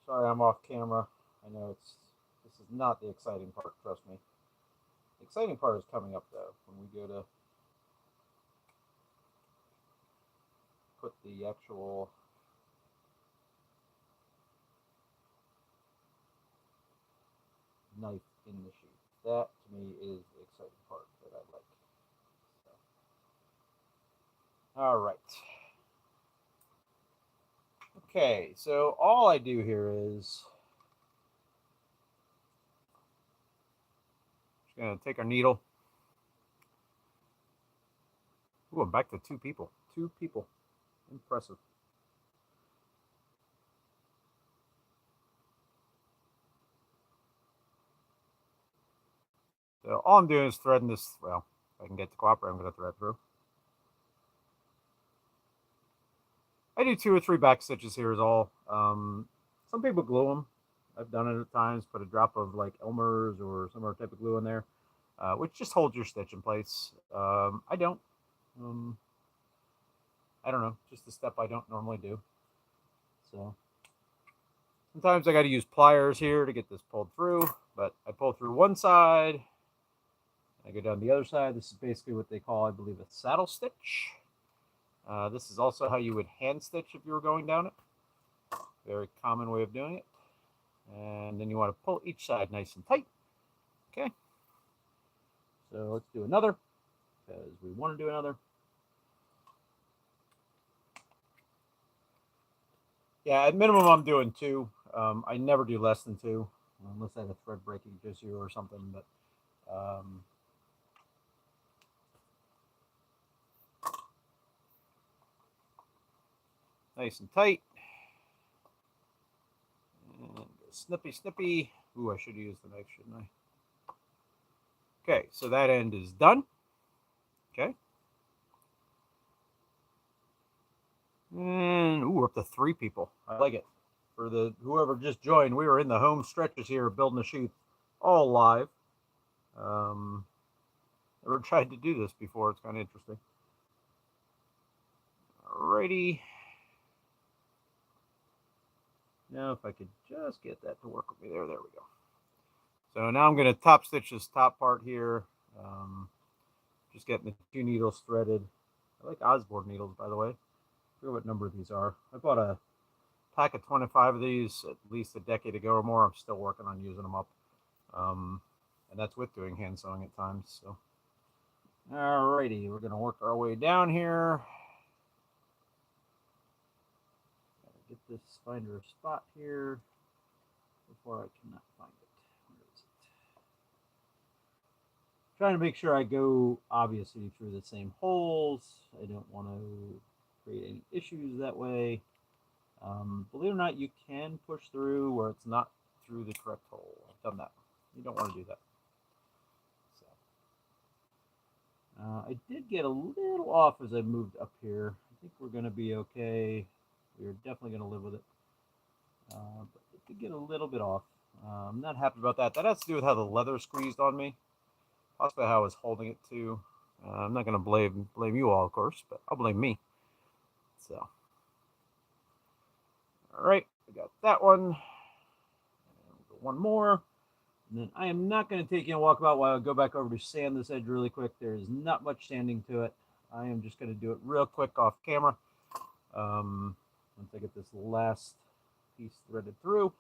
Sorry, I'm off camera. I know this is not the exciting part, trust me. The exciting part is coming up, though, when we go to put the actual knife in the sheath. That, to me, is the exciting part that I like. So. All right. Okay, so all I do here is just going to take our needle. Ooh, I'm back to 2 people. 2 people. Impressive. So all I'm doing is threading this. Well, if I can get to cooperate, I'm going to thread through. I do 2 or 3 back stitches here is all. Some people glue them. I've done it at times. Put a drop of like Elmer's or some other type of glue in there, which just holds your stitch in place. I don't. I don't know. Just a step I don't normally do. So sometimes I got to use pliers here to get this pulled through, but I pull through one side. I go down the other side. This is basically what they call, I believe, a saddle stitch. This is also how you would hand stitch if you were going down it. Very common way of doing it. And then you want to pull each side nice and tight. Okay. So let's do another, because we want to do another. Yeah, at minimum I'm doing 2. I never do less than 2, unless I have a thread breaking issue or something. But nice and tight. And snippy, snippy. Ooh, I should use the knife, shouldn't I? Okay, so that end is done. Okay. And ooh, we're up to 3 people. I like it. For the whoever just joined, we were in the home stretches here building a sheath, all live. Never tried to do this before. It's kind of interesting. Alrighty. Now, if I could just get that to work with me there we go. So now I'm going to top stitch this top part here. Just getting the 2 needles threaded. I like Osborne needles, by the way. I forget what number these are. I bought a pack of 25 of these at least a decade ago or more. I'm still working on using them up. And that's with doing hand sewing at times. So, alrighty, we're going to work our way down here. Gotta get this, find a spot here before I cannot find it. Where is it? Trying to make sure I go obviously through the same holes. I don't want to create any issues that way. Believe it or not, you can push through where it's not through the correct hole. I've done that. You don't want to do that. So, I did get a little off as I moved up here. I think we're going to be okay. We're definitely going to live with it. But it did get a little bit off. I'm not happy about that. That has to do with how the leather squeezed on me. Possibly how I was holding it too. I'm not going to blame you all, of course, but I'll blame me. So, all right, I got that one. One more. And then I am not going to take you a walkabout while I go back over to sand this edge really quick. There is not much sanding to it. I am just going to do it real quick off camera. Once I get this last piece threaded through.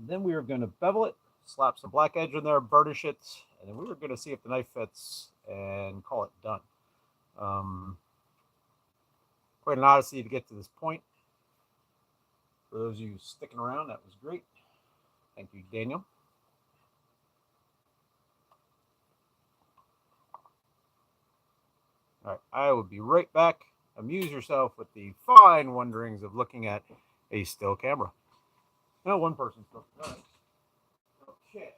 Then we are going to bevel it, slap some black edge in there, burnish it, and then we are going to see if the knife fits and call it done. Quite an odyssey to get to this point. For those of you sticking around, that was great. Thank you, Daniel. All right, I will be right back. Amuse yourself with the fine wonderings of looking at a still camera. No, one person still. All right. Okay.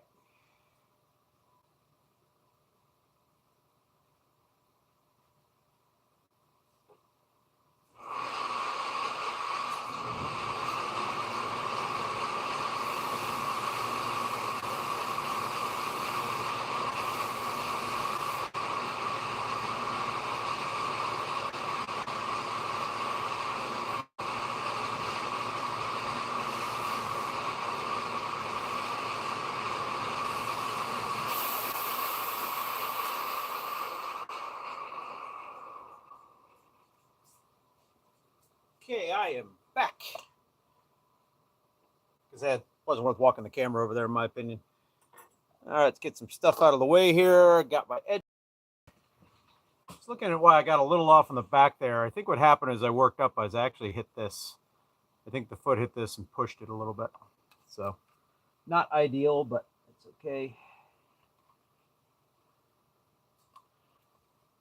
Okay, I am back. Because that wasn't worth walking the camera over there, in my opinion. All right, let's get some stuff out of the way here. Got my edge. Just looking at why I got a little off in the back there. I think what happened as I worked up, I actually hit this. I think the foot hit this and pushed it a little bit. So, not ideal, but it's okay.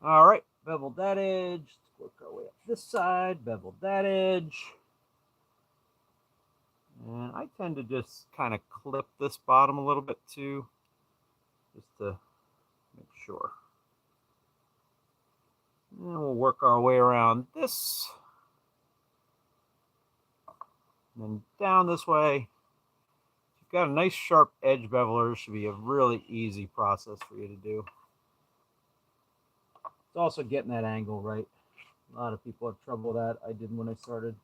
All right, beveled that edge. Let's work our way up this side. Beveled that edge. And I tend to just kind of clip this bottom a little bit too, just to make sure. And we'll work our way around this. And then down this way. If you've got a nice sharp edge beveler, it should be a really easy process for you to do. It's also getting that angle right. A lot of people have trouble with that. I didn't when I started.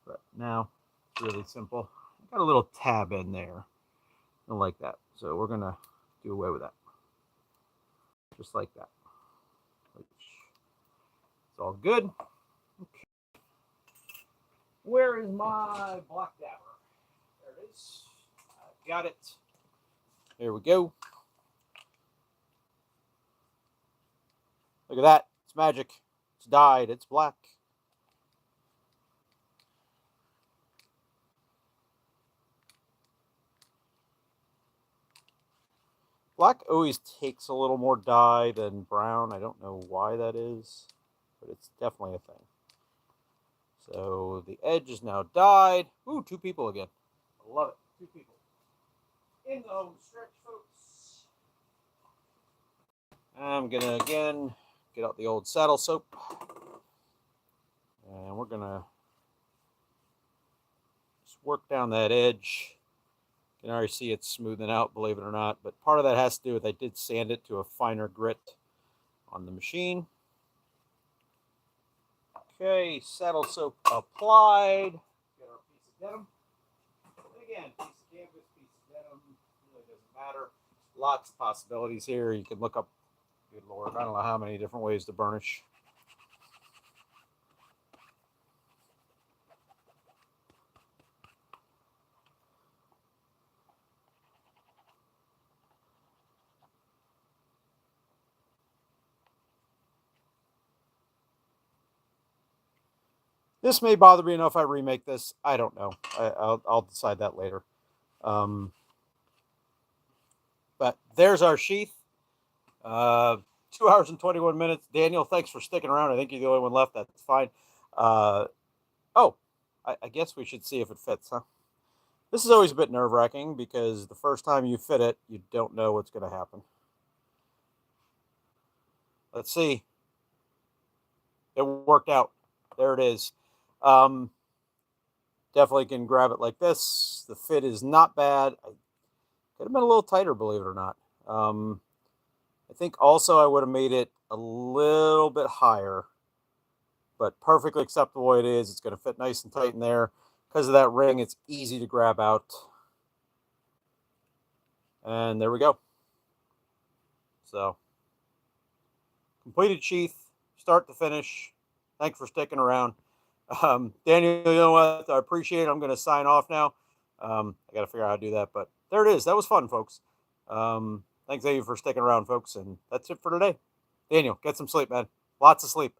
But now it's really simple. Got a little tab in there. I like that. So we're going to do away with that. Just like that. It's all good. Okay. Where is my black dabber? There it is. I got it. There we go. Look at that. It's magic. It's dyed. It's black. Black always takes a little more dye than brown. I don't know why that is, but it's definitely a thing. So the edge is now dyed. Ooh, 2 people again. I love it. 2 people. In the home stretch, folks. I'm going to, again, get out the old saddle soap. And we're going to just work down that edge. You can already see it's smoothing out, believe it or not. But part of that has to do with I did sand it to a finer grit on the machine. Okay, saddle soap applied. Get our piece of denim. And again, piece of canvas, piece of denim, really doesn't matter. Lots of possibilities here. You can look up, good Lord, I don't know how many different ways to burnish. This may bother me enough if I remake this. I don't know. I'll decide that later. But there's our sheath. 2 hours and 21 minutes. Daniel, thanks for sticking around. I think you're the only one left. That's fine. Oh, I guess we should see if it fits, huh? This is always a bit nerve-wracking because the first time you fit it, you don't know what's going to happen. Let's see. It worked out. There it is. Um, Definitely can grab it like this. The fit is not bad. I could have been a little tighter, believe it or not. I think also I would have made it a little bit higher, but perfectly acceptable the way it is. It's going to fit nice and tight in there. Because of that ring, it's easy to grab out. And there we go. So, completed sheath, start to finish. Thanks for sticking around. Daniel, you know what? I appreciate it. I'm going to sign off now. I got to figure out how to do that, but there it is. That was fun, folks. Thanks, Dave, for sticking around, folks. And that's it for today. Daniel, get some sleep, man. Lots of sleep.